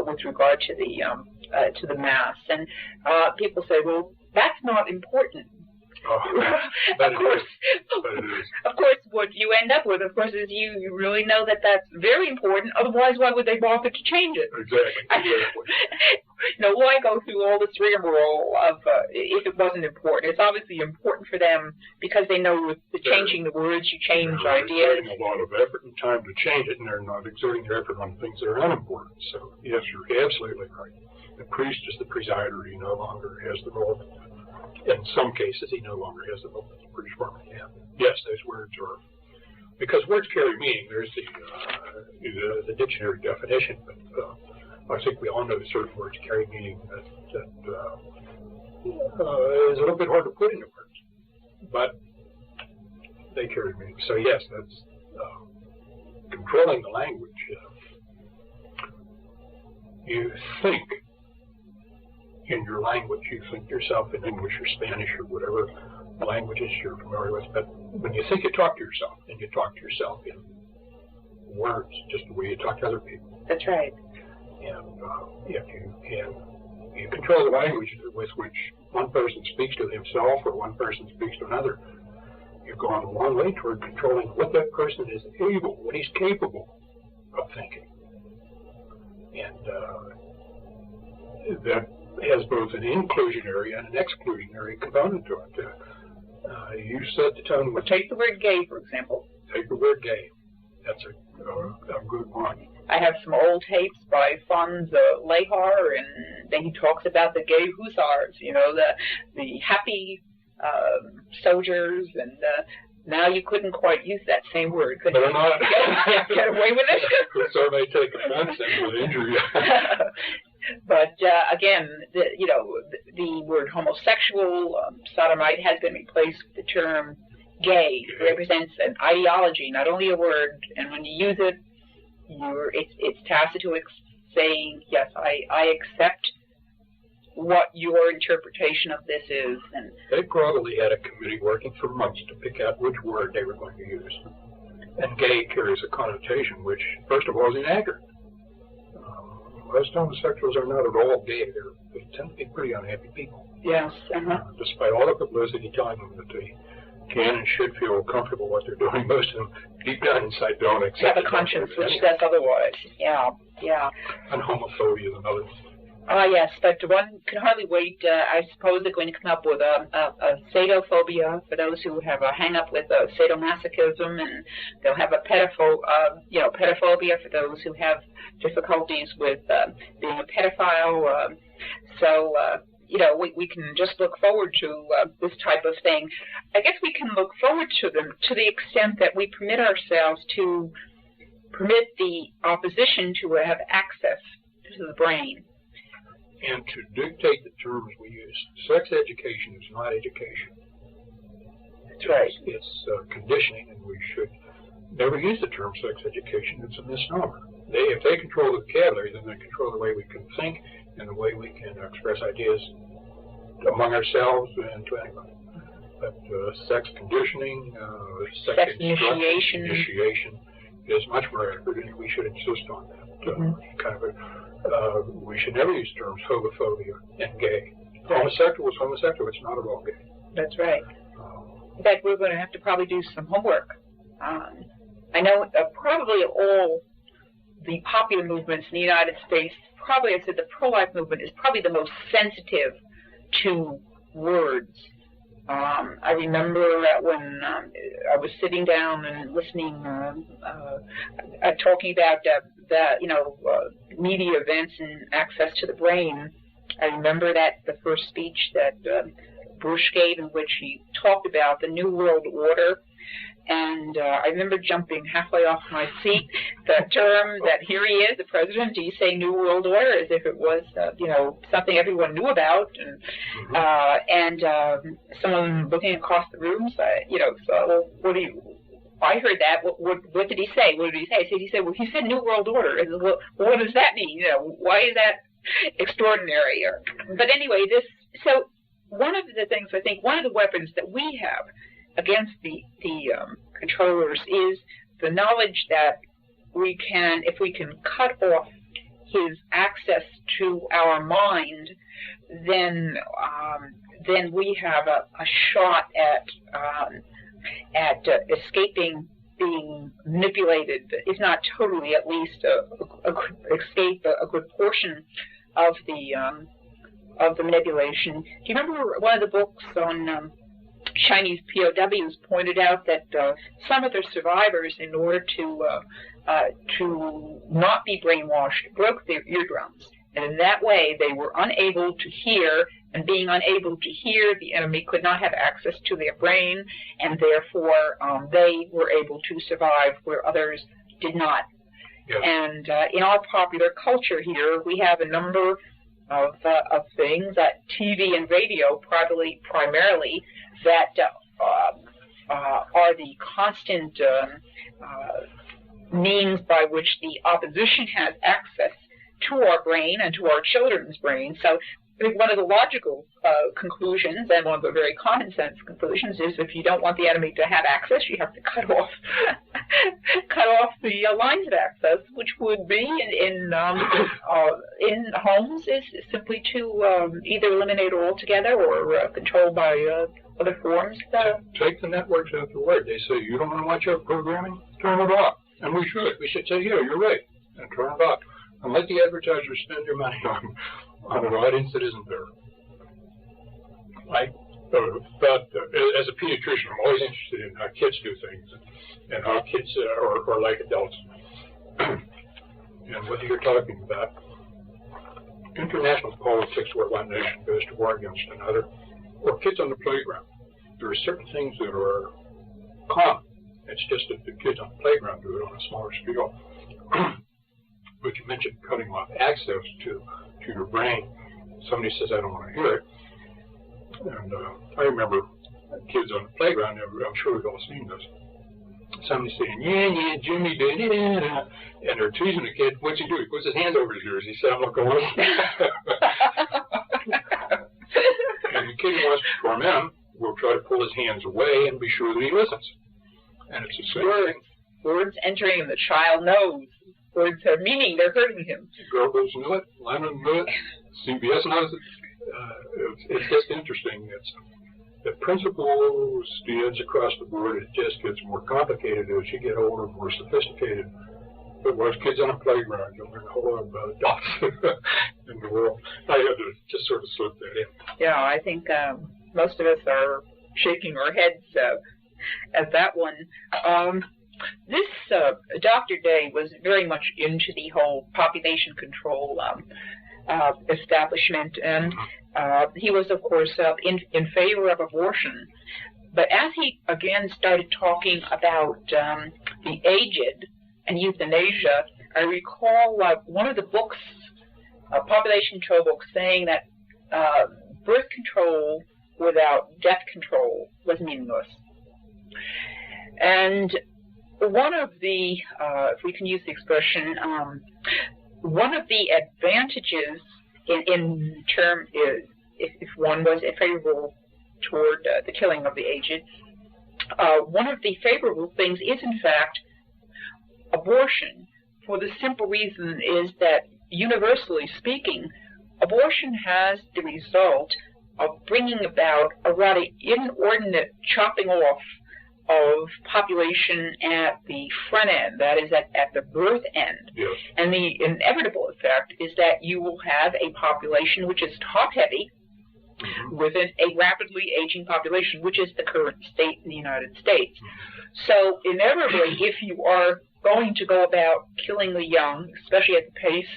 With regard to the mass, and people say, well, that's not important. Of course, what you end up with, of course, is you really know that that's very important. Otherwise, why would they bother to change it? Exactly. Why go through all this rigmarole of if it wasn't important? It's obviously important for them because they know with the changing the words, you change ideas. They're exerting a lot of effort and time to change it, and they're not exerting their effort on things that are unimportant. So, yes, you're absolutely right. The priest is the presider. He no longer has the role. In some cases, he no longer has the role as a British Parliament. Yeah. Yes, those words are, because words carry meaning. There's the dictionary definition, but I think we all know certain words carry meaning that is a little bit hard to put into words, but they carry meaning. So yes, that's controlling the language. You think in your language, you think yourself in English or Spanish or whatever languages you're familiar with, but when you think, you talk to yourself, and you talk to yourself in words, just the way you talk to other people. That's right. And if you control the language with which one person speaks to himself or one person speaks to another, you've gone a long way toward controlling what that person is able, what he's capable of thinking. And that has both an inclusionary and an exclusionary component to it. You set the tone. Take the word gay, for example. Take the word gay. That's a good one. I have some old tapes by Franz Lehar, and then he talks about the gay hussars, the happy soldiers, and now you couldn't quite use that same word, could you? Better not. Get away with it? So may take offense and will injure you. But again, the word homosexual, sodomite, has been replaced with the term gay. It represents an ideology, not only a word. And when you use it, it's tacit to saying, yes, I accept what your interpretation of this is. And they probably had a committee working for months to pick out which word they were going to use. And gay carries a connotation which, first of all, is inaccurate. Most homosexuals are not at all gay. They tend to be pretty unhappy people. Yes. Despite all the publicity telling them that they can and should feel comfortable what they're doing, most of them deep down inside don't accept have a conscience which says otherwise. Yeah. And homophobia is another one. Yes, but one can hardly wait. I suppose they're going to come up with a sadophobia for those who have a hang-up with sadomasochism, and they'll have a pedophobia for those who have difficulties with being a pedophile. So we can just look forward to this type of thing. I guess we can look forward to them to the extent that we permit ourselves to permit the opposition to have access to the brain. And to dictate the terms we use. Sex education is not education. That's right. It's conditioning, and we should never use the term sex education. It's a misnomer. If they control the vocabulary, then they control the way we can think and the way we can express ideas among ourselves and to anybody. But sex conditioning, sex initiation is much more accurate, and we should insist on that. We should never use terms homophobia and gay. Homosexual is homosexual. It's not at all gay. That's right. In fact, we're going to have to probably do some homework. I know probably all the popular movements in the United States, probably I'd say the pro-life movement is probably the most sensitive to words. I remember when I was sitting down and listening, talking about media events and access to the brain. I remember that the first speech that Bush gave, in which he talked about the New World Order. And I remember jumping halfway off my seat, the term that here he is, the president, he's saying New World Order as if it was, something everyone knew about. And someone looking across the room said, so what do you, I heard that, what did he say? What did he say? He said, well, he said New World Order. I said, well, what does that mean? Why is that extraordinary? But anyway, so one of the things, I think, one of the weapons that we have against the controllers is the knowledge that we can, if we can cut off his access to our mind, then we have a shot at escaping being manipulated, if not totally, at least escape a good portion of the manipulation. Do you remember one of the books on Chinese POWs pointed out that some of their survivors, in order to not be brainwashed, broke their eardrums, and in that way they were unable to hear, and being unable to hear, the enemy could not have access to their brain, and therefore they were able to survive where others did not. Yes. And in our popular culture here, we have a number of things, that TV and radio primarily, that are the constant means by which the opposition has access to our brain and to our children's brain. So I think one of the logical conclusions, and one of the very common sense conclusions, is if you don't want the enemy to have access, you have to cut off the lines of access, which would be in homes is simply to either eliminate altogether or control by other forms. Take the networks out the word. They say, you don't want to watch our programming? Turn it off. And we should. We should say, yeah, you're right. And turn it off. And let the advertisers spend their money on an audience that isn't there. As a pediatrician, I'm always interested in how kids do things and how kids are like adults. And what you're talking about, international politics where one nation goes to war against another, or kids on the playground. There are certain things that are common. It's just that the kids on the playground do it on a smaller scale. But you mentioned cutting off access to your brain. Somebody says, I don't want to hear it. And I remember kids on the playground, I'm sure we've all seen this. Somebody saying, yeah, Jimmy did it. And they're teasing the kid. What's he do? He puts his hands over his ears. He said, I'm not going to. And the kid who wants to torment him will try to pull his hands away and be sure that he listens. And it's the same thing. Words entering, the child knows. Words have meaning, they're hurting him. Goebbels knew it, Lenin knew it, CBS knows it. It's just interesting. The principles, stands across the board, it just gets more complicated as you get older, more sophisticated. But when kids on a playground, you'll learn a whole lot about adults in the world. I had to just sort of slip that in. Yeah, I think most of us are shaking our heads at that one. This Dr. Day was very much into the whole population control establishment, and he was, of course, in favor of abortion. But as he again started talking about the aged and euthanasia, I recall one of the books, population control books, saying that birth control without death control was meaningless. And one of the, if we can use the expression, one of the advantages in term is, if one was favorable toward the killing of the aged, one of the favorable things is, in fact, abortion, for the simple reason is that, universally speaking, abortion has the result of bringing about a rather inordinate chopping off of population at the front end, that is at the birth end. Yes. And the inevitable effect is that you will have a population which is top-heavy, within a rapidly aging population, which is the current state in the United States. So inevitably, if you are going to go about killing the young, especially at the pace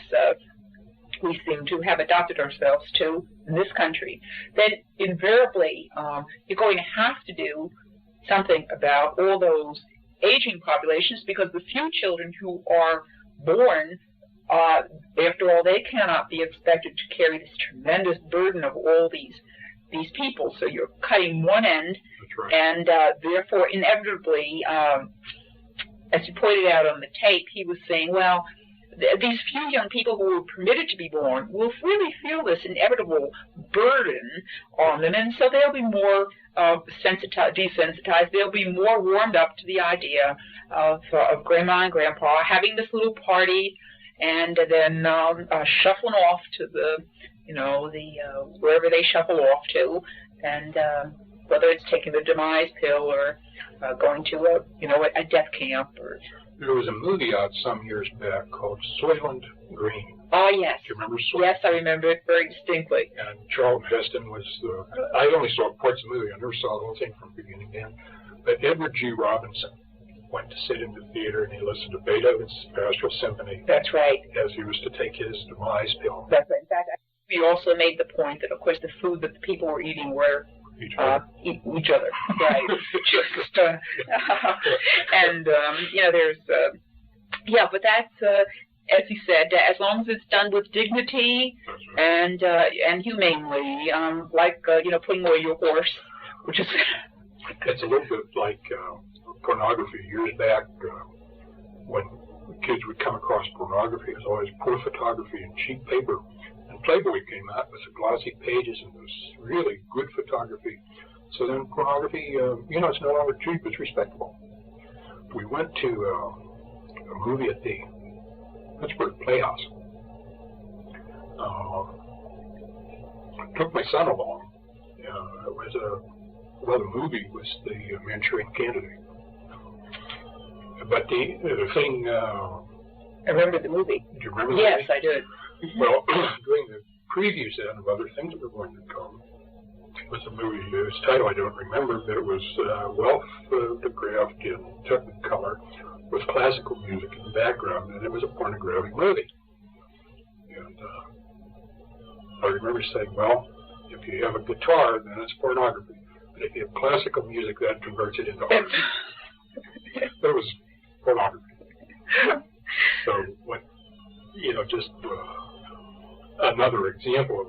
we seem to have adopted ourselves to in this country, then invariably you're going to have to do something about all those aging populations, because the few children who are born, after all, they cannot be expected to carry this tremendous burden of all these people. So you're cutting one end, That's right. and therefore, inevitably, as you pointed out on the tape, he was saying, well, these few young people who were permitted to be born will really feel this inevitable burden on them, and so they'll be more desensitized. They'll be more warmed up to the idea of Grandma and Grandpa having this little party, and then shuffling off to the wherever they shuffle off to, and whether it's taking the demise pill or going to a death camp. Or there was a movie out some years back called Soylent Green. Oh, yes. Do you remember Soylent? Yes, I remember it very distinctly. And Charlton Heston was I only saw parts of the movie. I never saw the whole thing from beginning to end. But Edward G. Robinson went to sit in the theater and he listened to Beethoven's Pastoral Symphony. That's right. As he was to take his demise pill. That's right. In fact, we also made the point that, of course, the food that the people were eating were each other. Right. Just, and, there's, but that's, as you said, as long as it's done with dignity and humanely, like, putting away your horse, which is... It's a little bit like pornography. Years back, when kids would come across pornography, it was always poor photography and cheap paper. And Playboy came out with the glossy pages and this really good photography. So then pornography, it's no longer cheap, it's respectable. We went to a movie at the Pittsburgh Playhouse. Took my son along. It was the movie was the Manchurian Candidate. But the thing... I remember the movie. Do you remember the movie? Yes, I did. Well, during the previews then of other things that were going to come, was a movie, its title I don't remember, but it was well photographed in Technicolor with classical music in the background, and it was a pornographic movie. And I remember saying, well, if you have a guitar, then it's pornography. But if you have classical music, that converts it into art. But it was pornography. So, just another example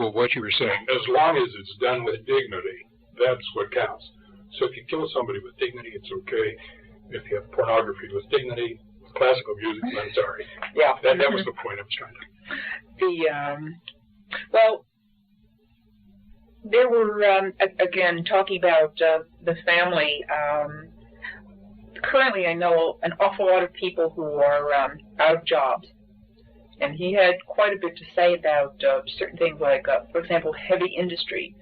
of what you were saying. As long as it's done with dignity, that's what counts. So if you kill somebody with dignity, it's okay. If you have pornography with dignity, with classical music, then sorry. Yeah. That was the point I was trying to... There were, again, talking about the family, currently I know an awful lot of people who are out of jobs. And he had quite a bit to say about certain things like, for example, heavy industry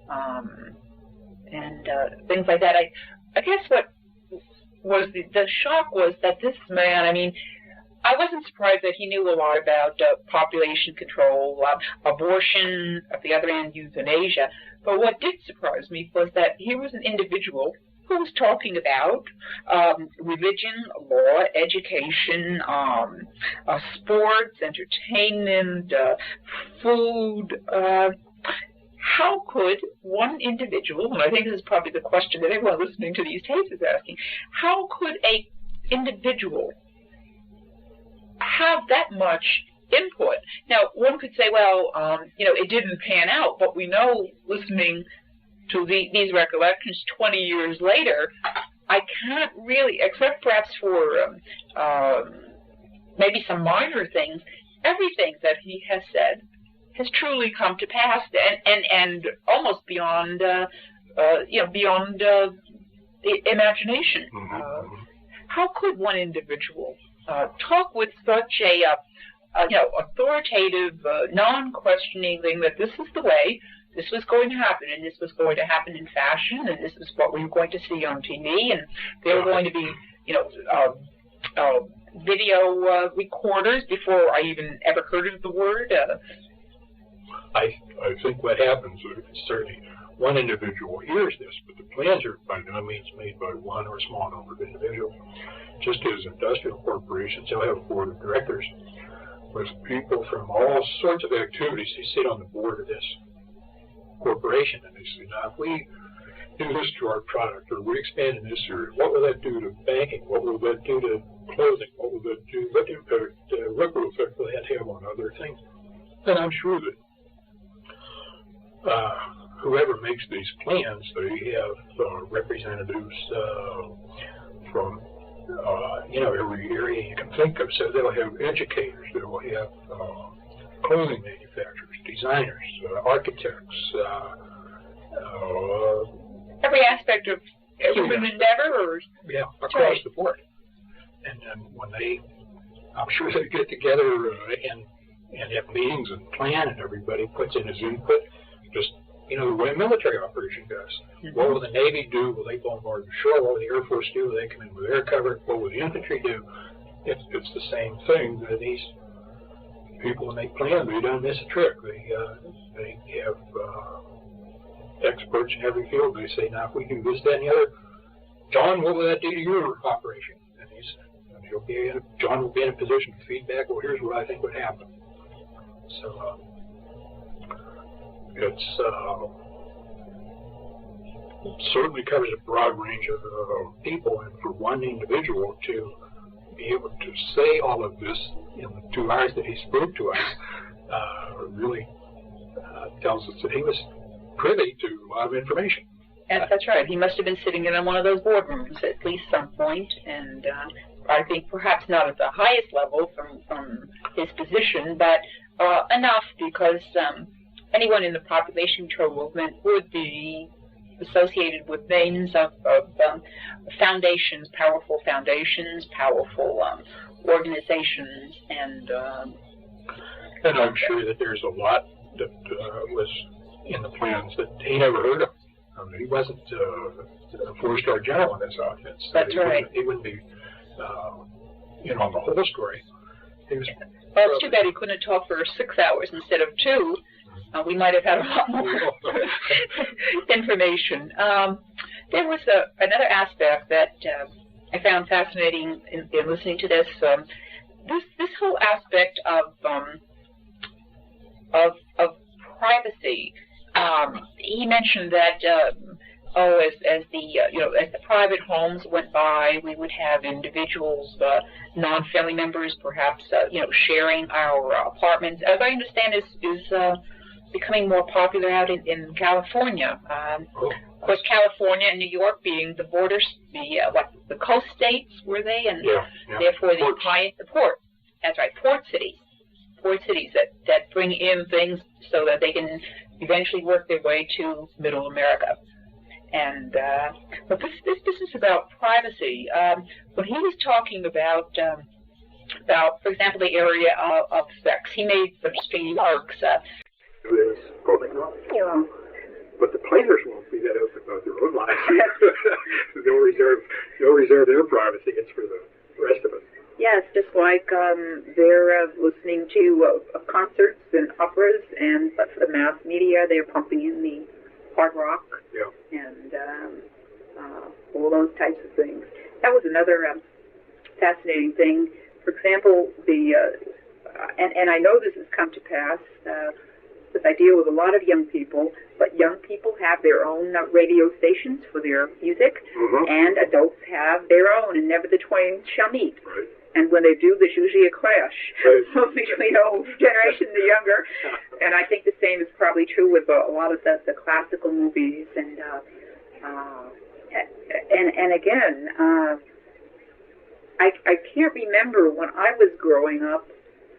and things like that. I guess what was the shock was that this man, I wasn't surprised that he knew a lot about population control, abortion, at the other end, euthanasia. But what did surprise me was that he was an individual who was talking about religion, law, education, sports, entertainment, food. How could one individual, and I think this is probably the question that everyone listening to these tapes is asking, how could a individual have that much input? Now, one could say, well, it didn't pan out, but we know, listening to these recollections 20 years later, I can't really, except perhaps for maybe some minor things, everything that he has said has truly come to pass, and almost beyond, beyond imagination. How could one individual talk with such authoritative, non-questioning thing that this is the way, this was going to happen, and this was going to happen in fashion, and this is what we were going to see on TV, and there were going to be, video recorders before I even ever heard of the word. I think what happens is certainly one individual hears this, but the plans are by no means made by one or a small number of individuals. Just as industrial corporations, they'll have a board of directors with people from all sorts of activities. They sit on the board of this corporation, and they say, now, if we do this to our product, or we expand in this area, what will that do to banking? What will that do to clothing? What will that do? What impact, ripple effect will that have on other things? And I'm sure that whoever makes these plans, they have representatives from every area you can think of. So they'll have educators, they'll have clothing manufacturers, designers, architects, every aspect of human endeavor, across the board. And then when I'm sure they get together and have meetings and plan, and everybody puts in his input. Just the way a military operation goes. Mm-hmm. What will the Navy do? Will they bombard the shore? What will the Air Force do? Will they come in with air cover? What will the infantry do? It's the same thing. That these people, when they plan, they don't miss a trick. They have experts in every field. They say, now if we do this, that, and the other, John, what will that do to your operation? And John will be in a position to feedback. Well, here's what I think would happen. So. It certainly covers a broad range of people, and for one individual to be able to say all of this in the 2 hours that he spoke to us really tells us that he was privy to a lot of information. Yes, that's right. He must have been sitting in one of those boardrooms at least some point, and I think perhaps not at the highest level from his position, but enough because anyone in the population control movement would be associated with names of foundations, powerful organizations, and I'm sure that there's a lot that was in the plans that he never heard of. He wasn't a 4-star general in this offense. That's right. He wouldn't be, on the whole story. Well, it's too bad he couldn't talk for 6 hours instead of 2. We might have had a lot more information. There was another aspect that I found fascinating in listening to this. This whole aspect of privacy. He mentioned that as the private homes went by, we would have individuals, non-family members, perhaps sharing our apartments. As I understand, is becoming more popular out in California. Of course, California and New York being the borders, the coast states, were they? And therefore the port. That's right, port cities that bring in things so that they can eventually work their way to Middle America. And but this business about privacy, when he was talking about, for example, the area of sex, he made some interesting remarks. Is public knowledge. Yeah. But the planners won't be that open about their own lives. They'll reserve their privacy. It's for the rest of us. Yes, just like they're listening to concerts and operas, but for the mass media, they're pumping in the hard rock and all those types of things. That was another fascinating thing. For example, and I know this has come to pass. Because I deal with a lot of young people, but young people have their own radio stations for their music, and adults have their own, and never the twain shall meet. Right. And when they do, there's usually a clash between the old generation and the younger. And I think the same is probably true with a lot of the classical movies. And again, I can't remember when I was growing up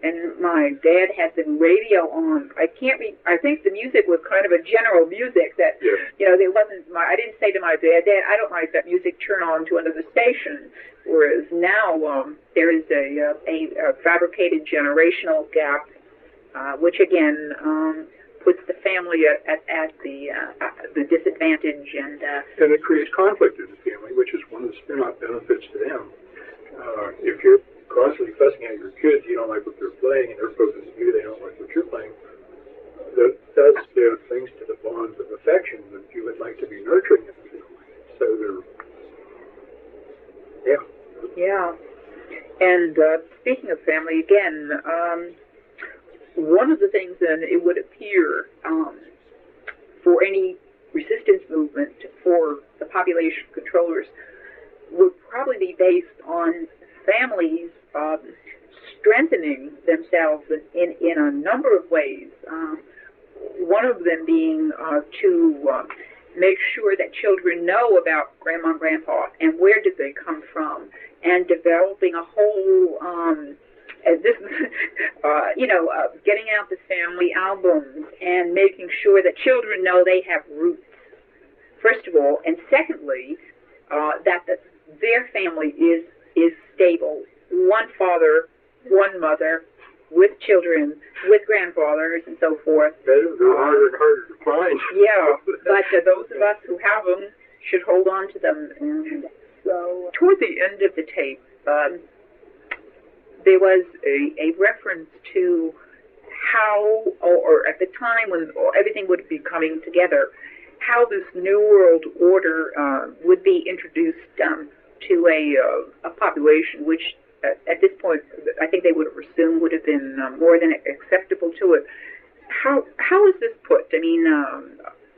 and my dad had the radio on. I think the music was kind of a general music that, there wasn't, I didn't say to my dad, I don't like that music, turn on to another station. Whereas now, there is a fabricated generational gap, which again puts the family at the disadvantage, and it creates conflict in the family, which is one of the spin-off benefits to them. If you're constantly fussing at your kids, you don't like what they're playing, and they're focusing on you, they don't like what you're playing. That does things to the bonds of affection that you would like to be nurturing in the family. So they're, yeah. And speaking of family, again, one of the things then it would appear for any resistance movement for the population controllers would probably be based on families strengthening themselves in a number of ways. One of them being to make sure that children know about Grandma and Grandpa and where did they come from, and developing a whole, getting out the family albums and making sure that children know they have roots, first of all, and secondly, that their family is stable. One father, one mother, with children, with grandfathers, and so forth. They're harder and harder to find. Yeah, but those of us who have them should hold on to them. And so, toward the end of the tape, there was a reference to how, or at the time when everything would be coming together, how this New World Order would be introduced to a population which, at this point, I think they would have assumed would have been more than acceptable to it. How is this put? I mean,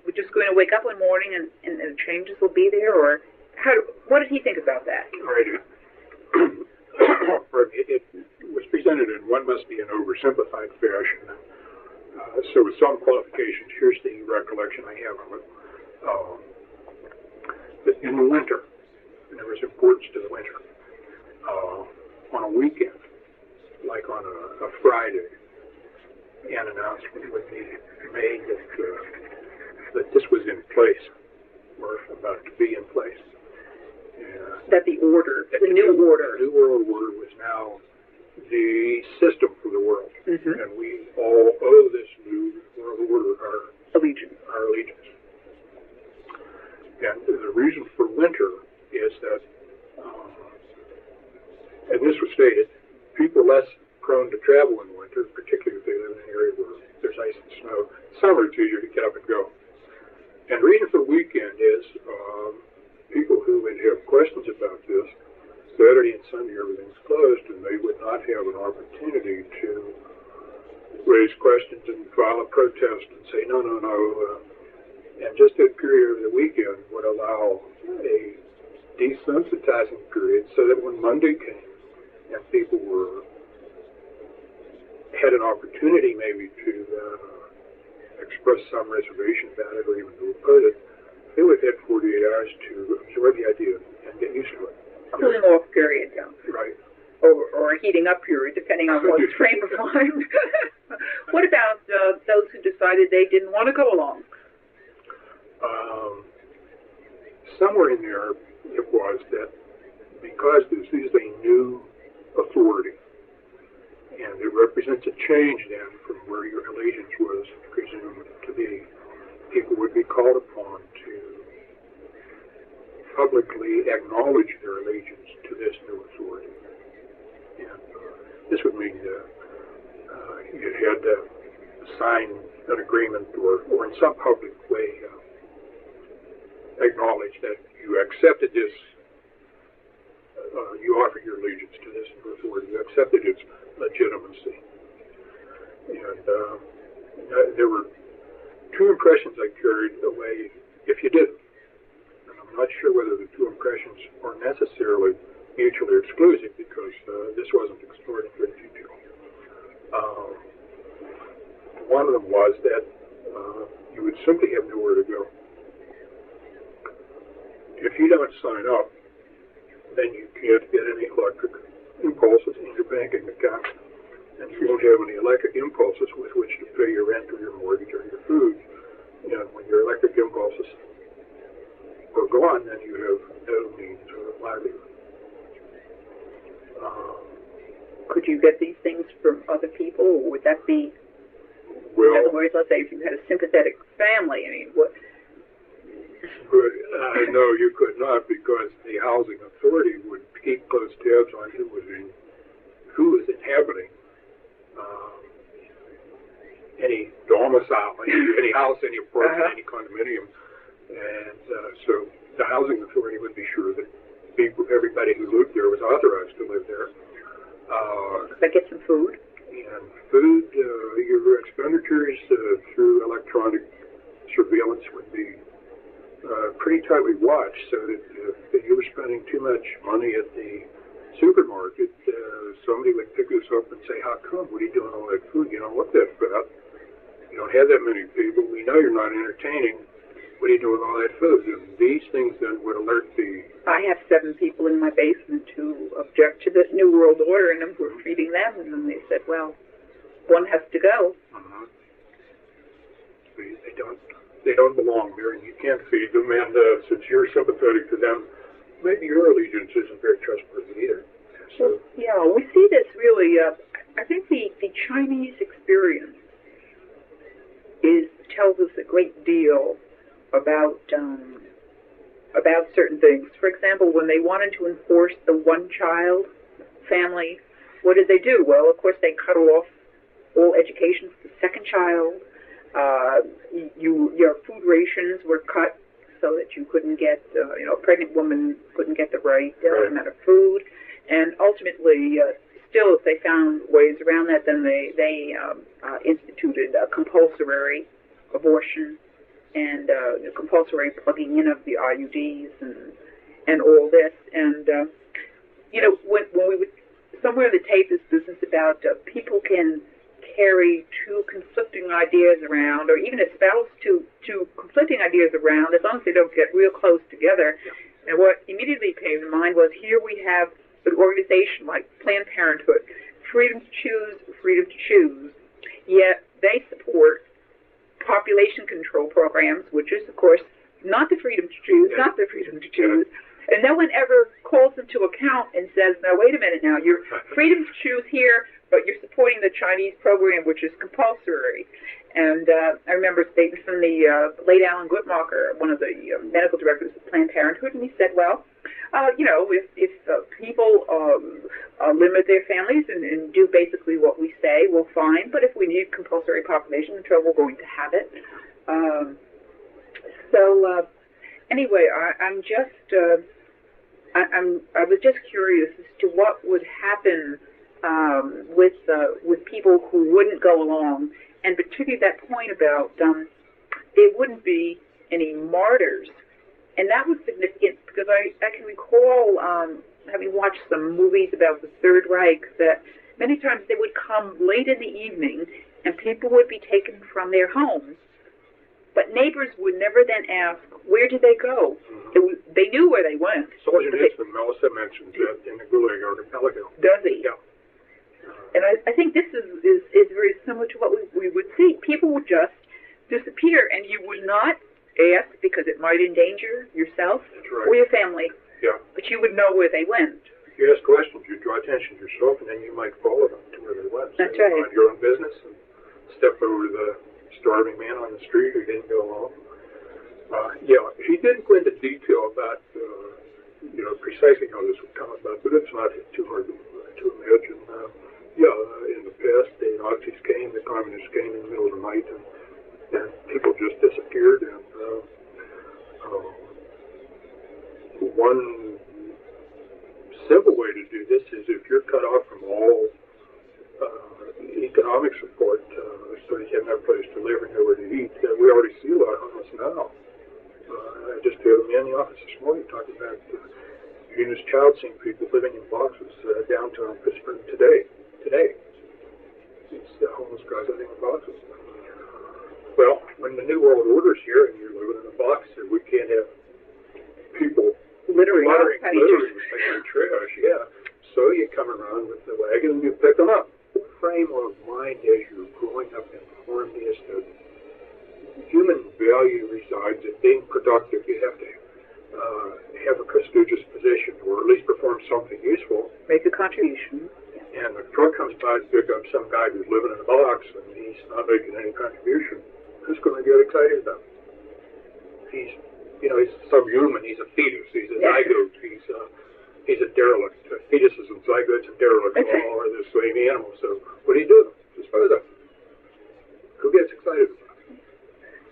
we're just going to wake up one morning and the changes will be there, or what did he think about that? Right. It was presented in what must be an oversimplified fashion. So with some qualifications, here's the recollection I have of it. In the winter, and there was importance to the winter, on a weekend, like on a Friday, an announcement would be made that this was in place, or about to be in place. That the order, the new order. The New World Order was now the system for the world. Mm-hmm. And we all owe this New World Order our allegiance. And the reason for winter is that, and this was stated, people are less prone to travel in winter, particularly if they live in an area where there's ice and snow. Summer, it's easier to get up and go. And the reason for the weekend is people who would have questions about this, Saturday and Sunday everything's closed, and they would not have an opportunity to raise questions and file a protest and say, no. And just that period of the weekend would allow a desensitizing period so that when Monday came and people had an opportunity maybe to express some reservation about it or even to oppose it, they would have had 48 hours to absorb the idea and get used to it. Cooling off period, yeah. Right. Or a heating up period, depending on one's frame of mind. What about those who decided they didn't want to go along? Somewhere in there it was that because this is a new authority, and it represents a change then from where your allegiance was presumed to be, people would be called upon to publicly acknowledge their allegiance to this new authority. And this would mean that you had to sign an agreement or in some public way acknowledge that you accepted this, you offered your allegiance to this new authority, you accepted its legitimacy. And there were two impressions I carried away if you didn't. And I'm not sure whether the two impressions are necessarily mutually exclusive because this wasn't explored in great detail. One of them was that you would simply have nowhere to go. If you don't sign up, then you can't get any electric impulses in your banking account, and you won't have any electric impulses with which to pay your rent or your mortgage or your food. And when your electric impulses are gone, then you have no means of livelihood. could you get these things from other people, or would that be, Well, in other words, let's say if you had a sympathetic family, I mean, what? No, you could not, because the housing authority would keep close tabs on who was inhabiting any domicile, any house, any apartment, any condominium, and so the housing authority would be sure that everybody who lived there was authorized to live there. Could I get some food? And food, your expenditures through electronic surveillance would be pretty tightly watched, so that if you were spending too much money at the supermarket, somebody would pick us up and say, "How come? What are you doing all that food? You don't look that fat. You don't have that many people. We know you're not entertaining. What are you doing with all that food?" And these things then would alert the... I have 7 people in my basement who object to this New World Order, and we're feeding them, and then they said, well, one has to go. They don't belong there, and you can't feed them, and since you're sympathetic to them, maybe your allegiance isn't very trustworthy either. So, yeah, we see this really, I think the Chinese experience tells us a great deal about certain things. For example, when they wanted to enforce the one-child family, what did they do? Well, of course, they cut off all education for the second child. Your food rations were cut so that you couldn't get, a pregnant woman couldn't get the right amount of food. And ultimately, still, if they found ways around that, then they instituted a compulsory abortion and compulsory plugging in of the IUDs and all this. And, when we would, somewhere in the tape is business about people can carry 2 conflicting ideas around, or even espouse two conflicting ideas around, as long as they don't get real close together. Yeah. And what immediately came to mind was, here we have an organization like Planned Parenthood, freedom to choose, yet they support population control programs, which is, of course, not the freedom to choose, and no one ever calls them to account and says, no, wait a minute now, you're freedom to choose here, but you're supporting the Chinese program, which is compulsory. And I remember a statement from the late Alan Guttmacher, one of the medical directors of Planned Parenthood, and he said, well, if people limit their families and do basically what we say, well, fine, but if we need compulsory population control, we're going to have it. Anyway, I was just curious as to what would happen with people who wouldn't go along, and particularly that point about there wouldn't be any martyrs. And that was significant because I can recall, having watched some movies about the Third Reich, that many times they would come late in the evening and people would be taken from their homes, but neighbors would never then ask, where did they go? They knew where they went. Solzhenitsyn also mentions that in the Gulag Archipelago. Does he? Yeah. And I think this is very similar to what we would see. People would just disappear, and you would not ask because it might endanger yourself or your family. Yeah. But you would know where they went. If you ask questions, you draw attention to yourself, and then you might follow them to where they went. That's right. Mind your own business and step over to the starving man on the street who didn't go along. He didn't go into detail about, precisely how this would come about, but it's not too hard to imagine. In the past, the Nazis came, the communists came in the middle of the night, and people just disappeared. And one simple way to do this is if you're cut off from all economic support, so you have no place to live or nowhere to eat. We already see a lot of this now. I just had a man in the office this morning talking about Eunice Child seeing people living in boxes downtown Pittsburgh today. It's the homeless guys living in boxes. Well, when the New World Order's here and you're living in a box, we can't have people littering trash. Yeah. So you come around with the wagon and you pick them up. The frame of mind as you're growing up informed is that human value resides in being productive. You have to have a prestigious position, or at least perform something useful. Make a contribution. and a truck comes by to pick up some guy who's living in a box and he's not making any contribution, who's going to get excited about it? He's subhuman. He's a fetus. He's a zygote. He's a derelict. Fetuses and zygotes and derelicts all are the same animal. So what do you do? Dispose of them. Who gets excited about it?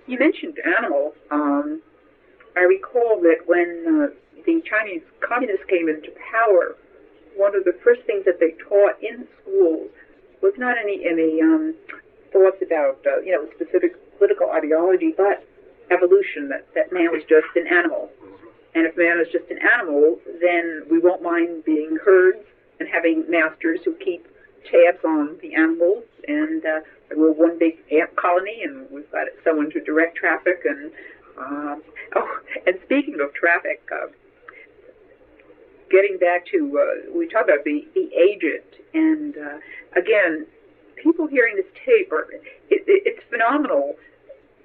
You mentioned animals. I recall that when the Chinese communists came into power, one of the first things that they taught in schools was not any thoughts about specific political ideology, but evolution. That man was just an animal, and if man is just an animal, then we won't mind being herds and having masters who keep tabs on the animals, and we're one big ant colony, and we've got someone to direct traffic. And and speaking of traffic. Getting back to, we talked about the agent, and again, people hearing this tape, it's phenomenal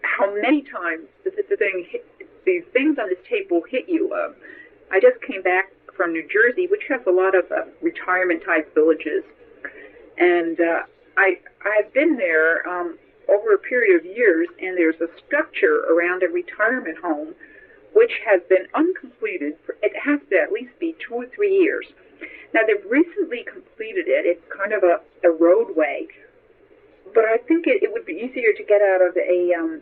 how many times these things on this tape will hit you. I just came back from New Jersey, which has a lot of retirement-type villages, and I've been there over a period of years, and there's a structure around a retirement home which has been uncompleted. It has to at least be 2 or 3 years. Now, they've recently completed it. It's kind of a roadway, but I think it would be easier to get out of a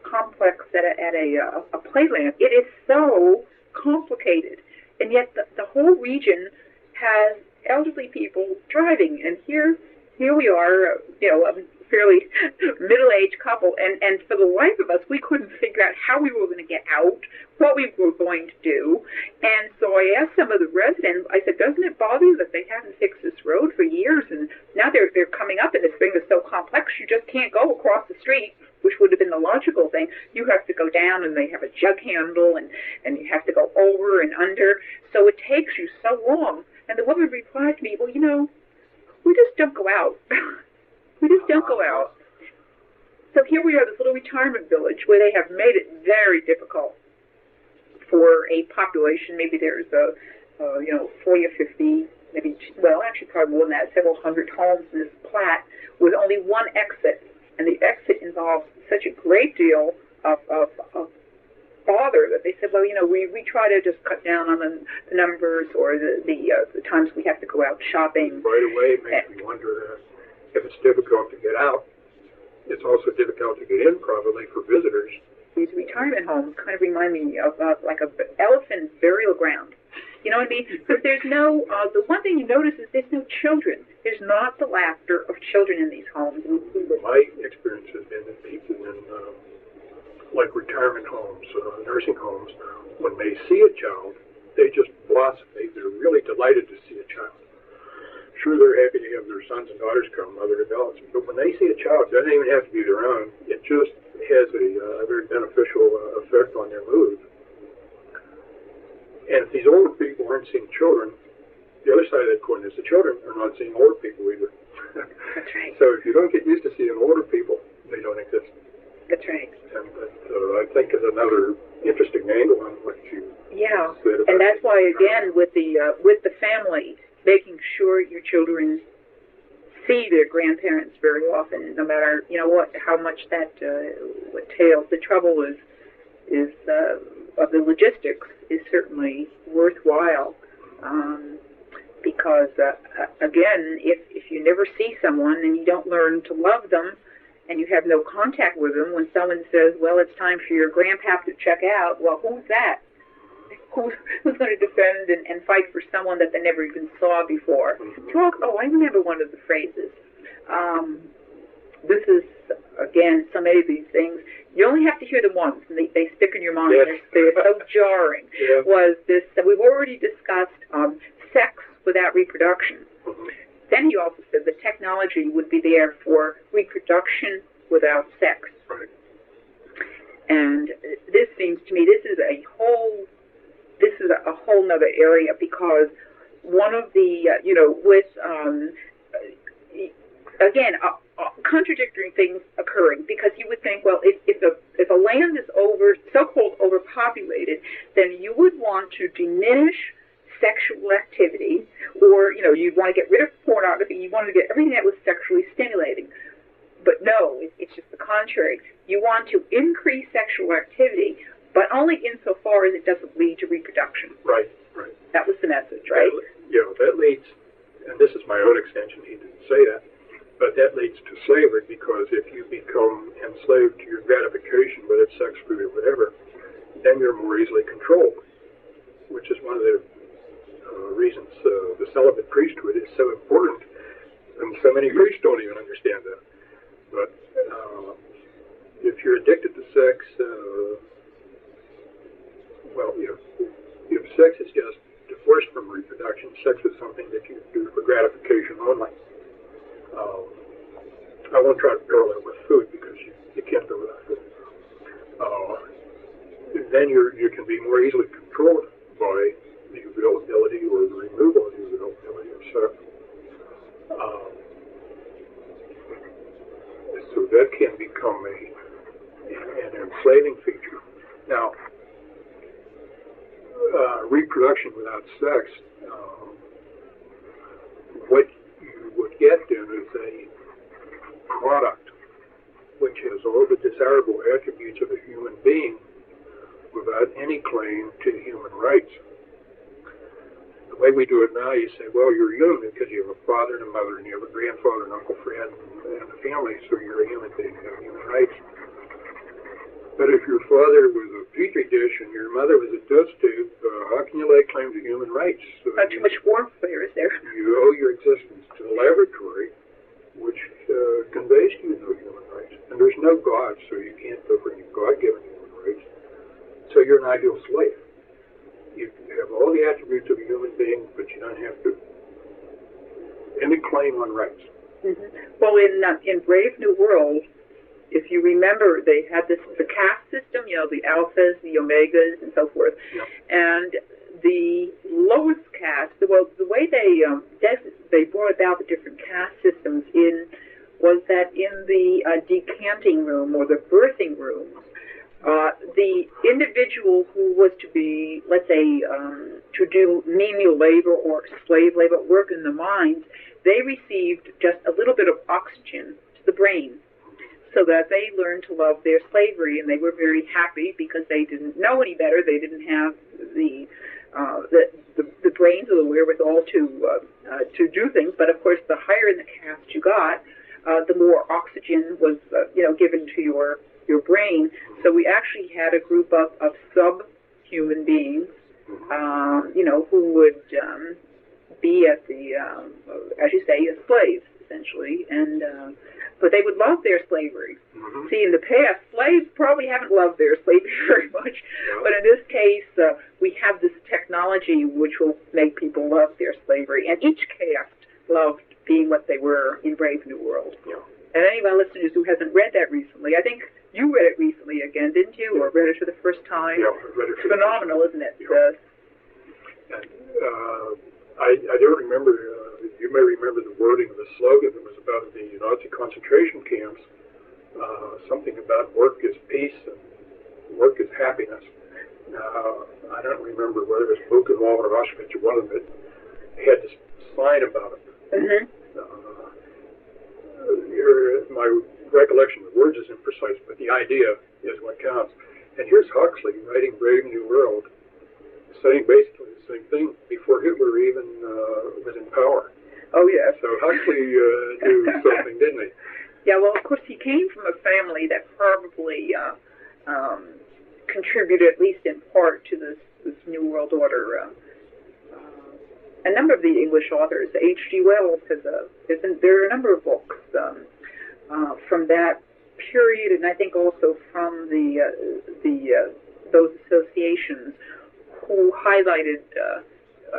complex at a playland. It is so complicated, and yet the whole region has elderly people driving, and here we are, a fairly middle-aged couple, and for the life of us, we couldn't figure out how we were going to get out, what we were going to do. And so I asked some of the residents, I said, doesn't it bother you that they haven't fixed this road for years, and now they're coming up, and this thing is so complex, you just can't go across the street, which would have been the logical thing. You have to go down, and they have a jug handle, and you have to go over and under, so it takes you so long. And the woman replied to me, well, we just don't go out. We just don't go out. So here we are, this little retirement village where they have made it very difficult for a population. Maybe there's 40 or 50, maybe, well, actually probably more than that, several hundred homes in this plat with only one exit. And the exit involves such a great deal of bother that they said, well, we try to just cut down on the numbers or the times we have to go out shopping. Right away, it makes me wonder if it's difficult to get out, it's also difficult to get in probably for visitors. These retirement homes kind of remind me of like an elephant burial ground. You know what I mean? Because there's no, the one thing you notice is there's no children. There's not the laughter of children in these homes. My experience has been that people in like retirement homes, nursing homes, when they see a child, they just blossom. They're really delighted to see a child. Sure, they're happy to have their sons and daughters come, other adults, but when they see a child, it doesn't even have to be their own. It just has a very beneficial effect on their mood. And if these older people aren't seeing children, the other side of that coin is the children are not seeing older people either. That's right. So if you don't get used to seeing older people, they don't exist. That's right. And that, I think, is another interesting angle on what you said about. And that's why, again, with the family, making sure your children see their grandparents very often, no matter how much that entails. The trouble is of the logistics is certainly worthwhile, because again, if you never see someone and you don't learn to love them, and you have no contact with them, when someone says, "Well, it's time for your grandpap to check out," well, who's that? Who's going to defend and fight for someone that they never even saw before? I remember one of the phrases. This is, again, so many of these things, you only have to hear them once, and they stick in your mind. Yes. They're so jarring. Yeah. Was this, we've already discussed sex without reproduction. Mm-hmm. Then he also said the technology would be there for reproduction without sex. Right. And this seems to me, this is a whole nother area, because one of the, again, contradictory things occurring, because you would think, well, if a land is so-called overpopulated, then you would want to diminish sexual activity, or, you know, you'd want to get rid of pornography, you wanted to get everything that was sexually stimulating. But no, it's just the contrary. You want to increase sexual activity, but only insofar as it doesn't lead to reproduction. Right. That was the message, right? That leads, and this is my own extension, he didn't say that, but that leads to slavery, because if you become enslaved to your gratification, whether it's sex, food, or whatever, then you're more easily controlled, which is one of the reasons the celibate priesthood is so important, and so many priests don't even understand that. But if you're addicted to sex, if sex is just divorced from reproduction, sex is something that you do for gratification only. I won't try to parallel it with food, because you can't go without food. Then you can be more easily controlled by the availability or the removal of the availability of sex. So that can become an enslaving feature. Now, reproduction without sex, what you would get then is a product which has all the desirable attributes of a human being without any claim to human rights. The way we do it now, you say, well, you're human because you have a father and a mother, and you have a grandfather and uncle Fred and a family, so you're a human being, you have human rights. But if your father was a petri dish and your mother was a dust tube, how can you lay claim to human rights? Not too much warmth there, is there? You owe your existence to the laboratory, which conveys to you no human rights. And there's no God, so you can't go for any God-given human rights. So you're an ideal slave. You have all the attributes of a human being, but you don't have any claim on rights. Mm-hmm. Well, in Brave New World, if you remember, they had the caste system, you know, the alphas, the omegas, and so forth. Yep. And the lowest caste, the way they brought about the different caste systems was that in the decanting room or the birthing room, the individual who was to be, let's say, to do menial labor or slave labor, work in the mines, they received just a little bit of oxygen to the brain, so that they learned to love their slavery, and they were very happy because they didn't know any better. They didn't have the brains or the wherewithal to do things. But of course, the higher in the caste you got, the more oxygen was given to your brain. So we actually had a group of sub-human beings, who would be at the, as you say, slaves essentially, and but they would love their slavery. Mm-hmm. See, in the past, slaves probably haven't loved their slavery very much, but in this case, we have this technology which will make people love their slavery, and each caste loved being what they were in Brave New World. Yeah. And any of my listeners who hasn't read that recently, I think you read it recently again, didn't you, or read it for the first time? Yeah, I read it. It's phenomenal, isn't it? Yeah. I don't remember. You may remember the wording of the slogan that was about the Nazi concentration camps. Something about work is peace and work is happiness. I don't remember whether it was Buchenwald or Auschwitz or one of them that had this sign about it. Mm-hmm. My recollection of the words is imprecise, but the idea is what counts. And here's Huxley writing Brave New World, saying basically the same thing before Hitler even was in power. Oh, yeah. So Huxley knew something, didn't he? Yeah, well, of course, he came from a family that probably contributed, at least in part, to this New World Order. A number of the English authors, H.G. Wells, there are a number of books from that period, and I think also from those associations who highlighted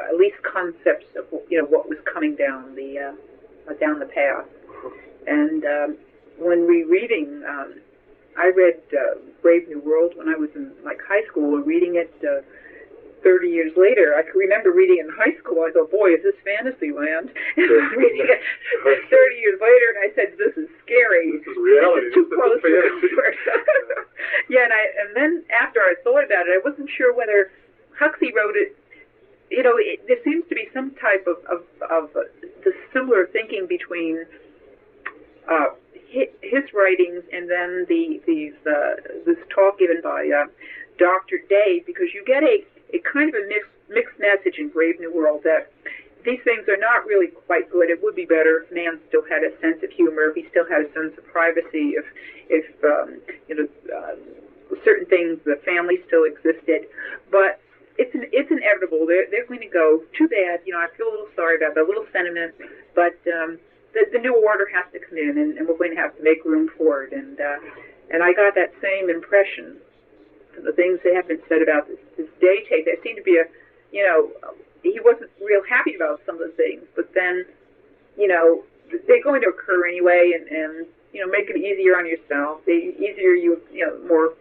at least concepts of what was coming down the path. And when rereading, I read Brave New World when I was in high school, and reading it 30 years later. I can remember reading it in high school. I thought, boy, is this fantasy land? Reading it 30 years later, and I said, this is scary. This is reality. This is too close to comfort. Yeah, and then after I thought about it, I wasn't sure whether Huxley wrote it there seems to be some type of the similar thinking between his writings and then this talk given by Dr. Day, because you get a kind of a mixed message in Brave New World that these things are not really quite good. It would be better if man still had a sense of humor, if he still had a sense of privacy, if certain things, the family still existed. But it's inevitable. They're going to go. Too bad. I feel a little sorry about that, a little sentiment. But the new order has to come in, and we're going to have to make room for it. And I got that same impression from the things that have been said about this day tape. There seemed to be he wasn't real happy about some of the things, but then, they're going to occur anyway, and make it easier on yourself. The easier more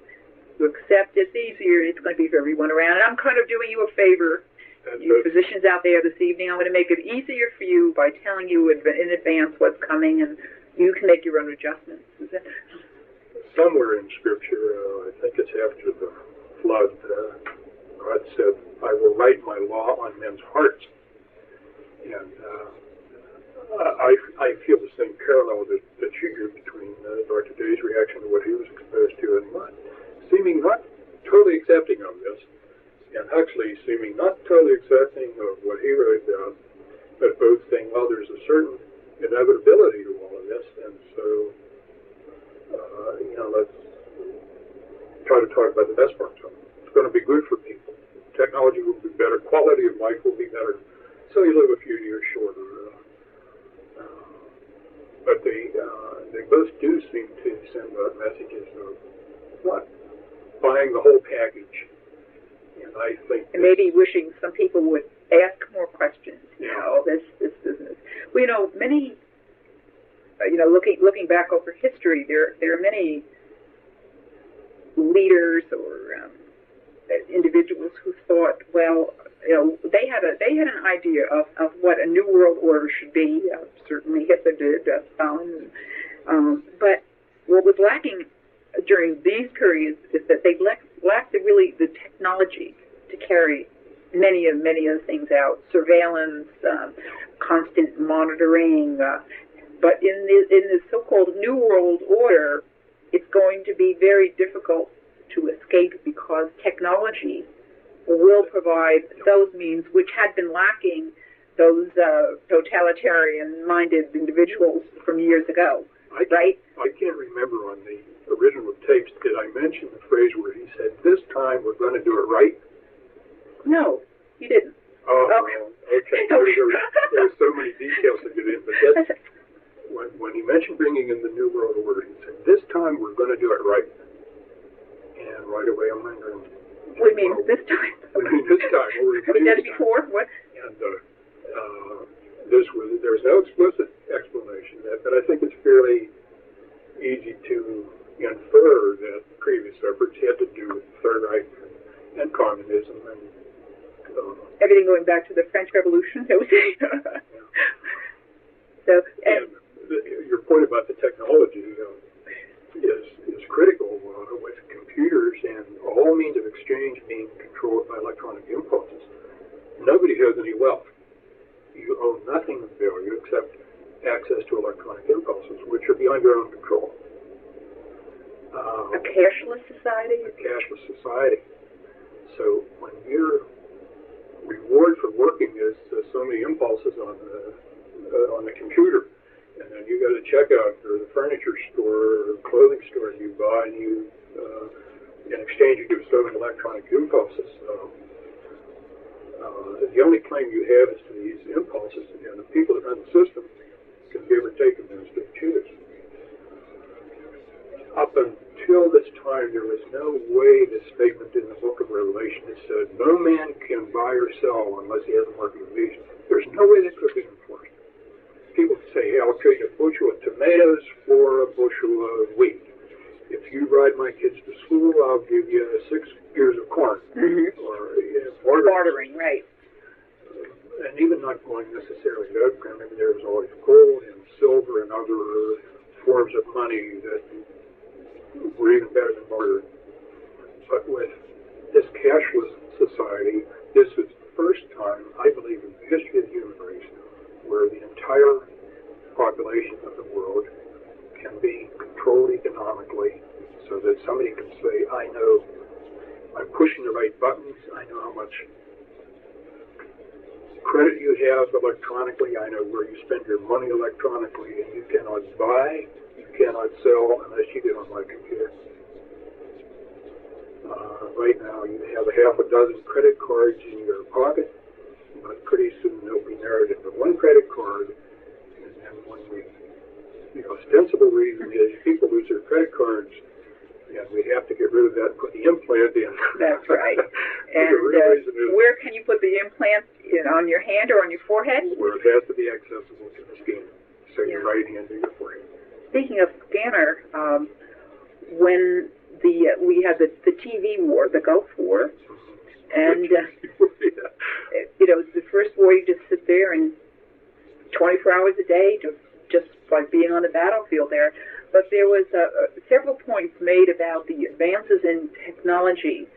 you accept it, the easier it's going to be for everyone around. And I'm kind of doing you a favor, you physicians out there this evening. I'm going to make it easier for you by telling you in advance what's coming, and you can make your own adjustments. Somewhere in Scripture, I think it's after the flood, God said, "I will write my law on men's hearts." And I feel the same parallel that you do between Dr. Day's reaction to what he was exposed to and seeming not totally accepting of this, and Huxley seeming not totally accepting of what he wrote down, but both saying, well, there's a certain inevitability to all of this, and so, let's try to talk about the best parts of it. It's going to be good for people. Technology will be better. Quality of life will be better. So you live a few years shorter. But they both do seem to send out messages of not buying the whole package. And I think... And maybe wishing some people would ask more questions, this business. Well, many, looking back over history, there are many leaders or individuals who thought, well, they had an idea of what a new world order should be. Certainly Hitler did, Stalin. But what was lacking during these periods is that they lacked the technology to carry many of the things out. Surveillance, constant monitoring. But in the so-called New World Order, it's going to be very difficult to escape because technology will provide those means which had been lacking those totalitarian-minded individuals from years ago, right? I can't remember on the original tapes, did I mention the phrase where he said, "This time we're going to do it right"? No, you didn't. Oh, okay. There were so many details to get in, but that's, when he mentioned bringing in the New World Order, he said, "This time we're going to do it right." And right away I'm wondering, what do you mean, this time? I mean, this time. Have we done it before? What? And there's no explicit explanation of that, but I think it's fairly easy to infer that previous efforts had to do with the Third Reich and communism and everything going back to the French Revolution. That was So, and your point about the technology is critical with computers and all means of exchange being controlled by electronic impulses. Nobody has any wealth. You own nothing of value except access to electronic impulses, which are beyond your own control. A cashless society? A cashless society. So when your reward for working is so many impulses on the computer, and then you go to checkout or the furniture store or clothing store you buy, and you in exchange you give so many electronic impulses. The only claim you have is to these impulses, and the people that run the system can give or take them as they choose. Up until this time, there was no way the statement in the Book of Revelation that said, "No man can buy or sell unless he has a market of beast." There's no way that could be enforced. People say, "Hey, I'll trade a bushel of tomatoes for a bushel of wheat. If you ride my kids to school, I'll give you 6 ears of corn." Mm-hmm. Or bartering, right. And even not going necessarily to Oakland, I mean, there was always gold and silver and other forms of money that were even better than barter. But with this cashless society, this was the first time somebody can say, I know I'm pushing the right buttons, I know how much credit you have electronically, I know where you spend your money electronically, and you cannot buy, you cannot sell unless you get on my computer. Right now you have a half a dozen credit cards in your pocket, but pretty soon they'll be narrowed into one credit card, and then when the ostensible reason is people lose their credit cards, and we have to get rid of that and put the implant in. That's right. And where can you put the implant in, on your hand or on your forehead? Where it has to be accessible to the scanner. So your right hand to your forehead. Speaking of scanner, when we had the TV war, the Gulf War, and the first war you just sit there and 24 hours a day, just like being on the battlefield there. But there was several points made about the advances in technology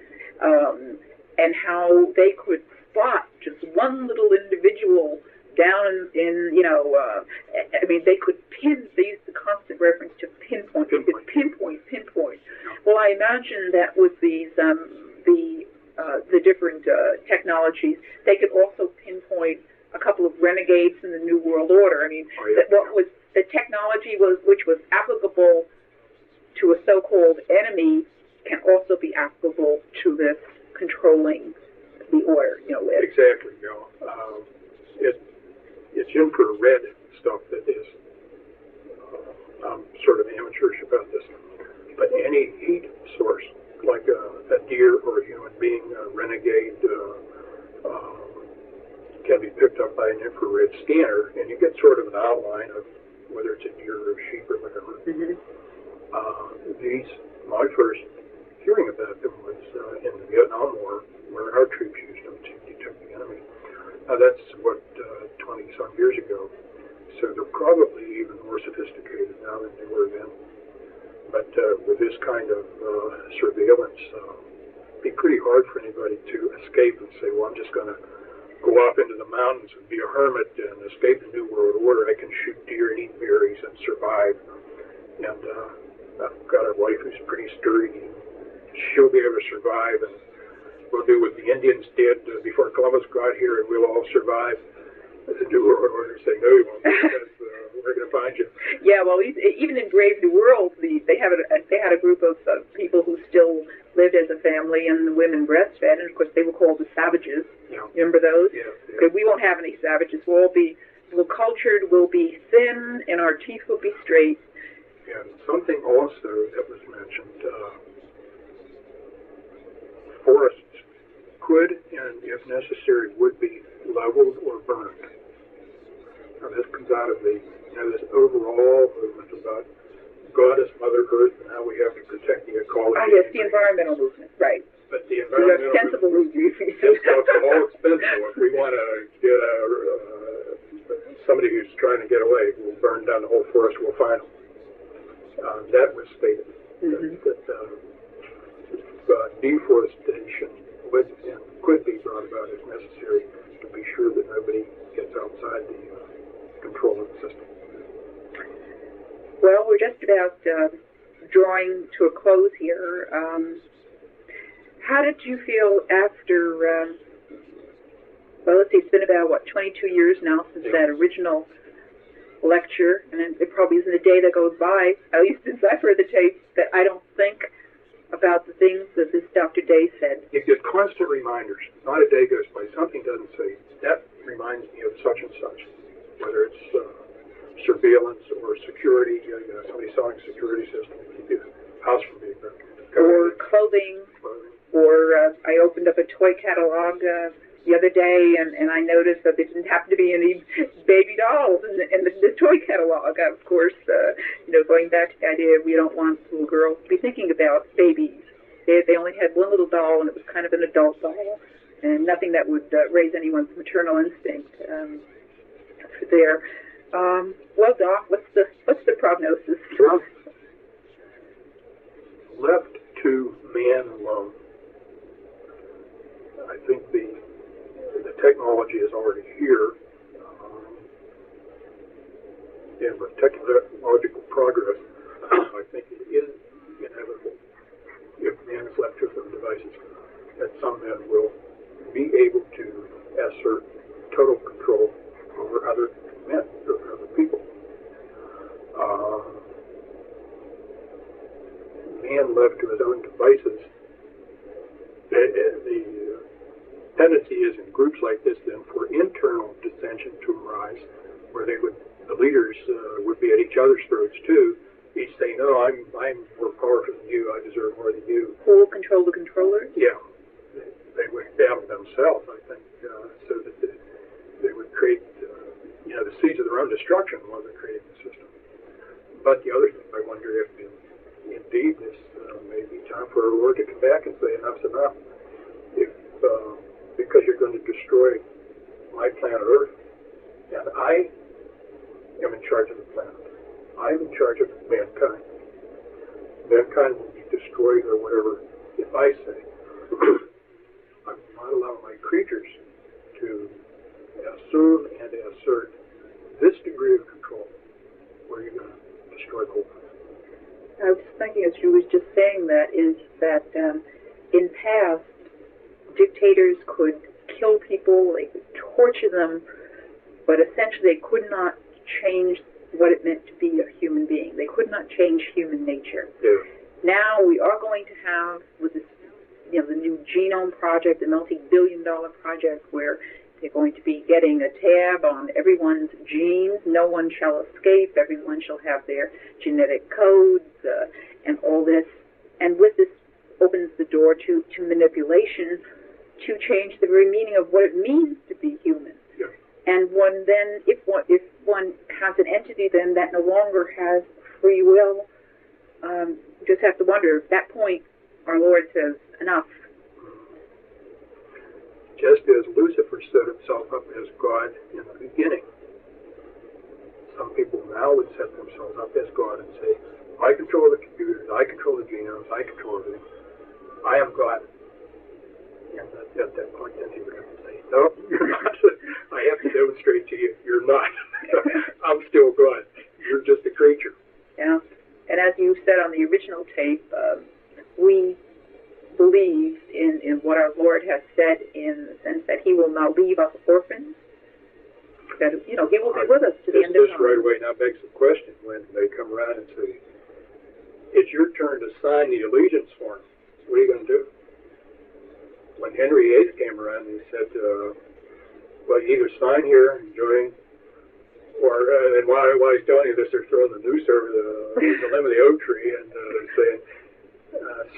and how they could spot just one little individual down in they could pin. They used the constant reference to pinpoint. They could pinpoint. Well, I imagine that with these the different technologies, they could also pinpoint a couple of renegades in the New World Order. I mean, what was the technology which was applicable to a so-called enemy can also be applicable to this controlling the order. Exactly. It's infrared stuff that is. I'm sort of amateurish about this, but any heat source, like a deer or a human being, a renegade, can be picked up by an infrared scanner, and you get sort of an outline of whether it's a deer or a sheep or whatever. Mm-hmm. My first hearing about them was in the Vietnam War, where our troops used them to detect the enemy. Now that's 20-some years ago, so they're probably even more sophisticated now than they were then. But with this kind of surveillance, it'd be pretty hard for anybody to escape and say, well, I'm just going to go off into the mountains and be a hermit and escape the New World Order. I can shoot deer and eat berries and survive. And I've got a wife who's pretty sturdy. She'll be able to survive, and we'll do what the Indians did before Columbus got here, and we'll all survive. The New World Order say, no, you won't, because we're going to find you. Yeah, well, even in Brave New World, they had a group of people who still lived as a family, and the women breastfed, and of course they were called the savages. Yeah. Remember those? Yeah. Okay, we won't have any savages. We'll cultured, we'll be thin, and our teeth will be straight. And something also that was mentioned, forests could, and if necessary, would be leveled or burned. Now this comes out of this overall movement about Goddess Mother Earth and how we have to protect the ecology. Oh yes, the environmental movement, right. But the environmental movement, it's all expensive. If we want to get somebody who's trying to get away, we'll burn down the whole forest, we'll find them. That was stated, that deforestation would and could be brought about if necessary to be sure that nobody gets outside the control of the system. Well, we're just about drawing to a close here. How did you feel after, let's see, it's been about, 22 years now since that original lecture, and it probably isn't a day that goes by, at least since I've heard the tape, that I don't think about the things that this Dr. Day said. You get constant reminders. Not a day goes by. Something doesn't say, that reminds me of such and such, whether it's surveillance or security, somebody selling a security system to keep your house from being broken. Or clothing. Or I opened up a toy catalog the other day, and I noticed that there didn't happen to be any baby dolls in the toy catalog. Of course, going back to the idea we don't want little girls to be thinking about babies. They only had one little doll, and it was kind of an adult doll, and nothing that would raise anyone's maternal instinct there. Well, Doc, what's the prognosis? Well, left to man alone, I think the technology is already here, and with technological progress, I think it is inevitable devices, that some men will be able to assert total control over other men, over other people. Man left to his own devices, the tendency is in groups like this then for internal dissension to arise, where the leaders would be at each other's throats too, each saying, "No, I'm more powerful than you. I deserve more than you." Who will control the controllers? Yeah, they would battle themselves, I think, so that they would create, the seeds of their own destruction while they're creating the system. But the other thing, I wonder if indeed this may be time for our Lord to come back and say, "Enough's enough." Because you're going to destroy my planet Earth, and I am in charge of the planet. I'm in charge of mankind. Mankind will be destroyed or whatever if I say. I will not allow my creatures to assume and assert this degree of control where you're going to destroy the whole planet. I was just thinking, as you was just saying that, is that in past, dictators could kill people, they could torture them, but essentially they could not change what it meant to be a human being. They could not change human nature. Yeah. Now we are going to have, with this, the new genome project, the multi-billion-dollar project, where they're going to be getting a tab on everyone's genes. No one shall escape. Everyone shall have their genetic codes and all this. And with this opens the door to manipulation, to change the very meaning of what it means to be human. Yeah. And one then, if one has an entity then that no longer has free will, you just have to wonder, at that point, our Lord says, enough. Just as Lucifer set himself up as God in the beginning, some people now would set themselves up as God and say, I control the computers, I control the genomes, I control everything. I am God. And at that point, then he would have to say, no, you're not. I have to demonstrate to you, you're not. I'm still God. You're just a creature. Yeah. And as you said on the original tape, we believe in what our Lord has said, in the sense that he will not leave us orphans, that, he will be with us to the end of time. This right away now begs the question when they come around and say, it's your turn to sign the allegiance form. What are you going to do? When Henry VIII came around, he said, well, you either sign here and join, or, and while he's telling you this, they're throwing the noose over the limb of the oak tree and saying,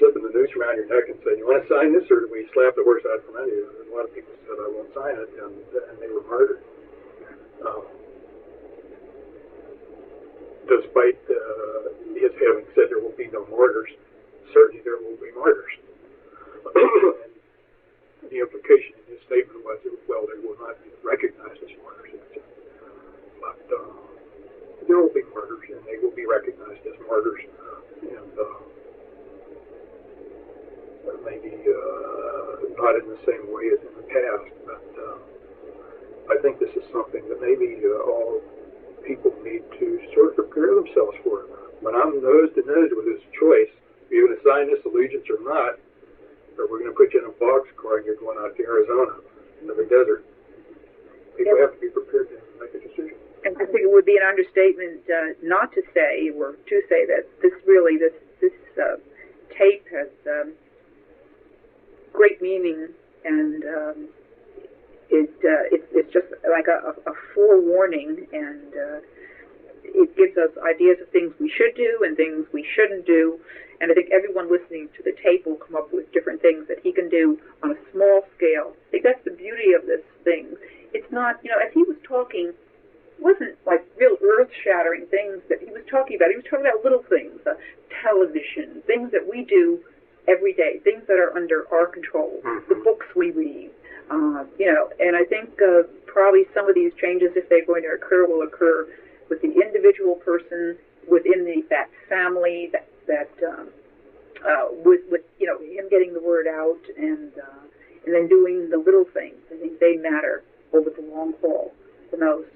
slipping the noose around your neck and saying, you want to sign this, or do we slap the horse out from under you? And a lot of people said, I won't sign it, and they were martyred. Despite his having said there will be no martyrs, certainly there will be martyrs. And the implication in his statement was, well, they will not be recognized as martyrs. But there will be martyrs, and they will be recognized as martyrs. And maybe not in the same way as in the past, but I think this is something that maybe all people need to sort of prepare themselves for. When I'm nose to nose with this choice, are you going to sign this allegiance or not, or we're going to put you in a boxcar and you're going out to Arizona in the desert, people have to be prepared to make a decision. And I think it would be an understatement not to say, or to say, that this tape has great meaning, and it's just like a forewarning, and it gives us ideas of things we should do and things we shouldn't do. And I think everyone listening to the tape will come up with different things that he can do on a small scale. I think that's the beauty of this thing. It's not, as he was talking, it wasn't like real earth-shattering things that he was talking about. He was talking about little things, television, things that we do every day, things that are under our control, the books we read, and I think probably some of these changes, if they're going to occur, will occur with the individual person within that family, with him getting the word out, and then doing the little things. I think they matter over the long haul the most.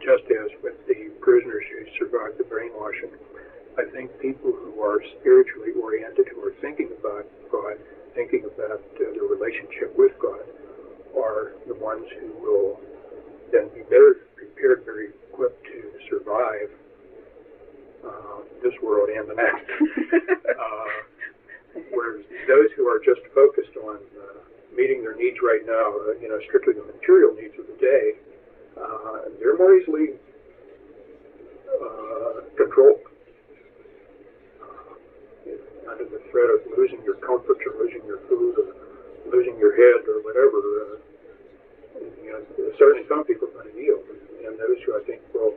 Just as with the prisoners who survived the brainwashing, I think people who are spiritually oriented, who are thinking about God, thinking about their relationship with God, are the ones who will then be better prepared, very equipped to survive this world and the next. Whereas those who are just focused on meeting their needs right now, strictly the material needs of the day, they're more easily controlled. Under the threat of losing your comforts or losing your food or losing your head or whatever, certainly some people are going to yield, and those who I think will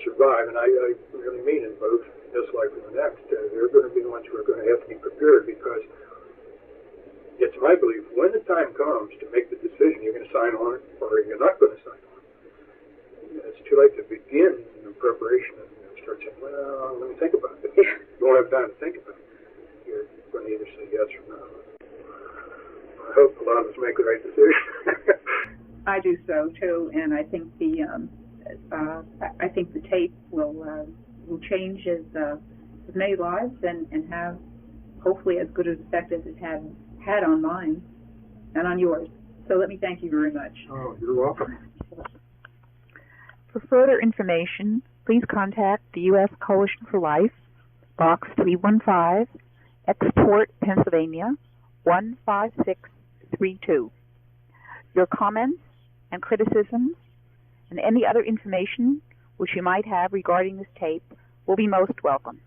survive, and I really mean in both this life and the next, they're going to be the ones who are going to have to be prepared, because it's my belief when the time comes to make the decision, you're going to sign on it or you're not going to sign on it. It's too late to begin the preparation and start saying, well, let me think about this. You won't have time to think about it. You're going to either say yes or no. I hope a lot of us make the right decision. I do so too, and I think the tape will change as many lives and have hopefully as good an effect as it had on mine and on yours. So let me thank you very much. Oh, you're welcome. For further information, please contact the U.S. Coalition for Life, Box 315, Export, Pennsylvania, 15632. Your comments and criticisms and any other information which you might have regarding this tape will be most welcome.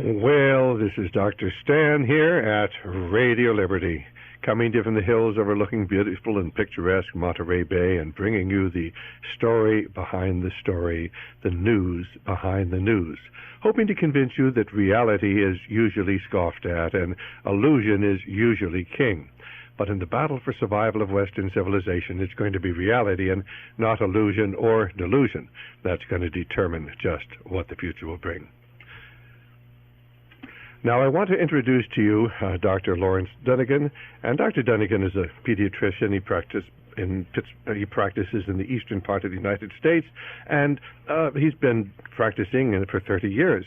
Well, this is Dr. Stan here at Radio Liberty, coming to you from the hills overlooking beautiful and picturesque Monterey Bay and bringing you the story behind the story, the news behind the news, hoping to convince you that reality is usually scoffed at and illusion is usually king. But in the battle for survival of Western civilization, it's going to be reality and not illusion or delusion that's going to determine just what the future will bring. Now, I want to introduce to you Dr. Lawrence Dunegan, and Dr. Dunegan is a pediatrician. He practices in the eastern part of the United States, and he's been practicing for 30 years.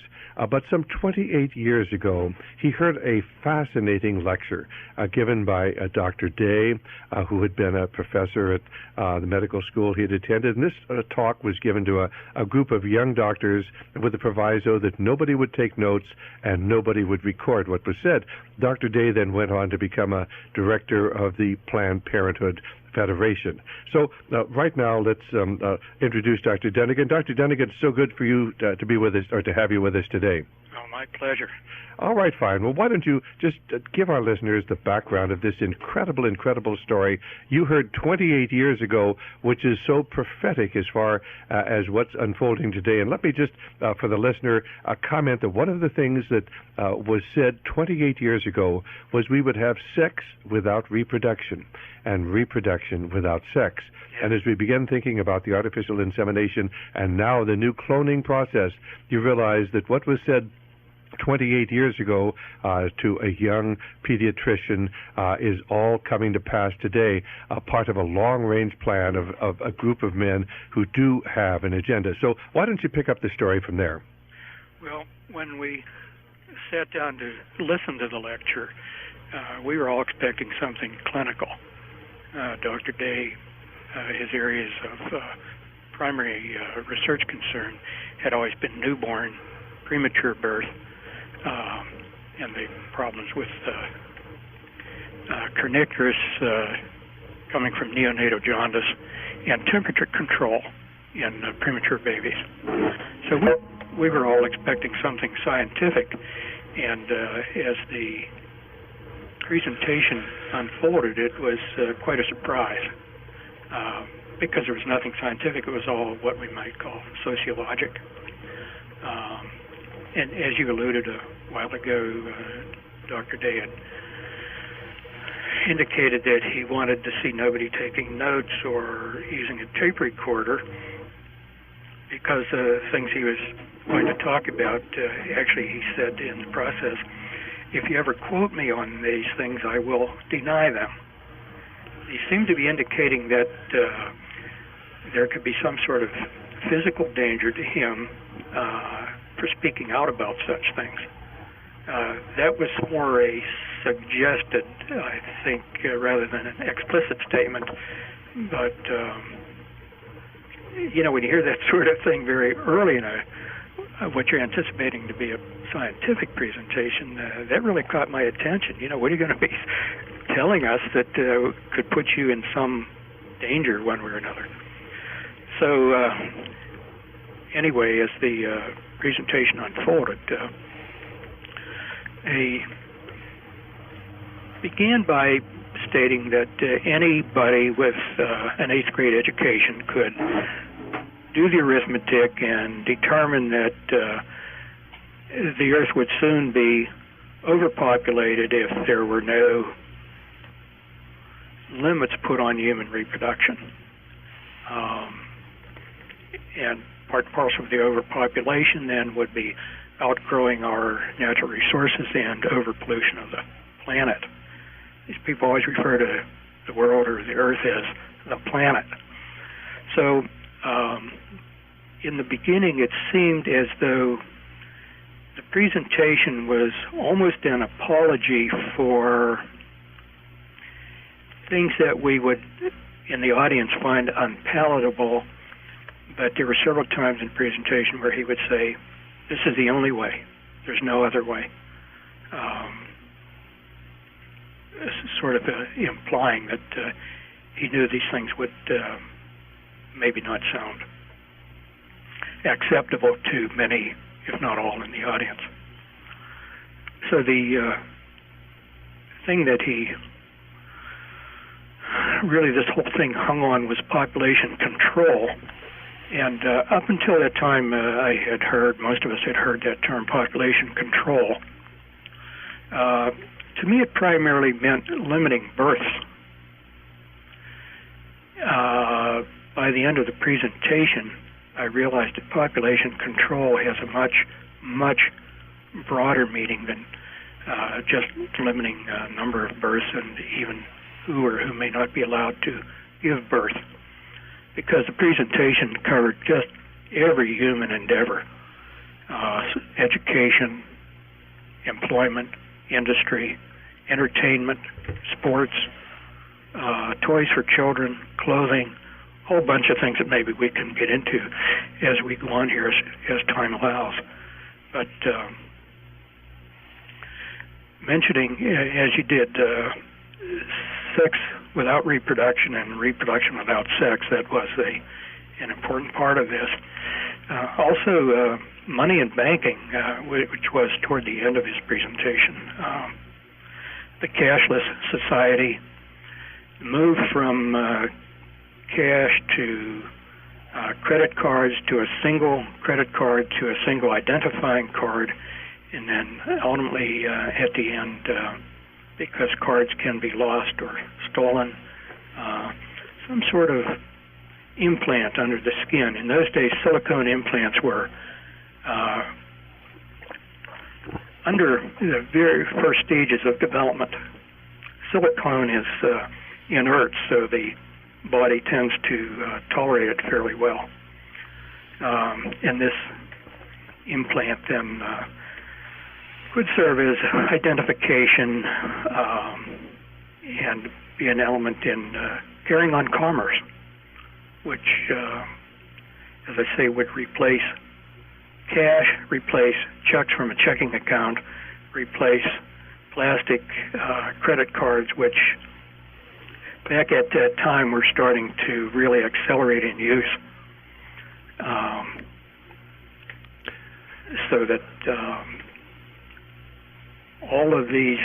But some 28 years ago, he heard a fascinating lecture given by Dr. Day, who had been a professor at the medical school he had attended. And this talk was given to a group of young doctors with the proviso that nobody would take notes and nobody would record what was said. Dr. Day then went on to become a director of the Planned Parenthood Federation. So right now, let's introduce Dr. Dunegan. Dr. Dunegan, it's so good for you to be with us, or to have you with us today. Oh, my pleasure. All right, fine. Well, why don't you just give our listeners the background of this incredible story you heard 28 years ago, which is so prophetic as far as what's unfolding today. And let me just, for the listener, comment that one of the things that was said 28 years ago was we would have sex without reproduction and reproduction without sex. And as we begin thinking about the artificial insemination and now the new cloning process, you realize that what was said 28 years ago to a young pediatrician is all coming to pass today, part of a long-range plan of a group of men who do have an agenda. So why don't you pick up the story from there? Well, when we sat down to listen to the lecture, we were all expecting something clinical. Dr. Day, his areas of primary research concern had always been newborn, premature birth, and the problems with kernicterus coming from neonatal jaundice and temperature control in premature babies. So we were all expecting something scientific, and as the presentation unfolded, it was quite a surprise because there was nothing scientific. It was all what we might call sociologic. And as you alluded a while ago, Dr. Day had indicated that he wanted to see nobody taking notes or using a tape recorder because the things he was going to talk about, actually he said in the process, if you ever quote me on these things, I will deny them. he seemed to be indicating that there could be some sort of physical danger to him for speaking out about such things. That was more a suggested, I think, rather than an explicit statement. But, when you hear that sort of thing very early in what you're anticipating to be a scientific presentation, that really caught my attention. What are you going to be telling us that could put you in some danger one way or another? So, anyway, as the presentation unfolded, began by stating that anybody with an 8th grade education could do the arithmetic and determine that the Earth would soon be overpopulated if there were no limits put on human reproduction. And part and parcel of the overpopulation then would be outgrowing our natural resources and overpollution of the planet. These people always refer to the world or the Earth as the planet. So in the beginning, it seemed as though the presentation was almost an apology for things that we would, in the audience, find unpalatable. But there were several times in the presentation where he would say, "This is the only way. There's no other way." Sort of implying that he knew these things would maybe not sound acceptable to many, if not all, in the audience. So the thing that this whole thing hung on was population control. And up until that time, most of us had heard that term, population control. To me, it primarily meant limiting births. By the end of the presentation, I realized that population control has a much, much broader meaning than just limiting number of births and even who or who may not be allowed to give birth, because the presentation covered just every human endeavor, education, employment, industry, entertainment, sports, toys for children, clothing, a whole bunch of things that maybe we can get into as we go on here as time allows. But mentioning, as you did, sex without reproduction and reproduction without sex, that was an important part of this. Also, money and banking, which was toward the end of his presentation. The cashless society, move from cash to credit cards, to a single credit card, to a single identifying card, and then ultimately at the end, because cards can be lost or stolen, some sort of implant under the skin. In those days, silicone implants were under the very first stages of development. Silicone is inert, so the body tends to tolerate it fairly well. And this implant then could serve as identification and be an element in carrying on commerce, which, as I say, would replace cash, replace checks from a checking account, replace plastic credit cards, which back at that time were starting to really accelerate in use. So that all of these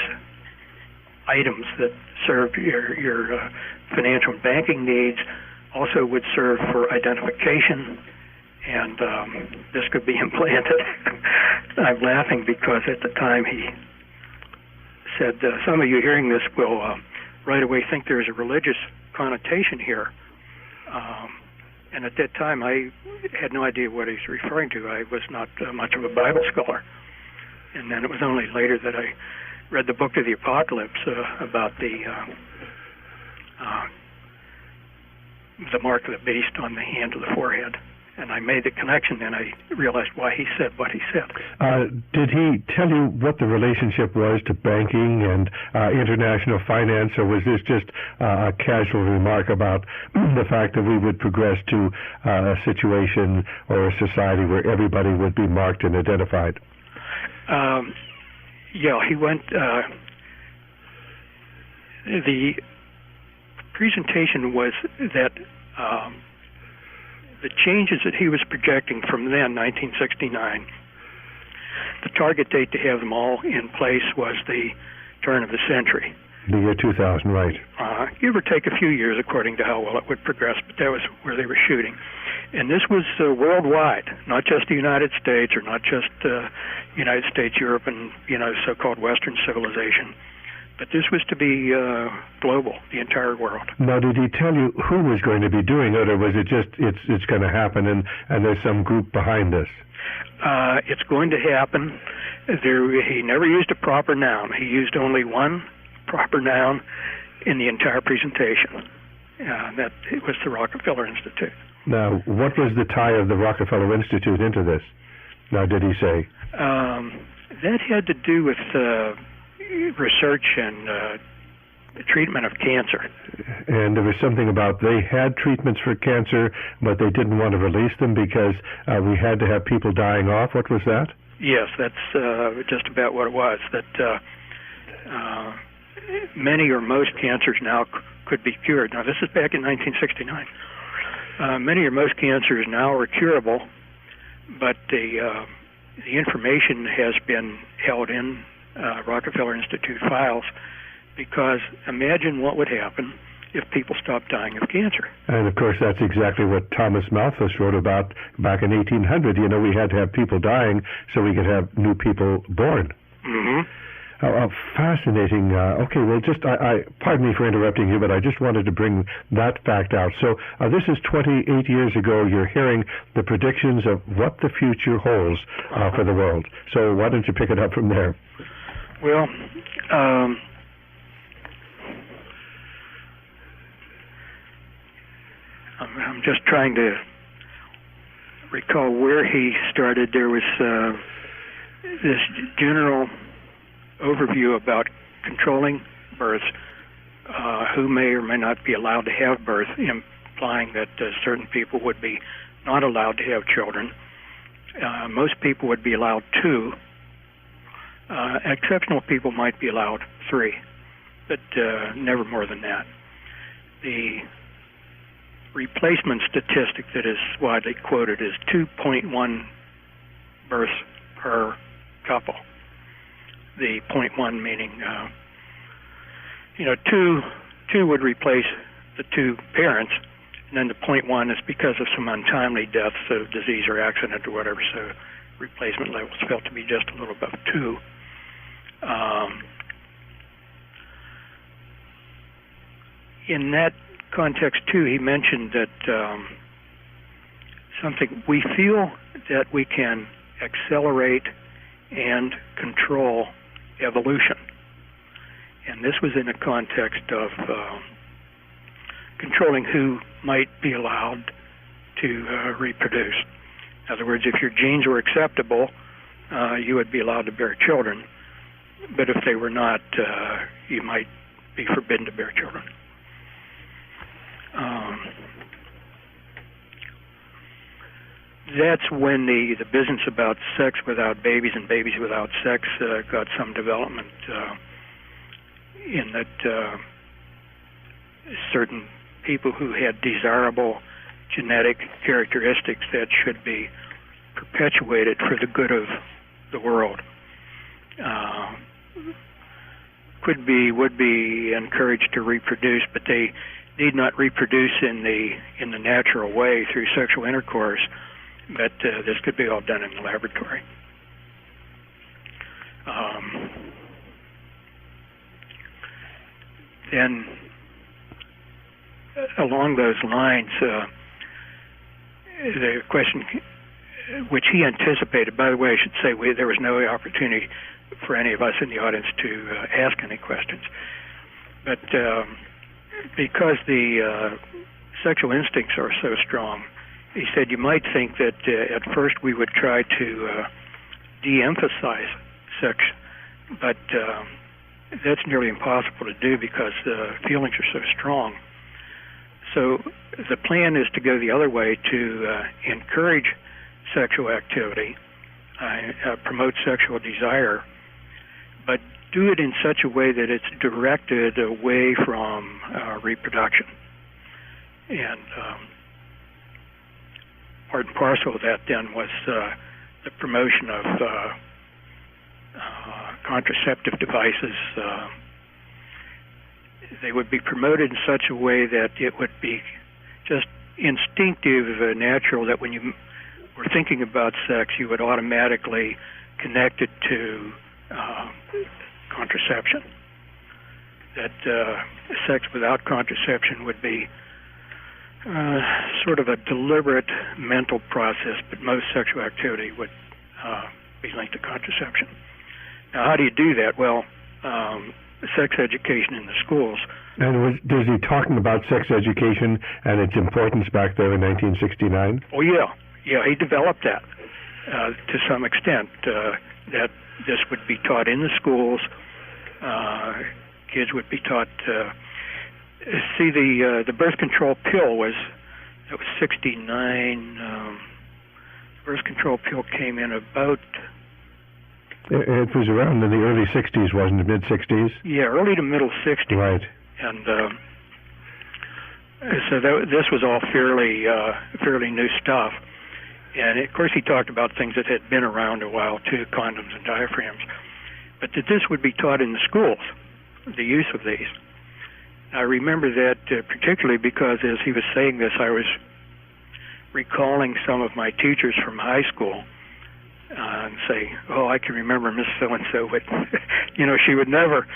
items that serve your financial and banking needs also would serve for identification, and this could be implanted. I'm laughing because at the time he said, some of you hearing this will right away think there's a religious connotation here. And at that time, I had no idea what he's referring to. I was not much of a Bible scholar. And then it was only later that I read the Book of the Apocalypse about the the mark of the beast on the hand of the forehead. And I made the connection, and I realized why he said what he said. Did he tell you what the relationship was to banking and international finance, or was this just a casual remark about the fact that we would progress to a situation or a society where everybody would be marked and identified? Yeah, he went... the presentation was that... the changes that he was projecting from then, 1969, the target date to have them all in place was the turn of the century. The year 2000, right. Give or take a few years according to how well it would progress, but that was where they were shooting. And this was worldwide, not just the United States or not just United States, Europe, and so-called Western civilization. But this was to be global, the entire world. Now, did he tell you who was going to be doing it, or was it just it's going to happen and there's some group behind this? It's going to happen. He never used a proper noun. He used only one proper noun in the entire presentation. That it was the Rockefeller Institute. Now, what was the tie of the Rockefeller Institute into this? Now, did he say? That had to do with research and treatment of cancer. And there was something about they had treatments for cancer, but they didn't want to release them because we had to have people dying off. What was that? Yes, that's just about what it was. That many or most cancers now could be cured. Now, this is back in 1969. Many or most cancers now are curable, but the information has been held in Rockefeller Institute files, because imagine what would happen if people stopped dying of cancer. And of course, that's exactly what Thomas Malthus wrote about back in 1800. We had to have people dying so we could have new people born. Mm-hmm. Fascinating. Okay, well, pardon me for interrupting you, but I just wanted to bring that fact out. So this is 28 years ago. You're hearing the predictions of what the future holds for the world. So why don't you pick it up from there? Well, I'm just trying to recall where he started. There was this general overview about controlling births, who may or may not be allowed to have birth, implying that certain people would be not allowed to have children. Most people would be allowed 2. Exceptional people might be allowed 3, but never more than that. The replacement statistic that is widely quoted is 2.1 births per couple. The 0.1 meaning, 2 would replace the 2 parents, and then the 0.1 is because of some untimely deaths of disease or accident or whatever, so replacement levels felt to be just a little above 2. In that context, too, he mentioned that we feel that we can accelerate and control evolution. And this was in a context of controlling who might be allowed to reproduce. In other words, if your genes were acceptable, you would be allowed to bear children. But if they were not, you might be forbidden to bear children. That's when the business about sex without babies and babies without sex got some development, in that certain people who had desirable genetic characteristics that should be perpetuated for the good of the world would be encouraged to reproduce, but they need not reproduce in the natural way through sexual intercourse. But this could be all done in the laboratory. Then, along those lines, the question which he anticipated, by the way, I should say there was no opportunity for any of us in the audience to ask any questions. But because the sexual instincts are so strong. He said you might think that at first we would try to de-emphasize sex, but that's nearly impossible to do because the feelings are so strong. So the plan is to go the other way, to encourage sexual activity, promote sexual desire, but do it in such a way that it's directed away from reproduction. And part and parcel of that then was the promotion of contraceptive devices. They would be promoted in such a way that it would be just instinctive, natural, that when you were thinking about sex, you would automatically connect it to contraception. That sex without contraception would be sort of a deliberate mental process, but most sexual activity would be linked to contraception. Now, how do you do that? Well, sex education in the schools. And was he talking about sex education and its importance back there in 1969? Oh, yeah. Yeah, he developed that to some extent, that this would be taught in the schools. Kids would be taught. See, the birth control pill was 69. Birth control pill came in about. It was around in the early 60s, wasn't it? Mid-60s? Yeah, early to middle 60s. Right. And so this was all fairly new stuff. And, of course, he talked about things that had been around a while, too, condoms and diaphragms. But that this would be taught in the schools, the use of these. I remember that particularly because as he was saying this, I was recalling some of my teachers from high school and say, oh, I can remember Miss So-and-so, but, she would never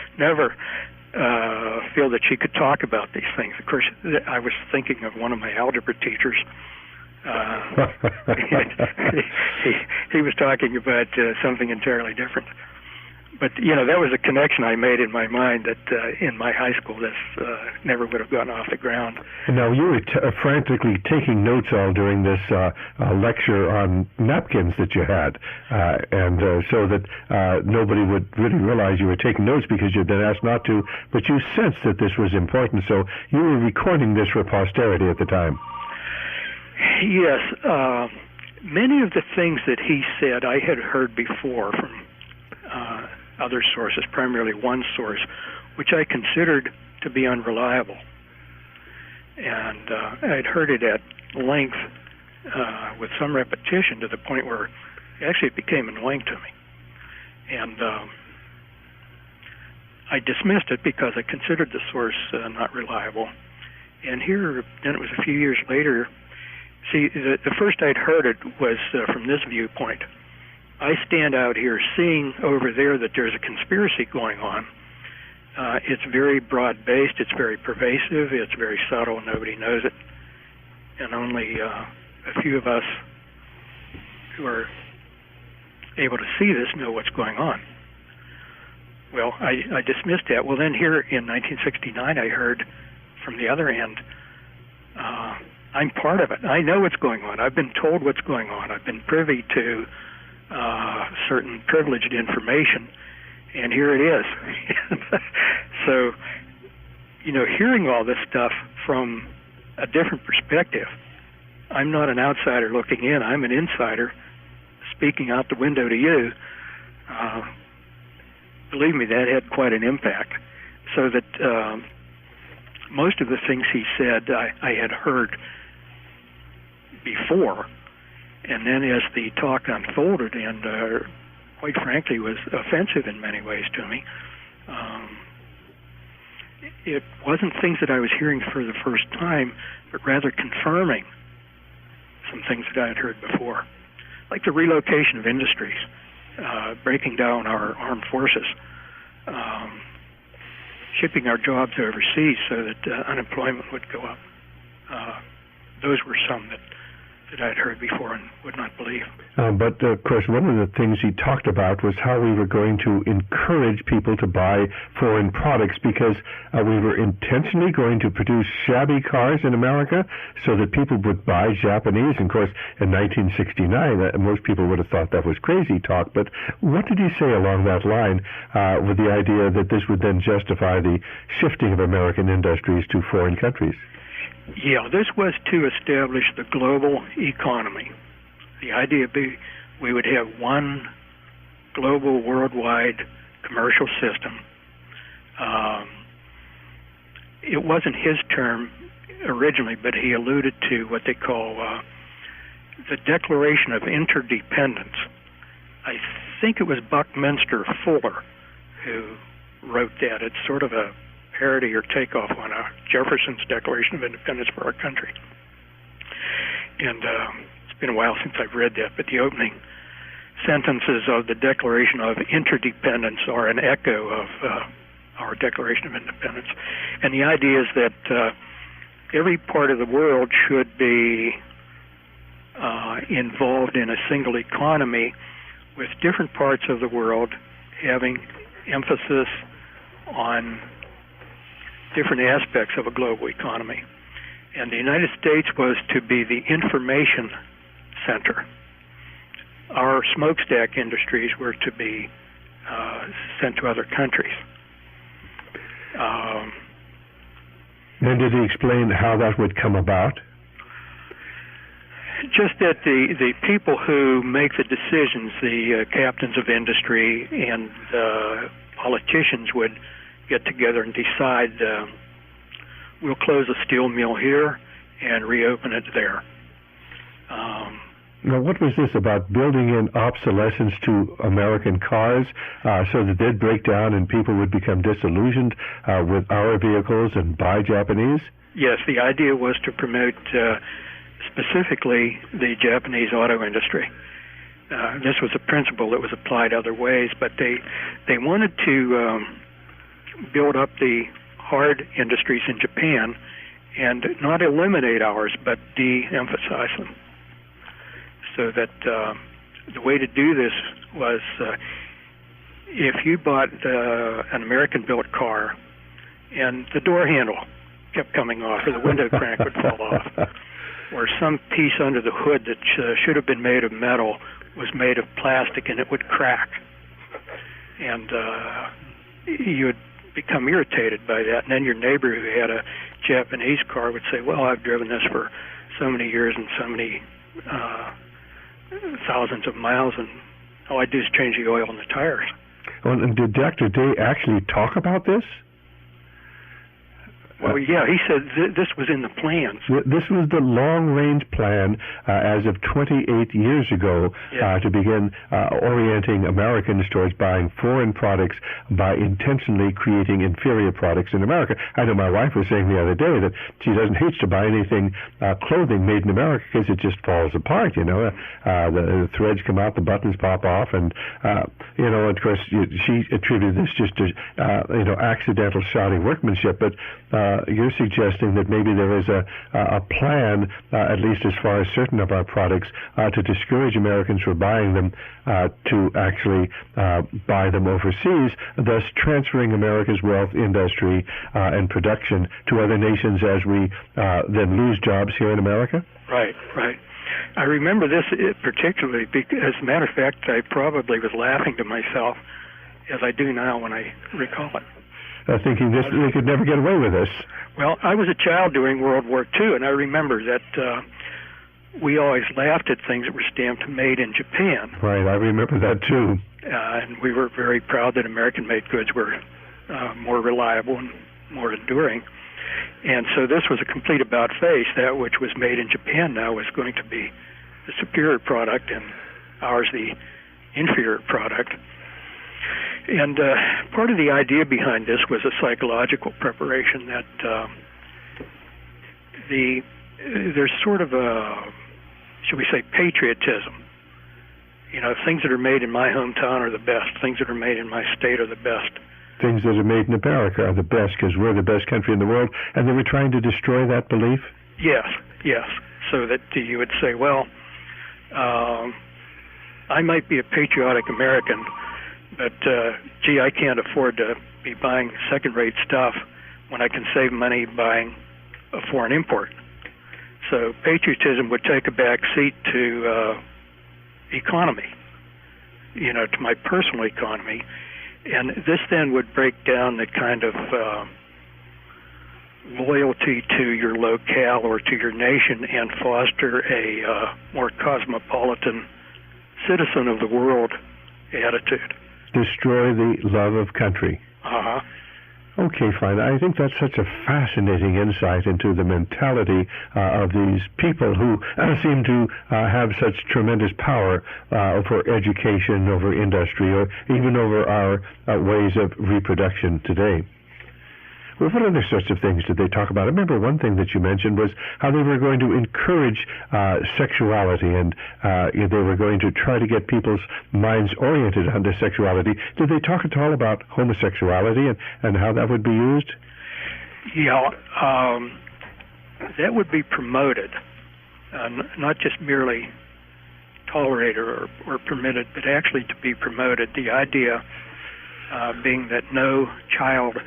feel that she could talk about these things. Of course, I was thinking of one of my algebra teachers. He was talking about something entirely different. But, that was a connection I made in my mind that in my high school this never would have gotten off the ground. Now, you were frantically taking notes all during this lecture on napkins that you had, and so that nobody would really realize you were taking notes because you'd been asked not to, but you sensed that this was important, so you were recording this for posterity at the time. Yes. Many of the things that he said I had heard before from other sources, primarily one source, which I considered to be unreliable. And I'd heard it at length with some repetition to the point where actually it became annoying to me. And I dismissed it because I considered the source not reliable. And here, then it was a few years later, see, the first I'd heard it was from this viewpoint. I stand out here seeing over there that there's a conspiracy going on. It's very broad-based, it's very pervasive, it's very subtle, nobody knows it. And only a few of us who are able to see this know what's going on. Well, I dismissed that. Well, then here in 1969, I heard from the other end, I'm part of it. I know what's going on. I've been told what's going on. I've been privy to certain privileged information, and here it is. So, hearing all this stuff from a different perspective, I'm not an outsider looking in. I'm an insider speaking out the window to you. Believe me, that had quite an impact. So that most of the things he said I had heard before, and then as the talk unfolded, and quite frankly was offensive in many ways to me, it wasn't things that I was hearing for the first time, but rather confirming some things that I had heard before, like the relocation of industries, breaking down our armed forces, shipping our jobs overseas so that unemployment would go up. Those were some that that I'd heard before and would not believe. But, of course, one of the things he talked about was how we were going to encourage people to buy foreign products because we were intentionally going to produce shabby cars in America so that people would buy Japanese. And, of course, in 1969, most people would have thought that was crazy talk. But what did he say along that line with the idea that this would then justify the shifting of American industries to foreign countries? Yeah, this was to establish the global economy. The idea being we would have one global, worldwide commercial system. It wasn't his term originally, but he alluded to what they call the Declaration of Interdependence. I think it was Buckminster Fuller who wrote that. It's sort of a parody or takeoff on Jefferson's Declaration of Independence for our country. And it's been a while since I've read that, but the opening sentences of the Declaration of Interdependence are an echo of our Declaration of Independence. And the idea is that every part of the world should be involved in a single economy, with different parts of the world having emphasis on different aspects of a global economy. And the United States was to be the information center. Our smokestack industries were to be sent to other countries. And did he explain how that would come about? Just that the people who make the decisions, the captains of industry and politicians would get together and decide we'll close a steel mill here and reopen it there. Now, what was this about building in obsolescence to American cars so that they'd break down and people would become disillusioned with our vehicles and buy Japanese? Yes, the idea was to promote specifically the Japanese auto industry. This was a principle that was applied other ways, but they wanted to build up the hard industries in Japan and not eliminate ours, but de-emphasize them. So that the way to do this was if you bought an American-built car and the door handle kept coming off or the window crank would fall off, or some piece under the hood that should have been made of metal was made of plastic and it would crack. And you would become irritated by that. And then your neighbor who had a Japanese car would say, well, I've driven this for so many years and so many thousands of miles, and all I do is change the oil in the tires. Well, and did Dr. Day actually talk about this? Well, yeah, he said this was in the plans. This was the long-range plan as of 28 years ago to begin orienting Americans towards buying foreign products by intentionally creating inferior products in America. I know my wife was saying the other day that she doesn't hate to buy anything, clothing made in America, because it just falls apart, you know. The threads come out, the buttons pop off, and, you know, of course, she attributed this just to, you know, accidental shoddy workmanship, but you're suggesting that maybe there is a plan, at least as far as certain of our products, to discourage Americans from buying them, to actually buy them overseas, thus transferring America's wealth, industry, and production to other nations as we then lose jobs here in America? Right, right. I remember this particularly because, as a matter of fact, I probably was laughing to myself, as I do now when I recall it. Thinking this, they could never get away with this. Well, I was a child during World War II, and I remember that we always laughed at things that were stamped made in Japan. Right, I remember that too. And we were very proud that American-made goods were more reliable and more enduring. And so this was a complete about-face. That which was made in Japan now was going to be the superior product, and ours the inferior product. And part of the idea behind this was a psychological preparation that there's sort of a, should we say, patriotism. You know, things that are made in my hometown are the best. Things that are made in my state are the best. Things that are made in America are the best because we're the best country in the world, and they were trying to destroy that belief? Yes, yes. so that you would say, well, I might be a patriotic American, but gee, I can't afford to be buying second-rate stuff when I can save money buying a foreign import. So patriotism would take a back seat to economy, to my personal economy. And this then would break down the kind of loyalty to your locale or to your nation and foster a more cosmopolitan citizen of the world attitude. Destroy the love of country. Uh-huh. Okay, fine. I think that's such a fascinating insight into the mentality of these people who seem to have such tremendous power for education, over industry, or even over our ways of reproduction today. Well, what other sorts of things did they talk about? I remember one thing that you mentioned was how they were going to encourage sexuality, and they were going to try to get people's minds oriented onto sexuality. Did they talk at all about homosexuality and how that would be used? Yeah, that would be promoted, not just merely tolerated or permitted, but actually to be promoted. The idea being that no child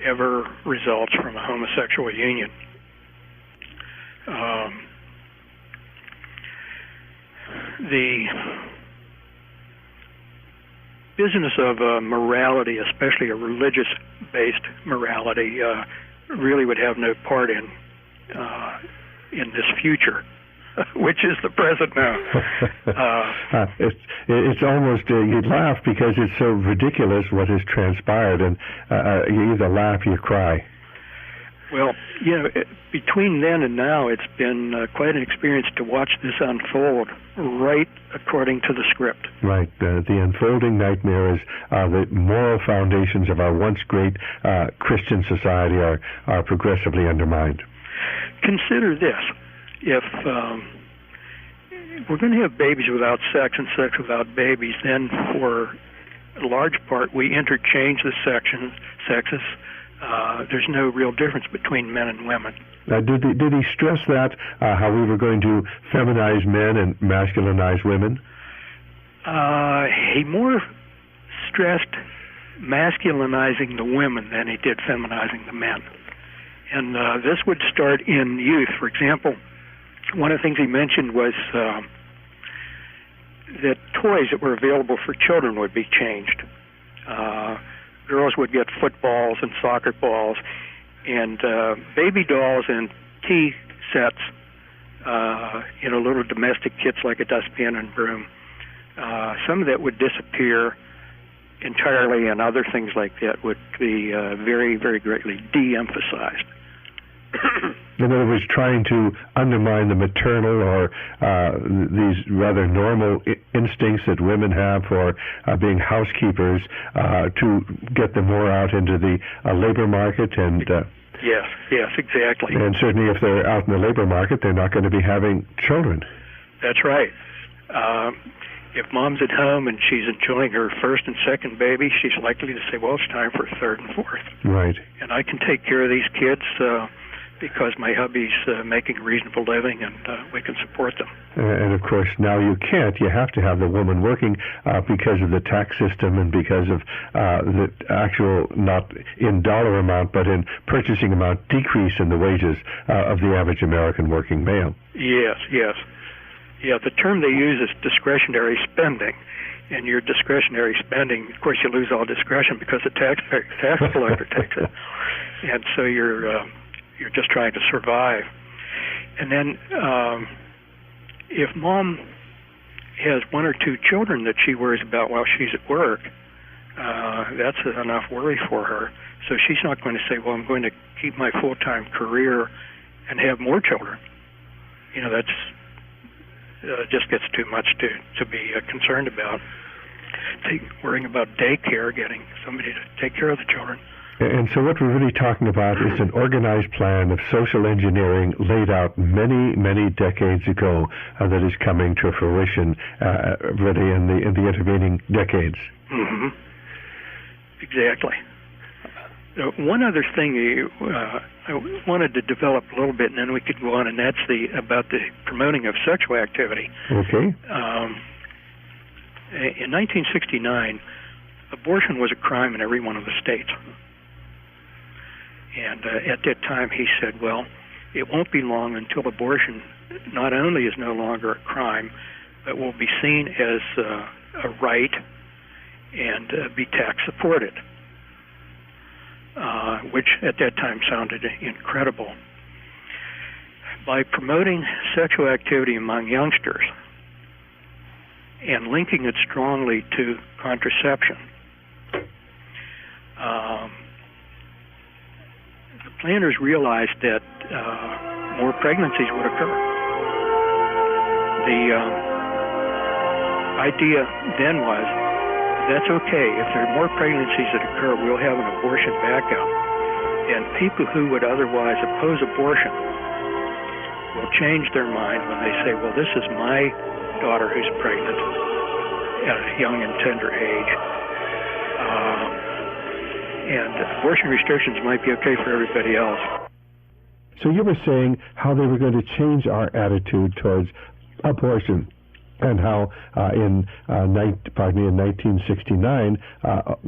ever results from a homosexual union. The business of morality, especially a religious-based morality, really would have no part in this future, which is the present now. It's almost, you'd laugh because it's so ridiculous what has transpired, and you either laugh or you cry. Well, between then and now, it's been quite an experience to watch this unfold right according to the script. Right. The unfolding nightmare is the moral foundations of our once great Christian society are progressively undermined. Consider this. If we're going to have babies without sex and sex without babies, then for a large part we interchange the sexes. There's no real difference between men and women. Did he stress that, how we were going to feminize men and masculinize women? He more stressed masculinizing the women than he did feminizing the men. And this would start in youth. For example, one of the things he mentioned was that toys that were available for children would be changed. Girls would get footballs and soccer balls, and baby dolls and tea sets, little domestic kits like a dustpan and broom. Some of that would disappear entirely, and other things like that would be very, very greatly de-emphasized. In other words, trying to undermine the maternal or these rather normal instincts that women have for being housekeepers to get them more out into the labor market and... Yes, exactly. And certainly if they're out in the labor market, they're not going to be having children. That's right. If mom's at home and she's enjoying her first and second baby, she's likely to say, well, it's time for a third and fourth. Right. And I can take care of these kids because my hubby's making a reasonable living, and we can support them. And of course, now you can't. You have to have the woman working because of the tax system and because of the actual, not in dollar amount, but in purchasing amount decrease in the wages of the average American working male. Yes. Yeah, the term they use is discretionary spending. And your discretionary spending, of course, you lose all discretion because the tax collector takes it. And so you're just trying to survive. And then if mom has one or two children that she worries about while she's at work, that's enough worry for her. So she's not going to say, well, I'm going to keep my full-time career and have more children. That's just gets too much to be concerned about. Worrying about daycare, getting somebody to take care of the children. And so what we're really talking about is an organized plan of social engineering laid out many, many decades ago that is coming to fruition really in the intervening decades. Mm-hmm. Exactly. One other thing I wanted to develop a little bit, and then we could go on, and that's about the promoting of sexual activity. Okay. In 1969, abortion was a crime in every one of the states. And at that time, he said, well, it won't be long until abortion not only is no longer a crime, but will be seen as a right and be tax-supported, which at that time sounded incredible. By promoting sexual activity among youngsters and linking it strongly to contraception, the planners realized that more pregnancies would occur. The idea then was, that's okay. If there are more pregnancies that occur, we'll have an abortion backup. And people who would otherwise oppose abortion will change their mind when they say, well, this is my daughter who's pregnant at a young and tender age. And abortion restrictions might be okay for everybody else. So you were saying how they were going to change our attitude towards abortion, and how in 1969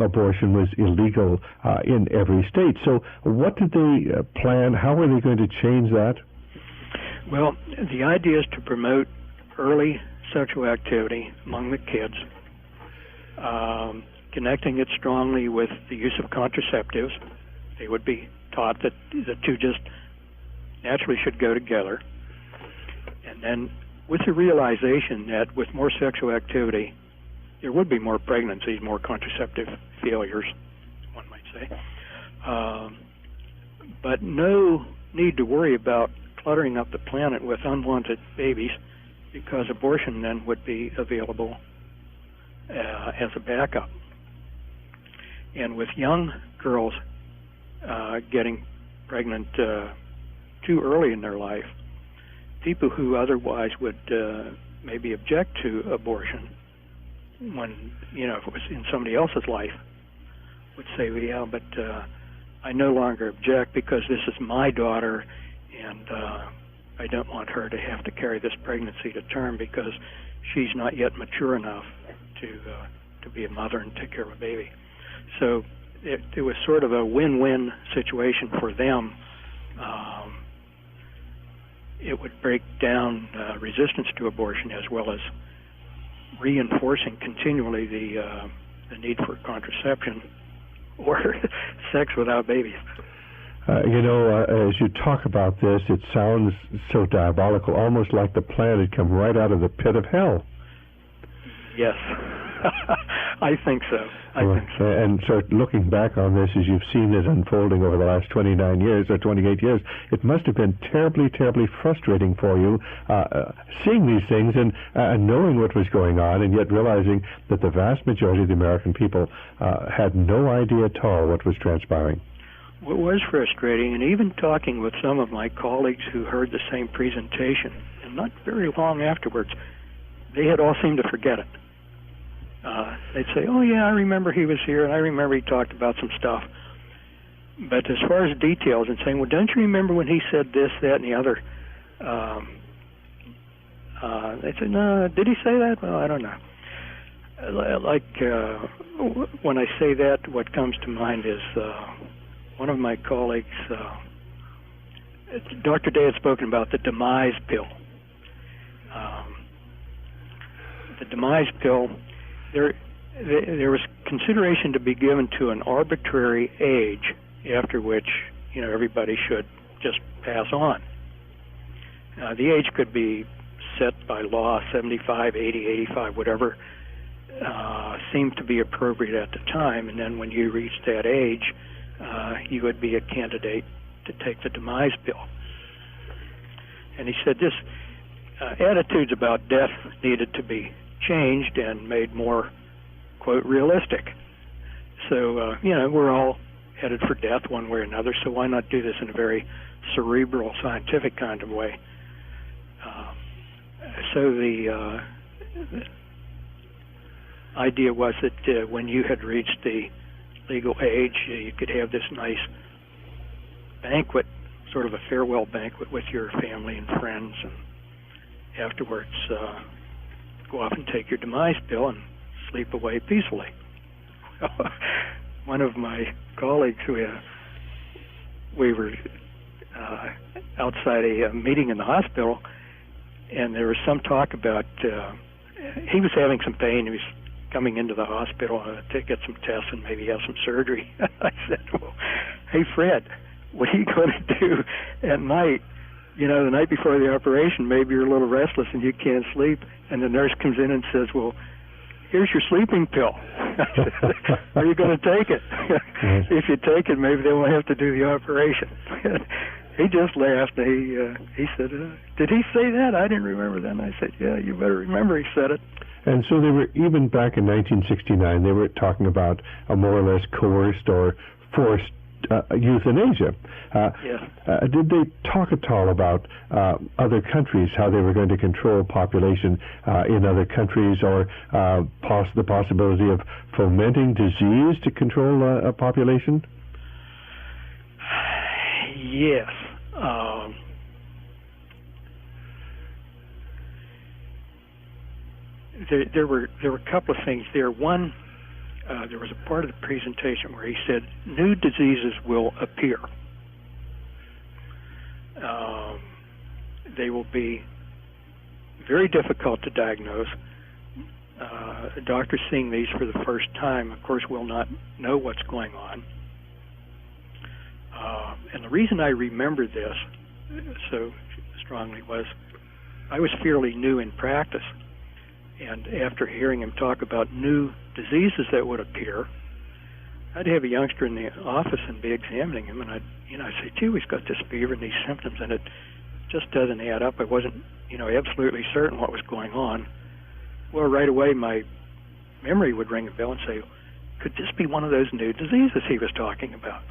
abortion was illegal in every state. So what did they plan? How were they going to change that? Well, the idea is to promote early sexual activity among the kids, connecting it strongly with the use of contraceptives. They would be taught that the two just naturally should go together. And then with the realization that with more sexual activity, there would be more pregnancies, more contraceptive failures, one might say. But no need to worry about cluttering up the planet with unwanted babies, because abortion then would be available as a backup. And with young girls getting pregnant too early in their life, people who otherwise would maybe object to abortion when, if it was in somebody else's life, would say, well, yeah, but I no longer object because this is my daughter, and I don't want her to have to carry this pregnancy to term because she's not yet mature enough to be a mother and take care of a baby. So it was sort of a win-win situation for them. It would break down resistance to abortion, as well as reinforcing continually the need for contraception or sex without babies. As you talk about this, it sounds so diabolical, almost like the plan had come right out of the pit of hell. Yes, I think so. I think so. And so looking back on this, as you've seen it unfolding over the last 29 years or 28 years, it must have been terribly, terribly frustrating for you seeing these things and knowing what was going on, and yet realizing that the vast majority of the American people had no idea at all what was transpiring. What was frustrating, and even talking with some of my colleagues who heard the same presentation, and not very long afterwards, they had all seemed to forget it. They'd say, oh, yeah, I remember he was here, and I remember he talked about some stuff. But as far as details and saying, well, don't you remember when he said this, that, and the other? They said, no, did he say that? Well, I don't know. When I say that, what comes to mind is one of my colleagues, Dr. Day, had spoken about the demise pill. The demise pill, there was consideration to be given to an arbitrary age after which, everybody should just pass on. The age could be set by law, 75, 80, 85, whatever seemed to be appropriate at the time, and then when you reached that age, you would be a candidate to take the demise pill. And he said this attitudes about death needed to be changed and made more, quote, realistic. So, we're all headed for death one way or another, so why not do this in a very cerebral, scientific kind of way? So the idea was that when you had reached the legal age, you could have this nice banquet, sort of a farewell banquet with your family and friends, and afterwards go off and take your demise pill and sleep away peacefully. One of my colleagues, we were outside a meeting in the hospital, and there was some talk about he was having some pain. He was coming into the hospital to get some tests and maybe have some surgery. I said, well, hey, Fred, what are you going to do at night? You know, the night before the operation, maybe you're a little restless and you can't sleep, and the nurse comes in and says, well, here's your sleeping pill. Are you going to take it? If you take it, maybe they won't have to do the operation. He just laughed. He said, did he say that? I didn't remember that. And I said, yeah, you better remember he said it. And so they were, even back in 1969, they were talking about a more or less coerced or forced euthanasia. Yes. Did they talk at all about other countries, how they were going to control population in other countries, or the possibility of fomenting disease to control a population? Yes. There were a couple of things there. One, there was a part of the presentation where he said new diseases will appear. They will be very difficult to diagnose. Doctors seeing these for the first time, of course, will not know what's going on. And the reason I remember this so strongly was I was fairly new in practice. And after hearing him talk about new diseases that would appear, I'd have a youngster in the office and be examining him, and I'd say, gee, he's got this fever and these symptoms, and it just doesn't add up. I wasn't, absolutely certain what was going on. Well, right away, my memory would ring a bell and say, could this be one of those new diseases he was talking about?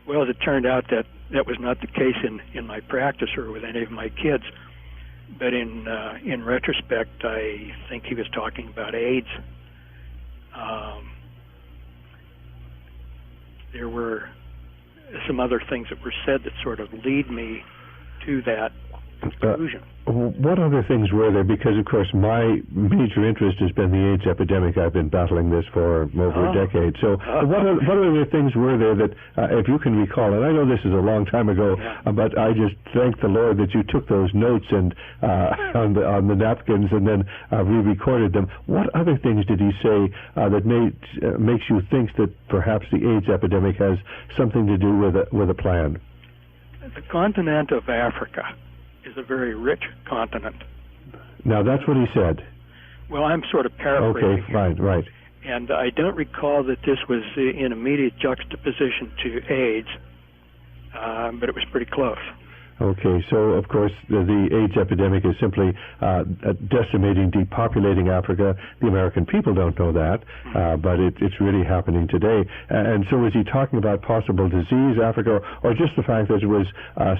Well, as it turned out, that was not the case in my practice or with any of my kids. But in retrospect, I think he was talking about AIDS. There were some other things that were said that sort of lead me to that conclusion. What other things were there? Because, of course, my major interest has been the AIDS epidemic. I've been battling this for over a decade. So what other things were there that, if you can recall, and I know this is a long time ago, but I just thank the Lord that you took those notes and on the napkins and then re-recorded them. What other things did he say that makes you think that perhaps the AIDS epidemic has something to do with a plan? The continent of Africa is a very rich continent. Now, that's what he said. Well, I'm sort of paraphrasing. Okay, right. And I don't recall that this was in immediate juxtaposition to AIDS, but it was pretty close. Okay, so of course the AIDS epidemic is simply decimating, depopulating Africa. The American people don't know that, but it's really happening today. And so was he talking about possible disease, Africa, or just the fact that it was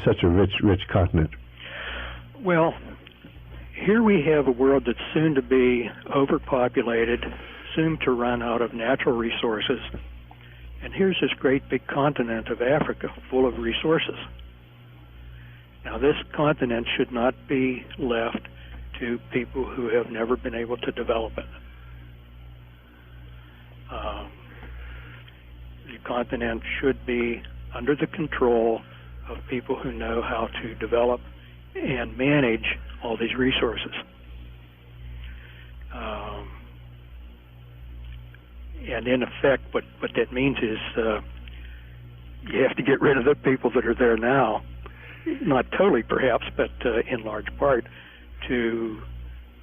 such a rich continent? Well, here we have a world that's soon to be overpopulated, soon to run out of natural resources. And here's this great big continent of Africa full of resources. Now, this continent should not be left to people who have never been able to develop it. The continent should be under the control of people who know how to develop and manage all these resources. And in effect, what that means is you have to get rid of the people that are there now, not totally perhaps, but in large part, to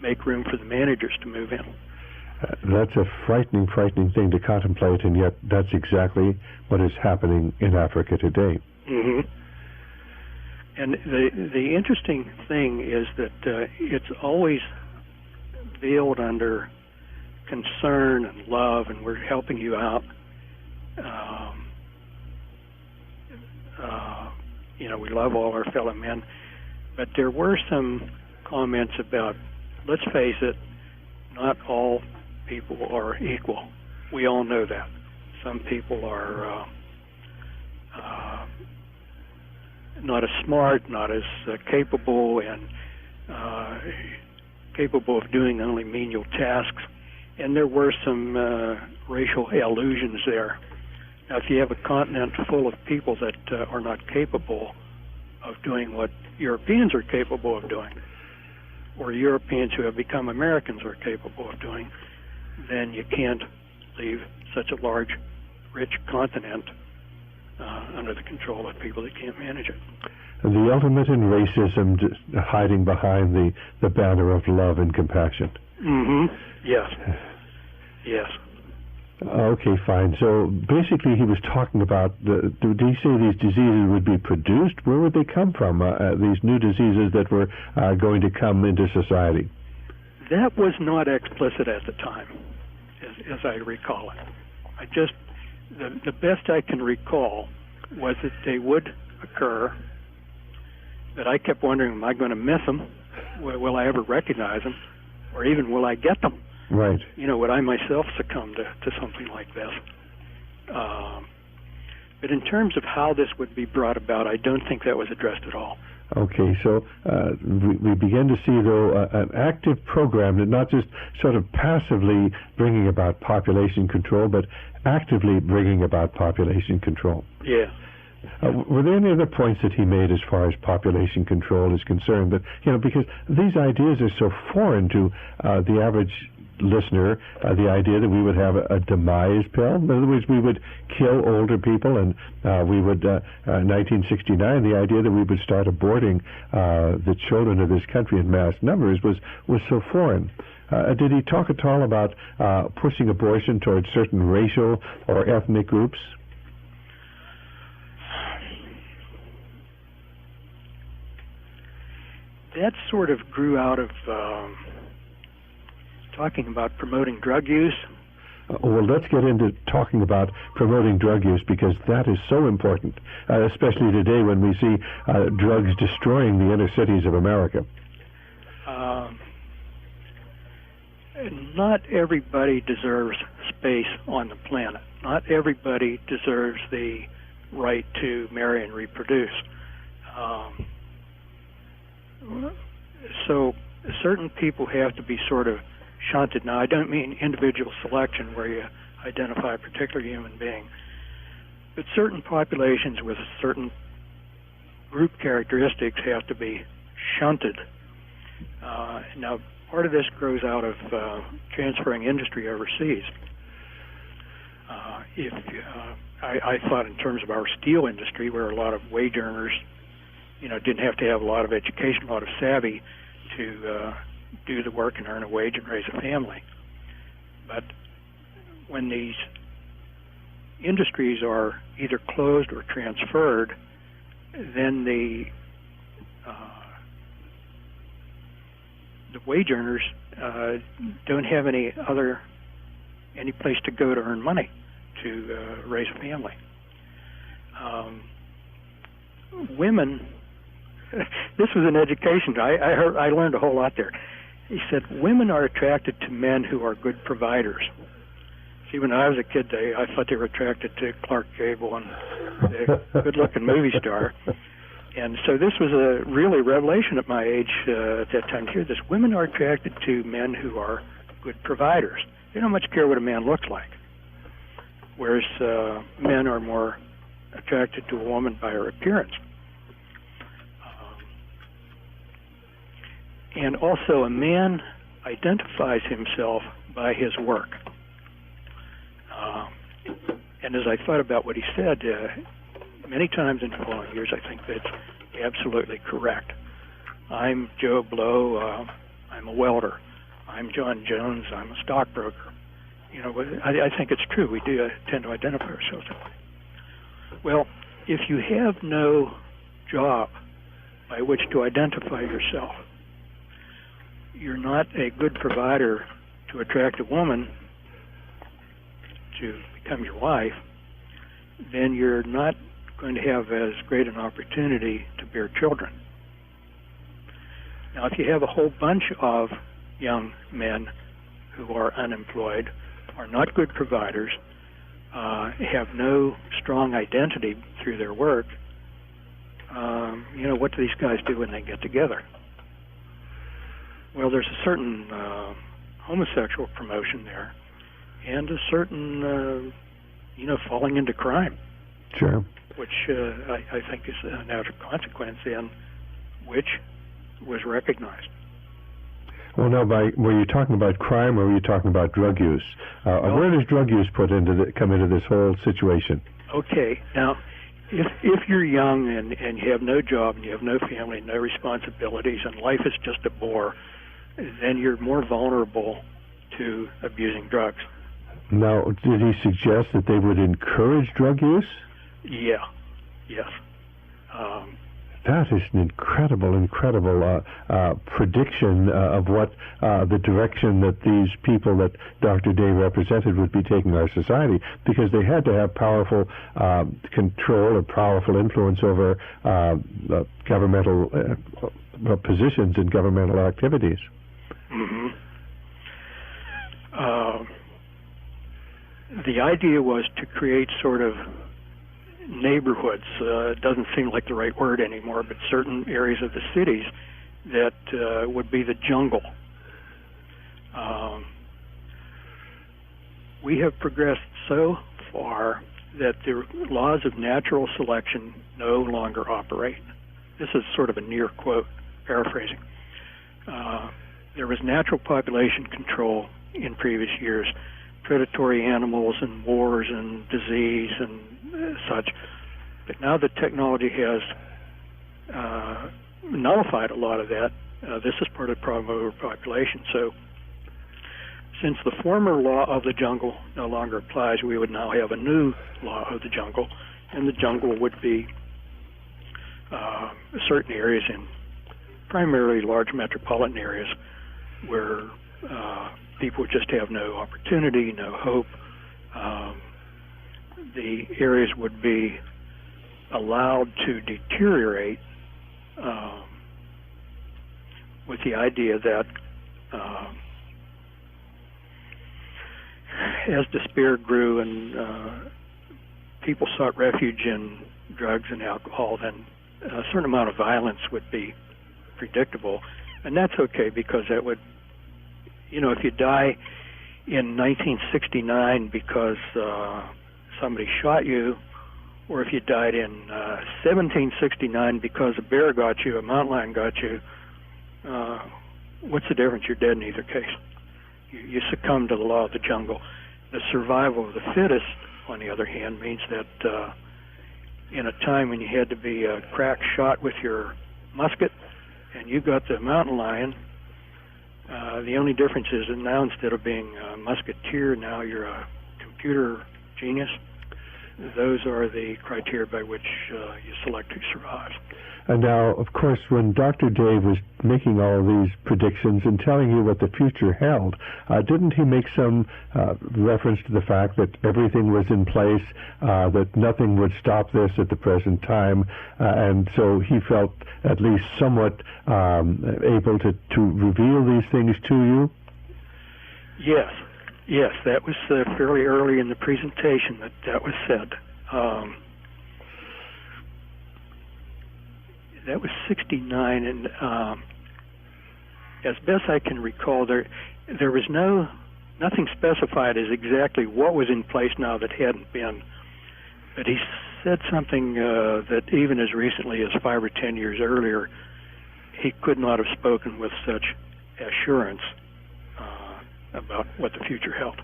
make room for the managers to move in. That's a frightening thing to contemplate, and yet that's exactly what is happening in Africa today. Mm-hmm. And the interesting thing is that it's always veiled under concern and love, and we're helping you out. We love all our fellow men, but there were some comments about, let's face it, not all people are equal. We all know that. Some people are not as smart, not as capable, and capable of doing only menial tasks. And there were some racial allusions there. Now, if you have a continent full of people that are not capable of doing what Europeans are capable of doing, or Europeans who have become Americans are capable of doing, then you can't leave such a large, rich continent under the control of people that can't manage it. The ultimate in racism, just hiding behind the banner of love and compassion. Mm-hmm. Yes. Yes. Okay, fine. So basically he was talking about, did he say these diseases would be produced? Where would they come from, these new diseases that were going to come into society? That was not explicit at the time, as I recall it. The best I can recall was that they would occur, but I kept wondering, am I going to miss them? Will I ever recognize them? Or even will I get them? Right. Would I myself succumb to something like this? But in terms of how this would be brought about, I don't think that was addressed at all. Okay, so we begin to see, though, an active program that not just sort of passively bringing about population control, but actively bringing about population control. Yeah. Were there any other points that he made as far as population control is concerned? But, because these ideas are so foreign to the average listener, the idea that we would have a demise pill. In other words, we would kill older people, and we would, 1969, the idea that we would start aborting the children of this country in mass numbers was so foreign. Did he talk at all about pushing abortion towards certain racial or ethnic groups? That sort of grew out of talking about promoting drug use. Well, let's get into talking about promoting drug use, because that is so important, especially today when we see drugs destroying the inner cities of America. Not everybody deserves space on the planet. Not everybody deserves the right to marry and reproduce. So certain people have to be sort of shunted. Now, I don't mean individual selection where you identify a particular human being, but certain populations with certain group characteristics have to be shunted. Now, part of this grows out of transferring industry overseas. I thought in terms of our steel industry, where a lot of wage earners, didn't have to have a lot of education, a lot of savvy to do the work and earn a wage and raise a family. But when these industries are either closed or transferred, then the wage earners don't have any place to go to earn money to raise a family. Women, this was an education. I learned a whole lot there. He said women are attracted to men who are good providers. See, when I was a kid, I thought they were attracted to Clark Gable and the good-looking movie star. And so this was a really revelation at my age at that time to hear this. Women are attracted to men who are good providers. They don't much care what a man looks like, whereas men are more attracted to a woman by her appearance. And also, a man identifies himself by his work. And as I thought about what he said, many times in the following years, I think that's absolutely correct. I'm Joe Blow. I'm a welder. I'm John Jones. I'm a stockbroker. I think it's true. We do tend to identify ourselves that way. Well, if you have no job by which to identify yourself, you're not a good provider to attract a woman to become your wife, then you're not going to have as great an opportunity to bear children. Now, if you have a whole bunch of young men who are unemployed, are not good providers, have no strong identity through their work, what do these guys do when they get together? Well, there's a certain homosexual promotion there, and a certain, falling into crime. Sure. Which I think is a natural consequence, and which was recognized. Well, now, were you talking about crime, or were you talking about drug use? Where does drug use come into this whole situation? Okay, now, if you're young and you have no job and you have no family, no responsibilities, and life is just a bore, then you're more vulnerable to abusing drugs. Now, did he suggest that they would encourage drug use? Yeah. Yes. That is an incredible prediction of what the direction that these people that Dr. Day represented would be taking our society, because they had to have powerful control or powerful influence over governmental positions and governmental activities. Mm-hmm. The idea was to create sort of neighborhoods. It doesn't seem like the right word anymore, but certain areas of the cities that would be the jungle. We have progressed so far that the laws of natural selection no longer operate. This is sort of a near quote, paraphrasing. There was natural population control in previous years, predatory animals and wars and disease and such. But now that technology has nullified a lot of that, this is part of the problem of overpopulation. So since the former law of the jungle no longer applies, we would now have a new law of the jungle, and the jungle would be certain areas in primarily large metropolitan areas where people would just have no opportunity, no hope. The areas would be allowed to deteriorate with the idea that as despair grew and people sought refuge in drugs and alcohol, then a certain amount of violence would be predictable. And that's okay, because that would, if you die in 1969 because somebody shot you, or if you died in 1769 because a bear got you, a mountain lion got you, what's the difference? You're dead in either case. You succumb to the law of the jungle. The survival of the fittest, on the other hand, means that in a time when you had to be a crack shot with your musket and you got the mountain lion, the only difference is that now instead of being a musketeer, now you're a computer genius. Those are the criteria by which you select who survives. And now, of course, when Dr. Dave was making all these predictions and telling you what the future held, didn't he make some reference to the fact that everything was in place, that nothing would stop this at the present time, and so he felt at least somewhat able to reveal these things to you? Yes, that was fairly early in the presentation that was said. That was 69, and as best I can recall, there was nothing specified as exactly what was in place now that hadn't been. But he said something that even as recently as 5 or 10 years earlier, he could not have spoken with such assurance about what the future held.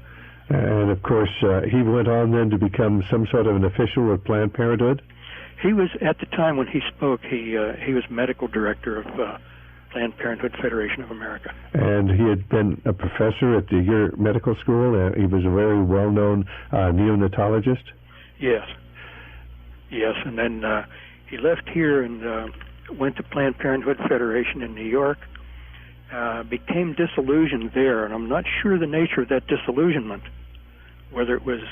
And of course, he went on then to become some sort of an official of Planned Parenthood? He was, at the time when he spoke, he was medical director of Planned Parenthood Federation of America. And he had been a professor at your medical school. He was a very well-known neonatologist? Yes, and then he left here and went to Planned Parenthood Federation in New York, became disillusioned there, and I'm not sure the nature of that disillusionment, whether it was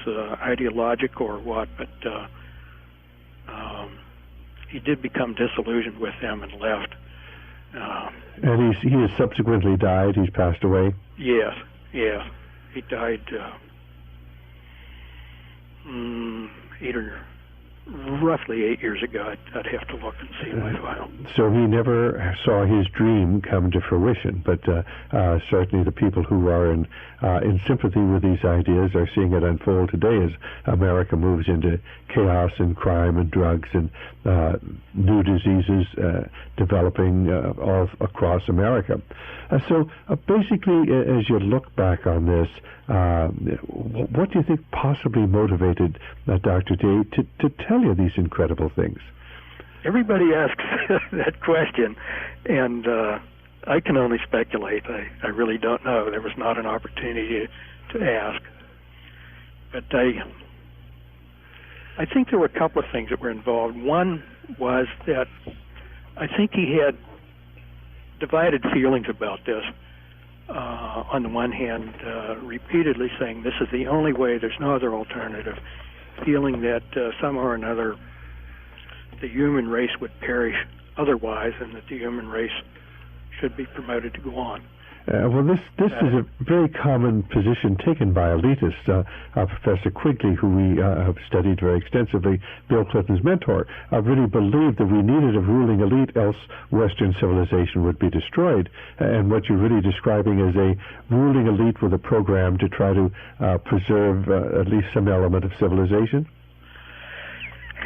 ideologic or what, but he did become disillusioned with them and left. And he has subsequently died. He's passed away. Yes. He died roughly 8 years ago. I'd have to look and see my file. So he never saw his dream come to fruition, but certainly the people who are in sympathy with these ideas are seeing it unfold today as America moves into chaos and crime and drugs and new diseases developing all across America. So basically, as you look back on this, what do you think possibly motivated Dr. Day to tell you these incredible things? Everybody asks that question, and I can only speculate. I really don't know. There was not an opportunity to ask. But I think there were a couple of things that were involved. One was that I think he had divided feelings about this. On the one hand, repeatedly saying this is the only way, there's no other alternative, feeling that somehow or another the human race would perish otherwise and that the human race should be promoted to go on. Well, this is a very common position taken by elitists. Professor Quigley, who we have studied very extensively, Bill Clinton's mentor, really believed that we needed a ruling elite, else Western civilization would be destroyed. And what you're really describing is a ruling elite with a program to try to preserve at least some element of civilization?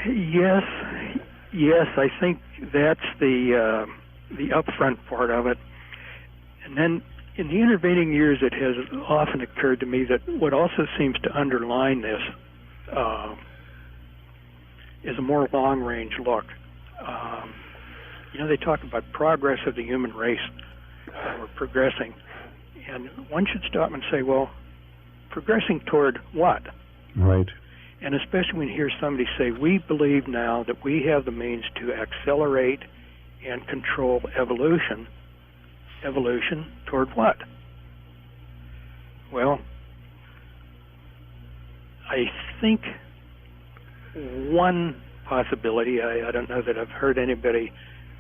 Yes, I think that's the upfront part of it. And then in the intervening years, it has often occurred to me that what also seems to underline this is a more long-range look. They talk about progress of the human race. We're progressing. And one should stop and say, well, progressing toward what? Right. And especially when you hear somebody say, we believe now that we have the means to accelerate and control evolution. Evolution toward what? Well, I think one possibility, I don't know that I've heard anybody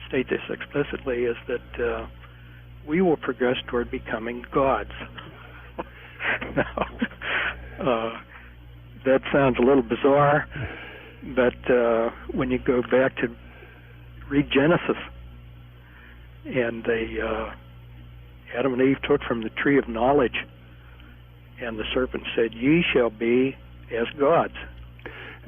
state this explicitly, is that we will progress toward becoming gods. Now, that sounds a little bizarre, but when you go back to read Genesis, and Adam and Eve took from the tree of knowledge, and the serpent said, ye shall be as gods.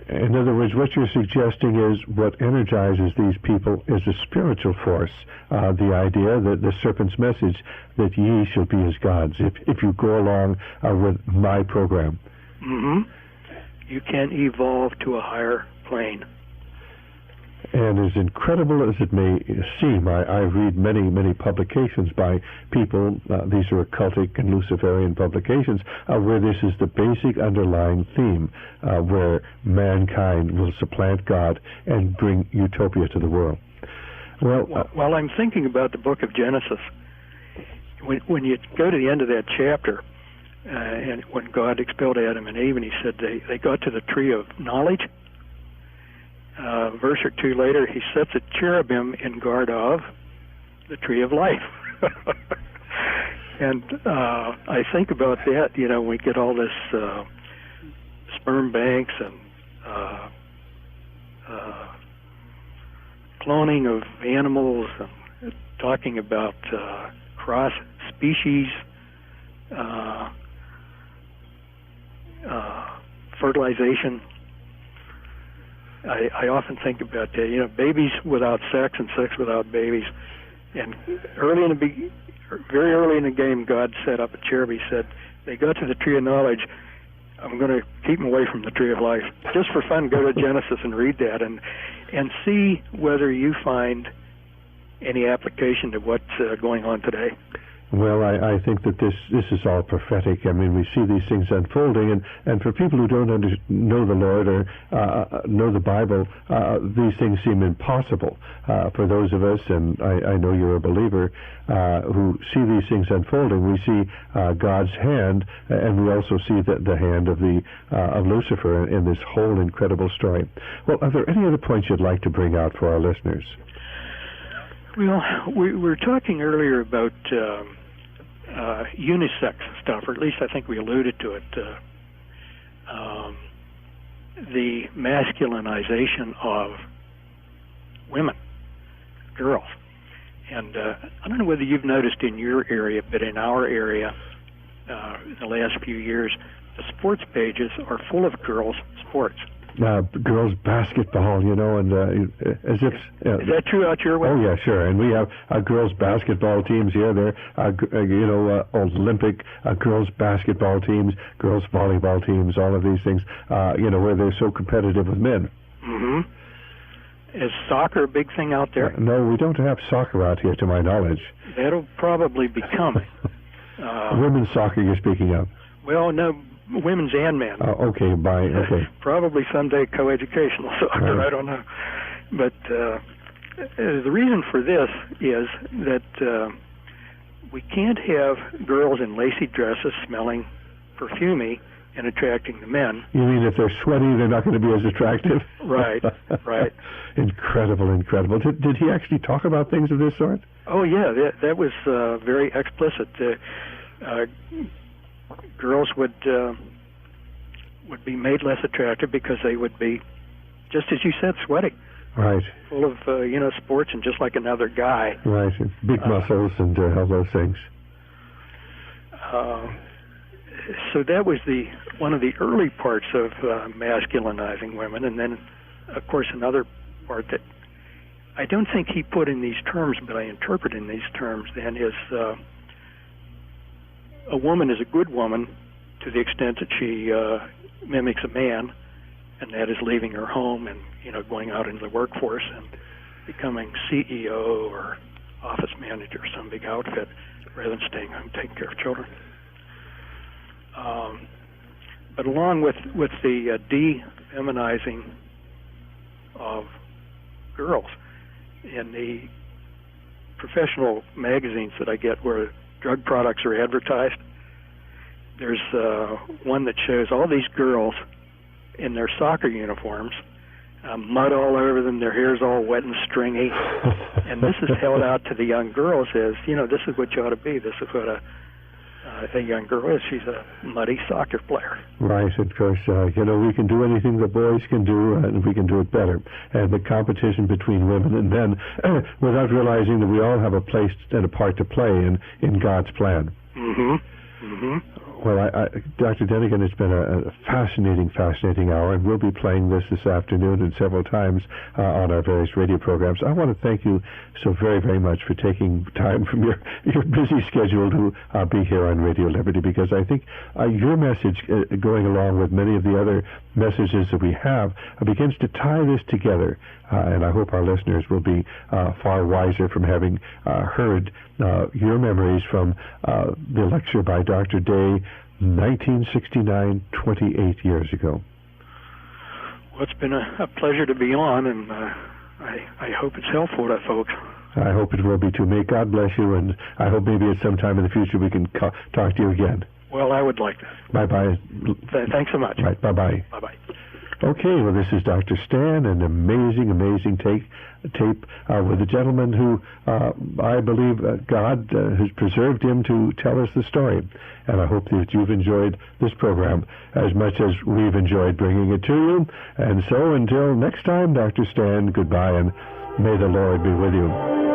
In other words, what you're suggesting is what energizes these people is a spiritual force, the idea that the serpent's message that ye shall be as gods, if you go along with my program. Mm-hmm. You can evolve to a higher plane. And as incredible as it may seem, I read many publications by people, these are occultic and Luciferian publications, where this is the basic underlying theme, where mankind will supplant God and bring utopia to the world. Well, while I'm thinking about the book of Genesis, when you go to the end of that chapter, and when God expelled Adam and Eve, and he said they got to the tree of knowledge, verse or two later, he sets a cherubim in guard of the tree of life. And I think about that, we get all this sperm banks and cloning of animals, and talking about cross-species fertilization. I often think about that, babies without sex and sex without babies. And very early in the game, God set up a cherub. He said, they got to the tree of knowledge. I'm going to keep them away from the tree of life. Just for fun, go to Genesis and read that and see whether you find any application to what's going on today. Well, I think that this is all prophetic. I mean, we see these things unfolding, and for people who don't know the Lord or know the Bible, these things seem impossible. For those of us, and I know you're a believer, who see these things unfolding, we see God's hand, and we also see the hand of Lucifer in this whole incredible story. Well, are there any other points you'd like to bring out for our listeners? Well, we were talking earlier about unisex stuff, or at least I think we alluded to it. the masculinization of women, girls. And I don't know whether you've noticed in your area, but in our area, in the last few years, the sports pages are full of girls' sports. Girls basketball, and as if... Is that true out your way? Oh, yeah, sure. And we have girls basketball teams here. There Olympic girls basketball teams, girls volleyball teams, all of these things, where they're so competitive with men. Mm-hmm. Is soccer a big thing out there? No, we don't have soccer out here, to my knowledge. That'll probably be coming. Women's soccer you're speaking of? Well, no, women's and men. Okay. Probably someday coeducational soccer, right. I don't know. But the reason for this is that we can't have girls in lacy dresses smelling perfumey and attracting the men. You mean if they're sweaty, they're not going to be as attractive? Right. Incredible. Did he actually talk about things of this sort? Oh, yeah, that was very explicit. Girls would be made less attractive because they would be, just as you said, sweaty. Right. Full of, sports and just like another guy. Right, big muscles and all those things. So that was one of the early parts of masculinizing women. And then, of course, another part that I don't think he put in these terms, but I interpret in these terms then is a woman is a good woman to the extent that she mimics a man, and that is leaving her home and going out into the workforce and becoming CEO or office manager of some big outfit rather than staying home taking care of children. But along with the de-feminizing of girls, in the professional magazines that I get where drug products are advertised, there's one that shows all these girls in their soccer uniforms, mud all over them, their hair's all wet and stringy, and this is held out to the young girls as, this is what you ought to be, this is what a young girl is. She's a muddy soccer player. Right, of course. We can do anything the boys can do, and we can do it better. And the competition between women and men, without realizing that we all have a place and a part to play in God's plan. Mm-hmm. Mm-hmm. Well, Dr. Dunegan, it's been a fascinating hour, and we'll be playing this afternoon and several times on our various radio programs. I want to thank you so very, very much for taking time from your busy schedule to be here on Radio Liberty, because I think your message, going along with many of the other messages that we have, begins to tie this together. And I hope our listeners will be far wiser from having heard your memories from the lecture by Dr. Day, 1969, 28 years ago. Well, it's been a pleasure to be on, and I hope it's helpful to folks. I hope it will be too. May God bless you, and I hope maybe at some time in the future we can talk to you again. Well, I would like that. Bye-bye. Thanks so much. Right, bye-bye. Bye-bye. Okay, well, this is Dr. Stan, an amazing tape with a gentleman who I believe God has preserved him to tell us the story. And I hope that you've enjoyed this program as much as we've enjoyed bringing it to you. And so until next time, Dr. Stan, goodbye, and may the Lord be with you.